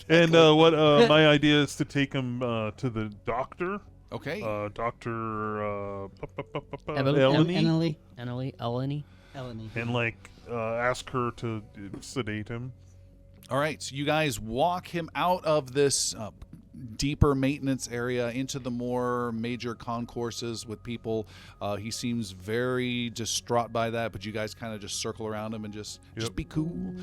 And what my idea is to take him to the doctor. Okay. Dr. Eleni. Eleni. Eleni. And ask her to sedate him. All right. So you guys walk him out of this deeper maintenance area into the more major concourses with people. He seems very distraught by that, but you guys kind of just circle around him and just be cool.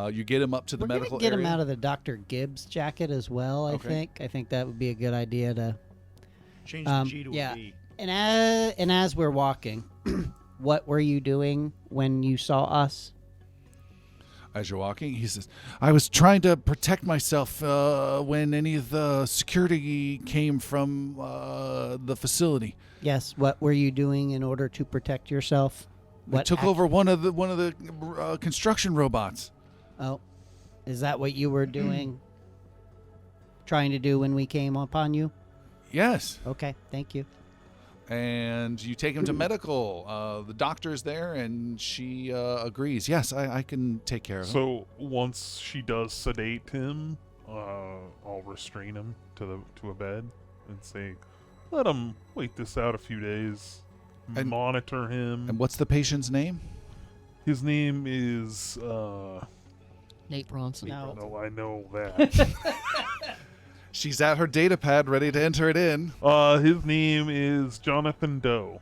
You get him up to the We're medical gonna get area. him out of the Dr. Gibbs jacket as well. I think that would be a good idea to Change the G to yeah. a B. And as we're walking, what were you doing when you saw us? As you're walking, he says, I was trying to protect myself when any of the security came from the facility. Yes. What were you doing in order to protect yourself? I took over one of the construction robots. Oh, is that what you were doing? Trying to do when we came upon you? Yes. Okay, thank you. And you take him to medical. The doctor's there, and she agrees. Yes, I can take care of him. So once she does sedate him, I'll restrain him to a bed and say, let him wait this out a few days. And- monitor him. And what's the patient's name? His name is Nate Bronson. no, I know that. She's at her data pad ready to enter it in. His name is Jonathan Doe.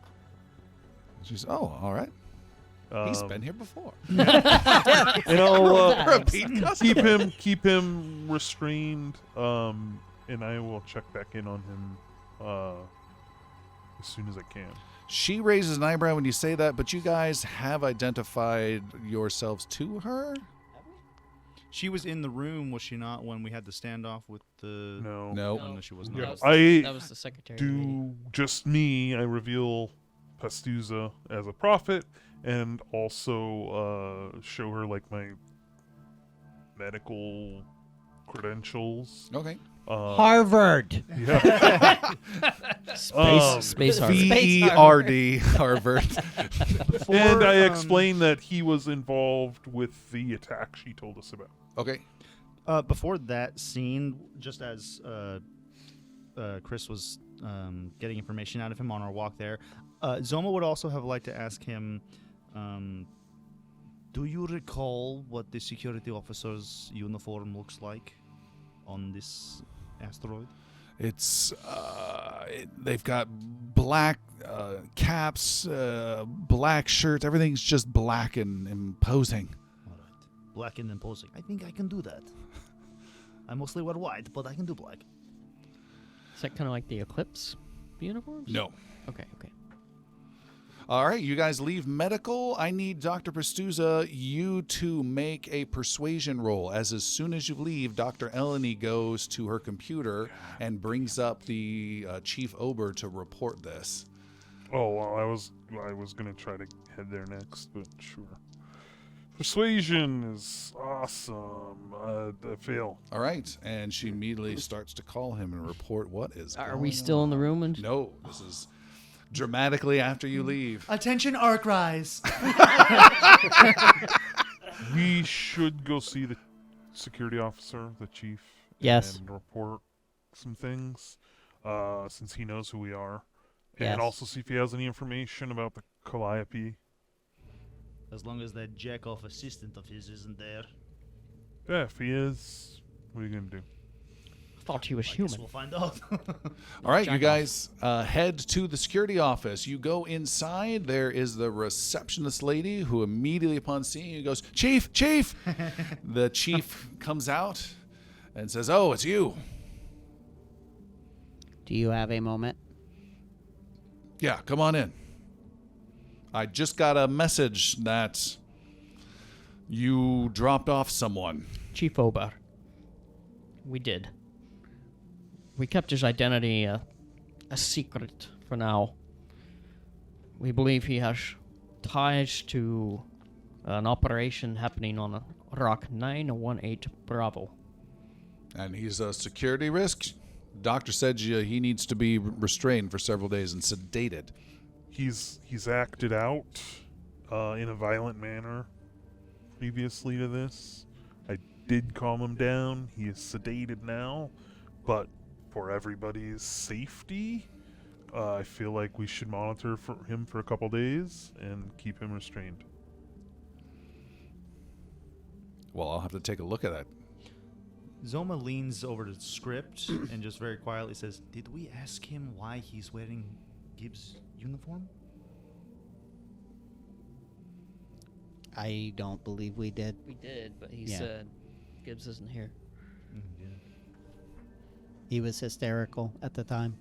She's, oh, all right. He's been here before. And I'll Repeat customer. keep him restrained, and I will check back in on him as soon as I can. She raises an eyebrow when you say that, but you guys have identified yourselves to her? She was in the room, was she not, when we had the standoff with the... No. No. Oh, no, she was Yeah, not. That was the secretary. lady. Do just me. I reveal Pastuza as a prophet, and also show her like my medical credentials. Okay. Harvard. Yeah. Space Harvard. VERD, Harvard. And I explained that he was involved with the attack she told us about. Okay. Before that scene, just as Chris was getting information out of him on our walk there, Zoma would also have liked to ask him, do you recall what the security officer's uniform looks like on this asteroid? It's they've got black caps, black shirts. Everything's just black and imposing. All right. Black and imposing. I think I can do that. I mostly wear white, but I can do black. Is that kind of like the Eclipse uniforms? No. Okay. All right, you guys leave medical. I need Dr. Pastuza, you to make a persuasion roll. As soon as you leave, Dr. Eleni goes to her computer and brings up the Chief Ober to report this. Oh well, I was gonna try to head there next, but sure. Persuasion is awesome. I fail. All right, and she immediately starts to call him and report what is Are going we still in the room? And No, this is dramatically after you leave. Attention, Ark Rise. We should go see the security officer, the chief, Yes. and report some things, since he knows who we are, Yes. and also see if he has any information about the Calliope. As long as that jack-off assistant of his isn't there, Yeah, if he is, what are you gonna do? thought he was I guess human. we'll find out. All right, you guys head to the security office. You go inside. There is the receptionist lady who immediately upon seeing you goes, Chief, Chief! The chief comes out and says, oh, it's you. Do you have a moment? Yeah, come on in. I just got a message that you dropped off someone. Chief Ober. We did. We kept his identity a secret for now. We believe he has ties to an operation happening on Rock 918 Bravo. And he's a security risk. Doctor said he needs to be restrained for several days and sedated. He's acted out in a violent manner previously to this. I did calm him down. He is sedated now, but for everybody's safety, I feel like we should monitor him for a couple days and keep him restrained. Well, I'll have to take a look at that. Zoma leans over to the script and just very quietly says, did we ask him why he's wearing Gibbs' uniform? I don't believe we did. We did, but he Yeah. said Gibbs isn't here. Yeah. He was hysterical at the time.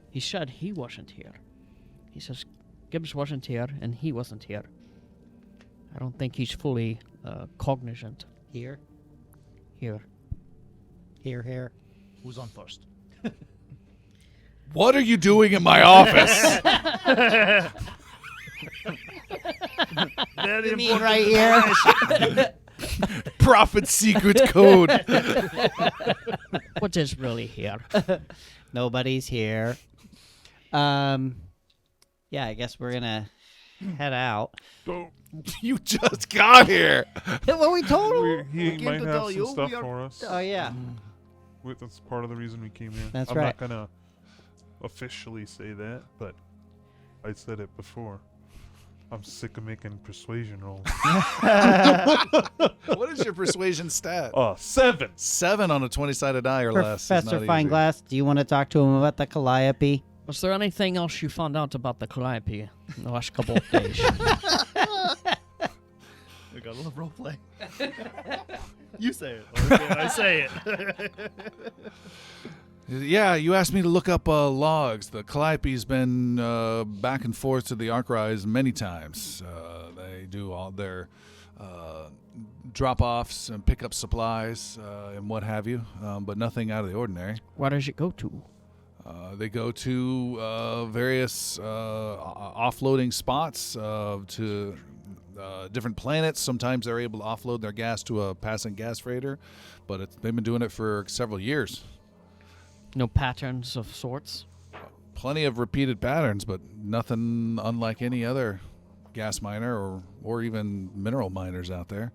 He said he wasn't here. He says Gibbs wasn't here and he wasn't here. I don't think he's fully cognizant. Here, Here. here. Who's on first? What are you doing in my office? Very You mean right here? Prophet secret code. What is really here? Nobody's here. Yeah, I guess we're gonna head out. Don't. You just got here. What we told him? He came might to have tell some you stuff we are- for us. Oh yeah. That's part of the reason we came here. That's I'm right. not gonna officially say that, but I said it before. I'm sick of making persuasion rolls. What is your persuasion stat? 7. 7 on a 20-sided die or less. is not Professor easy. Fineglass, do you want to talk to him about the Calliope? Was there anything else you found out about the Calliope in the last couple of days? We got a little role play. You say it. Or did I say it? Yeah, you asked me to look up logs. The Calliope's been back and forth to the Ark Rise many times. They do all their drop-offs and pick up supplies and what have you, but nothing out of the ordinary. Where does it go to? They go to various offloading spots to different planets. Sometimes they're able to offload their gas to a passing gas freighter, but they've been doing it for several years. No patterns of sorts? Plenty of repeated patterns, but nothing unlike any other gas miner or even mineral miners out there.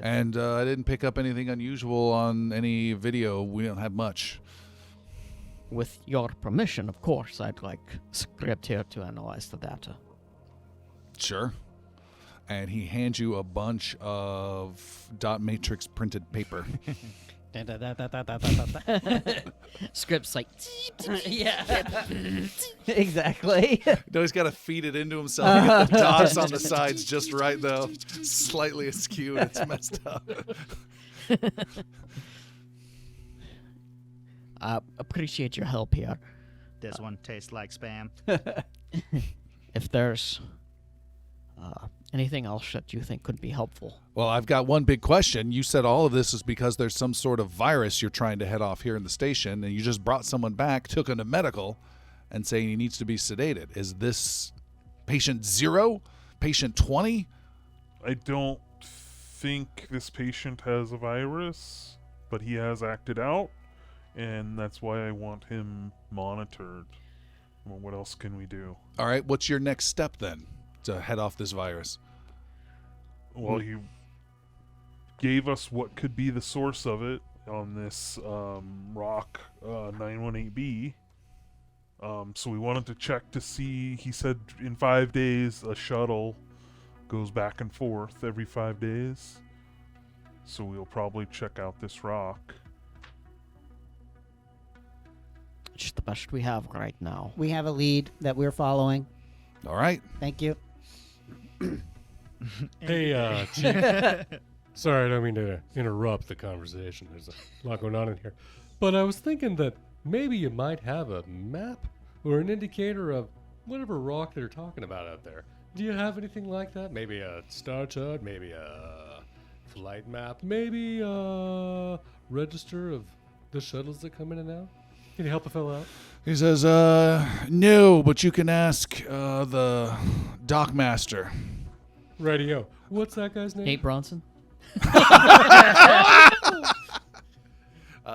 And I didn't pick up anything unusual on any video. We don't have much. With your permission, of course, I'd like Script here to analyze the data. Sure. And he hands you a bunch of dot matrix printed paper. Script's like, Yeah. Exactly. No, he's got to feed it into himself. Get the dots on the sides just right, though. Slightly askew, and it's messed up. appreciate your help here. This one tastes like spam. If there's anything else that you think could be helpful. Well, I've got one big question. You said all of this is because there's some sort of virus you're trying to head off here in the station, and you just brought someone back, took him to medical, and saying he needs to be sedated. Is this patient 0? Patient 20? I don't think this patient has a virus, but he has acted out, and that's why I want him monitored. Well, what else can we do? All right, what's your next step then to head off this virus? Well, he gave us what could be the source of it on this rock 918B. So we wanted to check to see. He said in 5 days a shuttle goes back and forth every 5 days. So we'll probably check out this rock. It's the best we have right now. We have a lead that we're following. All right. Thank you. Hey, Chief. Sorry, I don't mean to interrupt the conversation. There's a lot going on in here. But I was thinking that maybe you might have a map or an indicator of whatever rock they're talking about out there. Do you have anything like that? Maybe a star chart, maybe a flight map, maybe a register of the shuttles that come in and out? Can you help a fellow out? He says, no, but you can ask the dock master. Radio. What's that guy's name? Nate Bronson?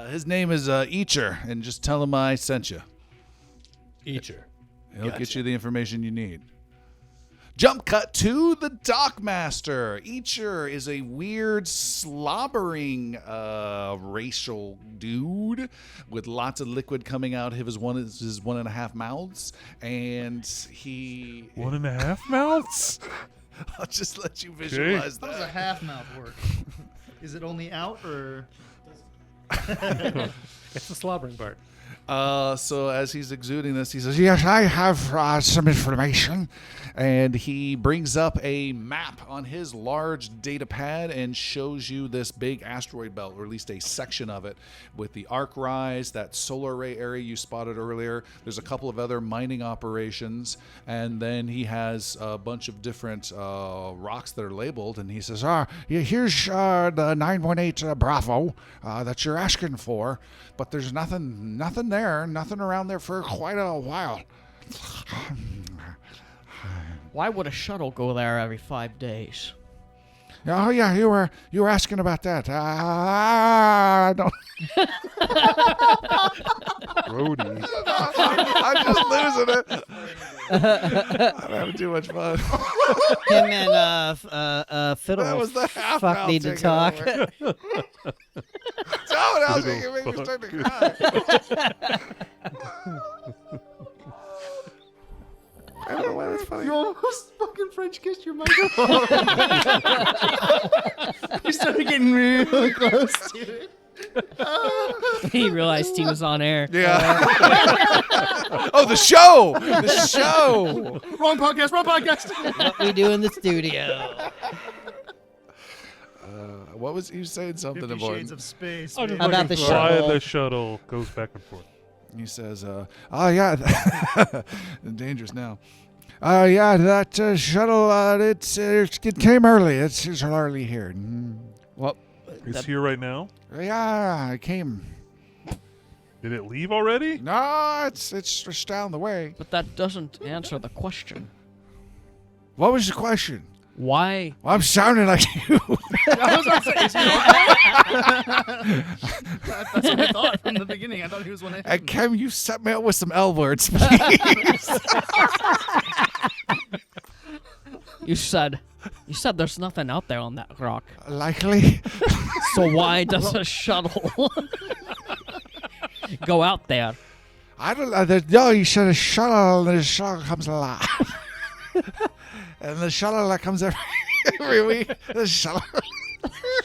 His name is Eacher, and just tell him I sent you. Eacher. He'll get Gotcha. you the information you need. Jump cut to the dockmaster. Eacher is a weird, slobbering racial dude with lots of liquid coming out of his 1.5 mouths, and he. 1.5 mouths? I'll just let you visualize How does a that. half mouth work? Is it only out or? It's the slobbering part. So as he's exuding this, he says, yes, I have some information. And he brings up a map on his large data pad and shows you this big asteroid belt, or at least a section of it, with the Ark Rise, that solar array area you spotted earlier. There's a couple of other mining operations. And then he has a bunch of different rocks that are labeled. And he says, here's the 918 Bravo that you're asking for. But there's nothing there, nothing around there for quite a while. Why would a shuttle go there every 5 days? Oh yeah, you were asking about that. I don't. Brody. I'm just losing it. I'm having too much fun. Him and Fiddle That was the half fuck mouth need to taking talk. over. Someone else making me start to cry. I don't know why that's funny. You almost fucking French kissed your microphone. You started getting real close to it. He realized he was on air. Yeah. Oh, the show! The show! Wrong podcast. Wrong podcast. What we do in the studio. What was you saying? Something 50 important. Shades of Space. I'm just baby. About looking the for why shuttle. the shuttle goes back and forth. He says, "Oh yeah, dangerous now. Yeah, that shuttle. It came early. It's early here. What? It's here right now. Yeah, it came. Did it leave already? No, it's just down the way. But that doesn't answer the question. What was the question? Why? Well, I'm sounding like you. I was about to say, is he That's what I thought from the beginning. I thought he was one of And Kim, you set me up with some L words, please. You said there's nothing out there on that rock. Likely. So why does a shuttle go out there? I don't know. No, you said a shuttle, and the shuttle comes alive. And the shuttle that comes every week. The shuttle.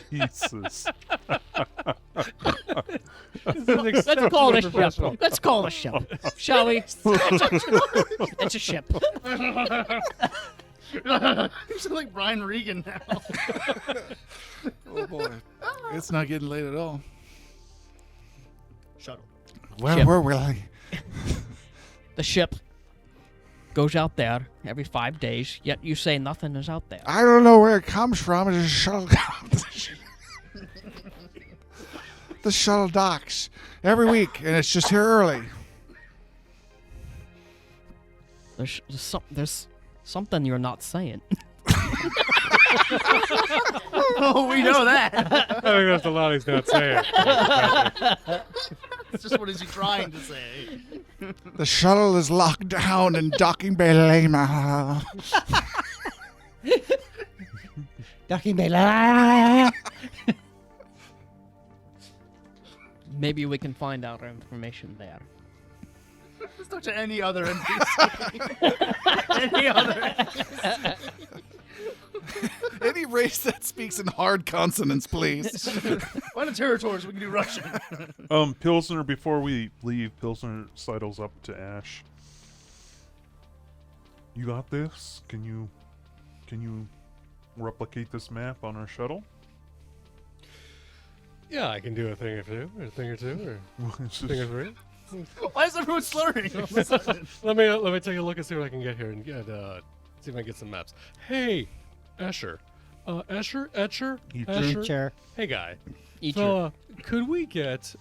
Jesus. Let's call it a ship. Let's call it a ship, shall we? It's a ship. You sound like Brian Regan now. Oh boy, it's not getting late at all. Shuttle. Where Ship. were we? The ship goes out there every 5 days, yet you say nothing is out there. I don't know where it comes from. It's a shuttle. The shuttle docks every week, and it's just here early. There's something you're not saying. Oh, we know that. I think that's a lot he's not saying. It's just what is he trying to say? The shuttle is locked down in docking bay Lima. Ducky Bella. Maybe we can find out our information there. Let's talk to any other NPC. Any other NPC. Any race that speaks in hard consonants, please. Find a territory so we can do Russian. Pilsner, before we leave, Pilsner sidles up to Ash. You got this? Can you replicate this map on our shuttle? Yeah, I can do a thing or two, or thing or three. Why is everyone slurring all of a sudden? Let me take a look and see what I can get here and get see if I can get some maps. Hey, Escher. Escher? Etcher? Escher? Sure. Hey, guy. Eat So, could we get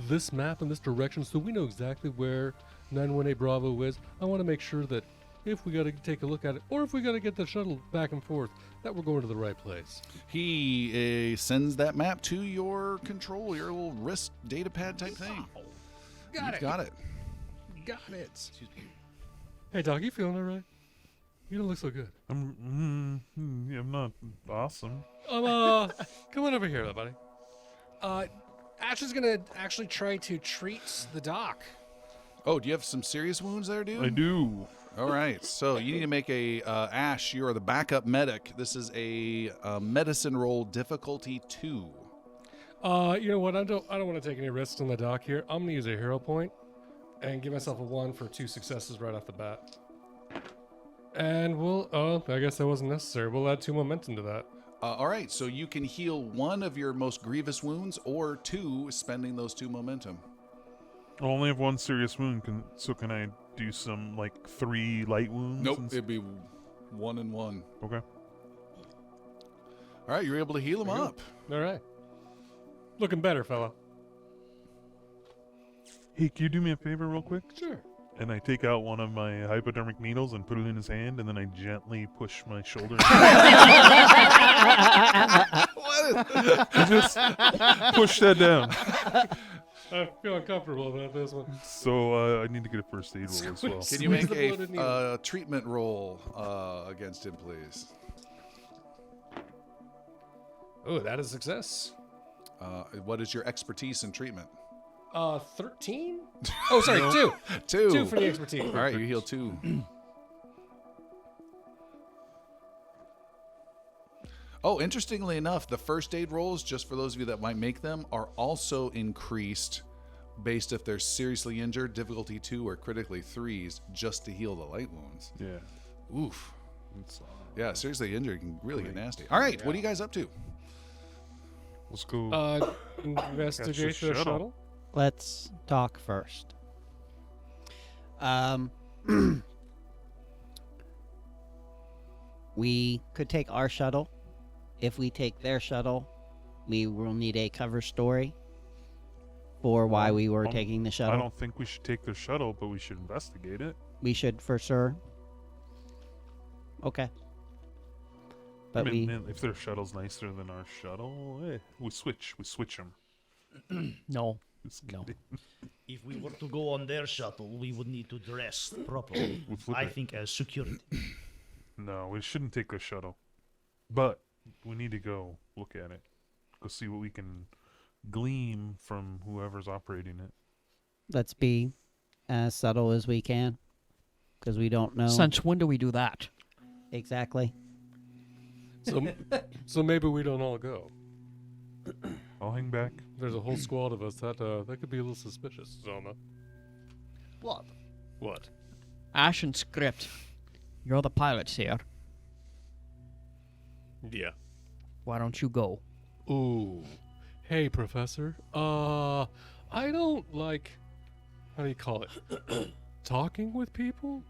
this map in this direction so we know exactly where 918 Bravo is? I want to make sure that if we got to take a look at it, or if we got to get the shuttle back and forth, that we're going to the right place. He sends that map to your control, your little wrist data pad type thing. Got You've got it. Got it. Hey, Doc, you feeling all right? You don't look so good. I'm not awesome. Come on over here, buddy. Ash is gonna actually try to treat the doc. Oh, do you have some serious wounds there, dude? I do. All right, so you need to make a Ash. You are the backup medic. This is a medicine roll difficulty 2. You know what? I don't want to take any risks on the doc here. I'm gonna use a hero point and give myself a 1 for 2 successes right off the bat. And I guess that wasn't necessary. We'll add 2 momentum to that. All right, so you can heal 1 of your most grievous wounds, or 2, spending those 2 momentum. I only have 1 serious wound. Can I do some, 3 light wounds? Nope, it'd be 1 and 1. Okay. All right, you're able to heal him up. All right. Looking better, fella. Hey, can you do me a favor real quick? Sure. And I take out one of my hypodermic needles and put it in his hand, and then I gently push my shoulder. Just push that down. I feel uncomfortable about this one. So I need to get a first aid roll as well. Can you Squeeze make the bloated needle. a treatment roll against him, please? Oh, that is a success. What is your expertise in treatment? 13? Oh, sorry, 2. 2. 2 for the expertise. All right, you heal 2. Oh, interestingly enough, the first aid rolls, just for those of you that might make them, are also increased based if they're seriously injured, difficulty 2 or critically 3s, just to heal the light wounds. Yeah. Oof. It's, Yeah, seriously injured can really get nasty. All right, what are you guys up to? let's go. Investigate the shuttle. shuttle. Let's talk first. We could take our shuttle. If we take their shuttle, we will need a cover story for why we were taking the I shuttle. don't think we should take their shuttle, but we should investigate it. We should for sure. Okay. But I mean, if their shuttle's nicer than our shuttle, we switch them. No. No. If we were to go on their shuttle, we would need to dress properly. I think as security. No, we shouldn't take their shuttle. But we need to go look at it. Go see what we can glean from whoever's operating it. let's be as subtle as we can, because we don't know Since when do we do that? exactly. So maybe we don't all go. I'll hang back. There's a whole squad of us. That could be a little suspicious, Zoma. What? What? Ash and Script, you're the pilots here. Yeah. Why don't you go? Ooh. Hey, Professor. I don't like. How do you call it? Talking with people?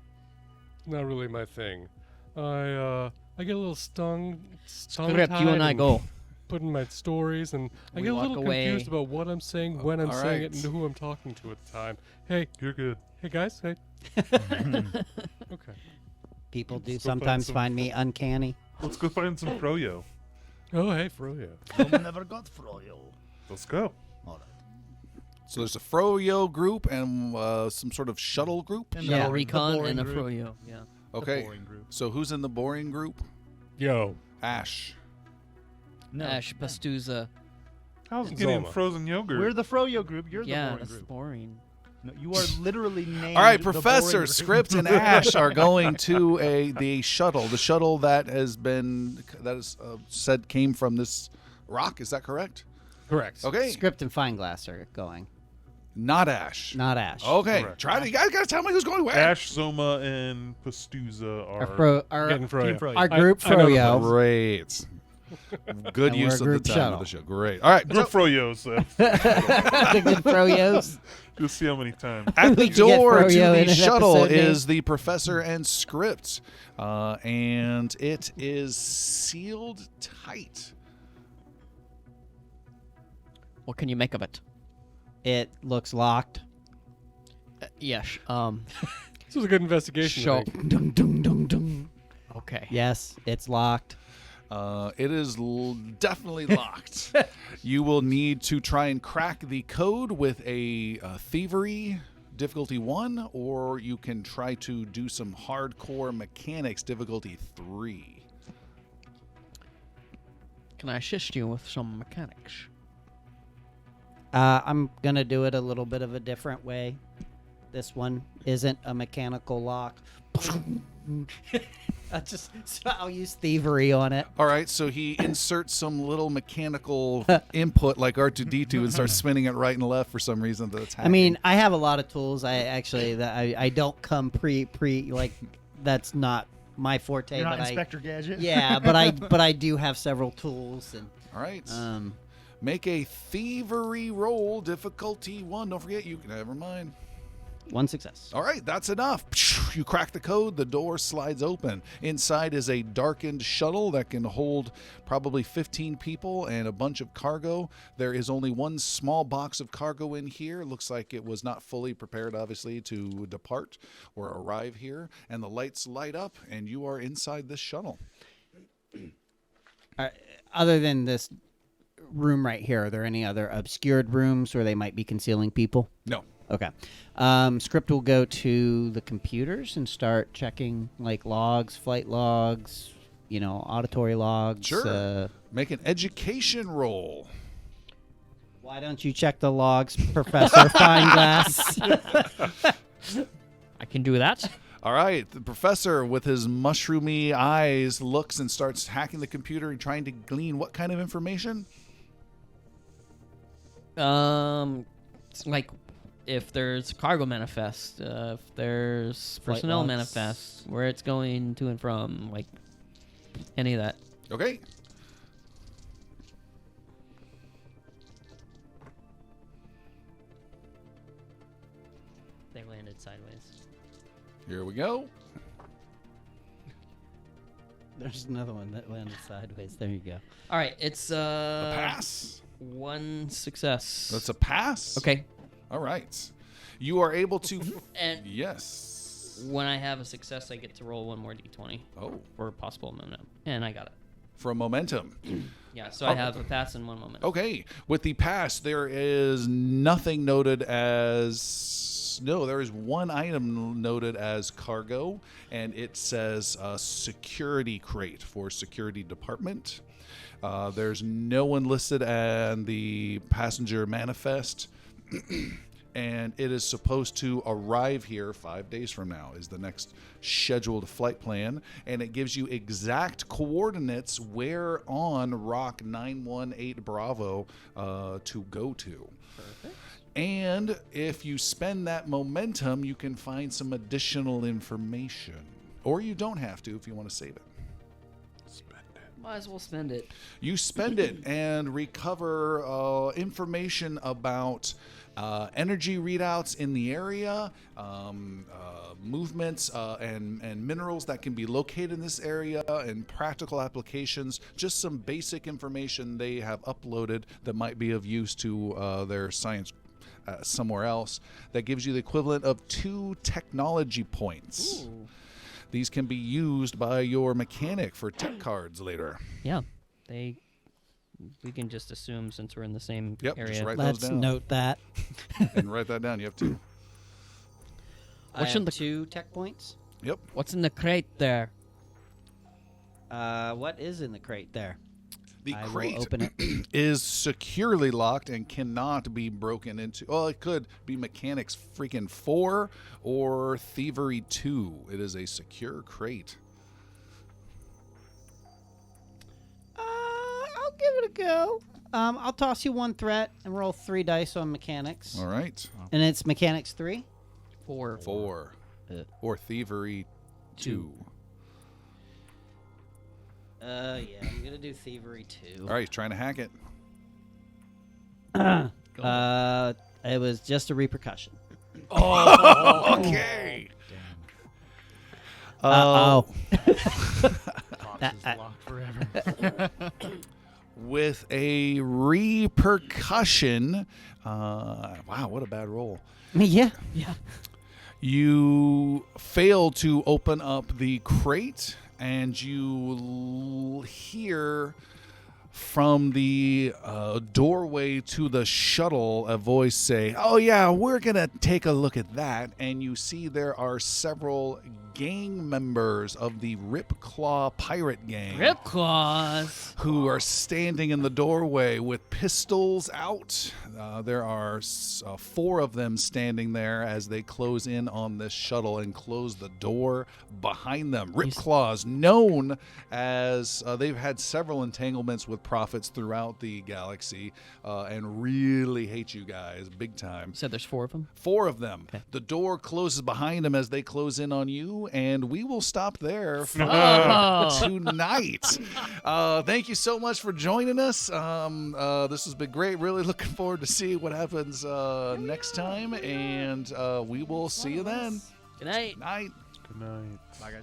Not really my thing. I get a little stung. Script, you and I go. Putting my stories, and I We get a walk little away. confused about what I'm saying, when I'm All saying right. it, and who I'm talking to at the time. Hey, You're good. hey guys. Hey. Okay. People do Let's go find sometimes some- find me uncanny. Let's go find some Froyo. Oh, hey, Froyo. Someone never got Froyo. Let's go. All right. So there's a Froyo group and some sort of shuttle group. And Yeah, the recon boring and a group. froyo. Yeah. Okay. boring group. So who's in the boring group? Yo. Ash. No, Ash, Pastuza. How's getting Zoma. frozen yogurt? we're the Froyo group. You're Yeah, the boring that's group. boring. No, you are literally named. All right, the boring Professor, group. Script, and Ash are going to the shuttle that is said came from this rock. Is that correct? Correct. Okay, Script and Fineglass are going, not Ash. not Ash. Okay, Correct. you guys gotta tell me who's going where. Ash, Zoma, and Pastuza are Getting Froyo. Team Froyo. our group I know the Froyo. Great. Good And use we're a of the group time shuttle. of the show. Great. All right. Group so Froyos. The good Froyos. Just see how many times. at We the could get door to Froyo in the an shuttle episode name. is the Professor and Script, and it is sealed tight. What can you make of it? It looks locked. Yes. This was a good investigation. I Show. think. Dung, dung, dung, dung. Okay. Yes, it's locked. It is definitely locked. You will need to try and crack the code with a thievery difficulty 1, or you can try to do some hardcore mechanics difficulty 3. Can I assist you with some mechanics? I'm gonna do it a little bit of a different way. This one isn't a mechanical lock. I'll use thievery on it. All right, so he inserts some little mechanical input like R2D2 and starts spinning it right and left for some reason that's hacking. I mean, I have a lot of tools. I don't come pre like that's not my forte. You're not but Inspector Gadget. yeah, but I do have several tools and all right. um. Make a thievery roll, difficulty 1. Don't forget, never mind. One success. All right, that's enough. You crack the code, the door slides open. Inside is a darkened shuttle that can hold probably 15 people and a bunch of cargo. There is only one small box of cargo in here. Looks like it was not fully prepared, obviously, to depart or arrive here. And the lights light up, and you are inside this shuttle. Other than this room right here, are there any other obscured rooms where they might be concealing people? No. Okay. Script will go to the computers and start checking like logs, flight logs, auditory logs. Sure. Make an education roll. Why don't you check the logs, Professor Fineglass? I can do that. All right, the professor with his mushroomy eyes looks and starts hacking the computer and trying to glean what kind of information? Like if there's cargo manifest, if there's Flight personnel logs. manifest, where it's going to and from, like any of that. Okay. They landed sideways. Here we go. There's another one that landed sideways. There you go. All right, it's A pass. one success. That's a pass. Okay. All right. You are able to. And Yes. when I have a success, I get to roll one more d20 Oh, for possible momentum, and I got it. for a momentum. Yeah, so I have a pass and one momentum. Okay. With the pass, there is nothing noted as. No, there is one item noted as cargo, and it says security crate for security department. There's no one listed on the passenger manifest. And it is supposed to arrive here 5 days from now is the next scheduled flight plan. And it gives you exact coordinates where on Rock 918 Bravo to go to. Perfect. And if you spend that momentum, you can find some additional information. Or you don't have to if you want to save it. Might as well spend it. You spend it and recover information about energy readouts in the area, movements and minerals that can be located in this area, and practical applications. Just some basic information they have uploaded that might be of use to their science somewhere else. That gives you the equivalent of 2 technology points. Ooh. These can be used by your mechanic for tech cards later. Yeah, we can just assume since we're in the same Yep, area. just write those Let's down. note that. And write that down. You have to. I What's in have the- 2 tech points. Yep. What's in the crate there? What is in the crate there? The I will crate open it. is securely locked and cannot be broken into. Well, it could be Mechanics freaking 4 or Thievery 2. It is a secure crate. I'll give it a go. I'll toss you 1 threat and roll 3 dice on mechanics. All right. And it's mechanics 3. 4. 4 or Thievery 2. Yeah, I'm gonna do thievery 2. All right, he's trying to hack it. It was just a repercussion. Okay. Oh. Box is locked forever. With a repercussion. Wow, what a bad roll. Yeah. You fail to open up the crate, and you hear from the doorway to the shuttle a voice say, "Oh yeah, we're gonna take a look at that." And you see there are several gang members of the Ripclaw pirate gang Rip claws. who are standing in the doorway with pistols out. There are 4 of them standing there as they close in on this shuttle and close the door behind them. Ripclaws, known as they've had several entanglements with prophets throughout the galaxy and really hate you guys big time. Said there's 4 of them. 4 of them. Okay. The door closes behind them as they close in on you, and we will stop there for Oh. tonight. Thank you so much for joining us. This has been great. Really looking forward to see what happens next time, and we will see you then. Good night. Night. Good night. Bye, guys.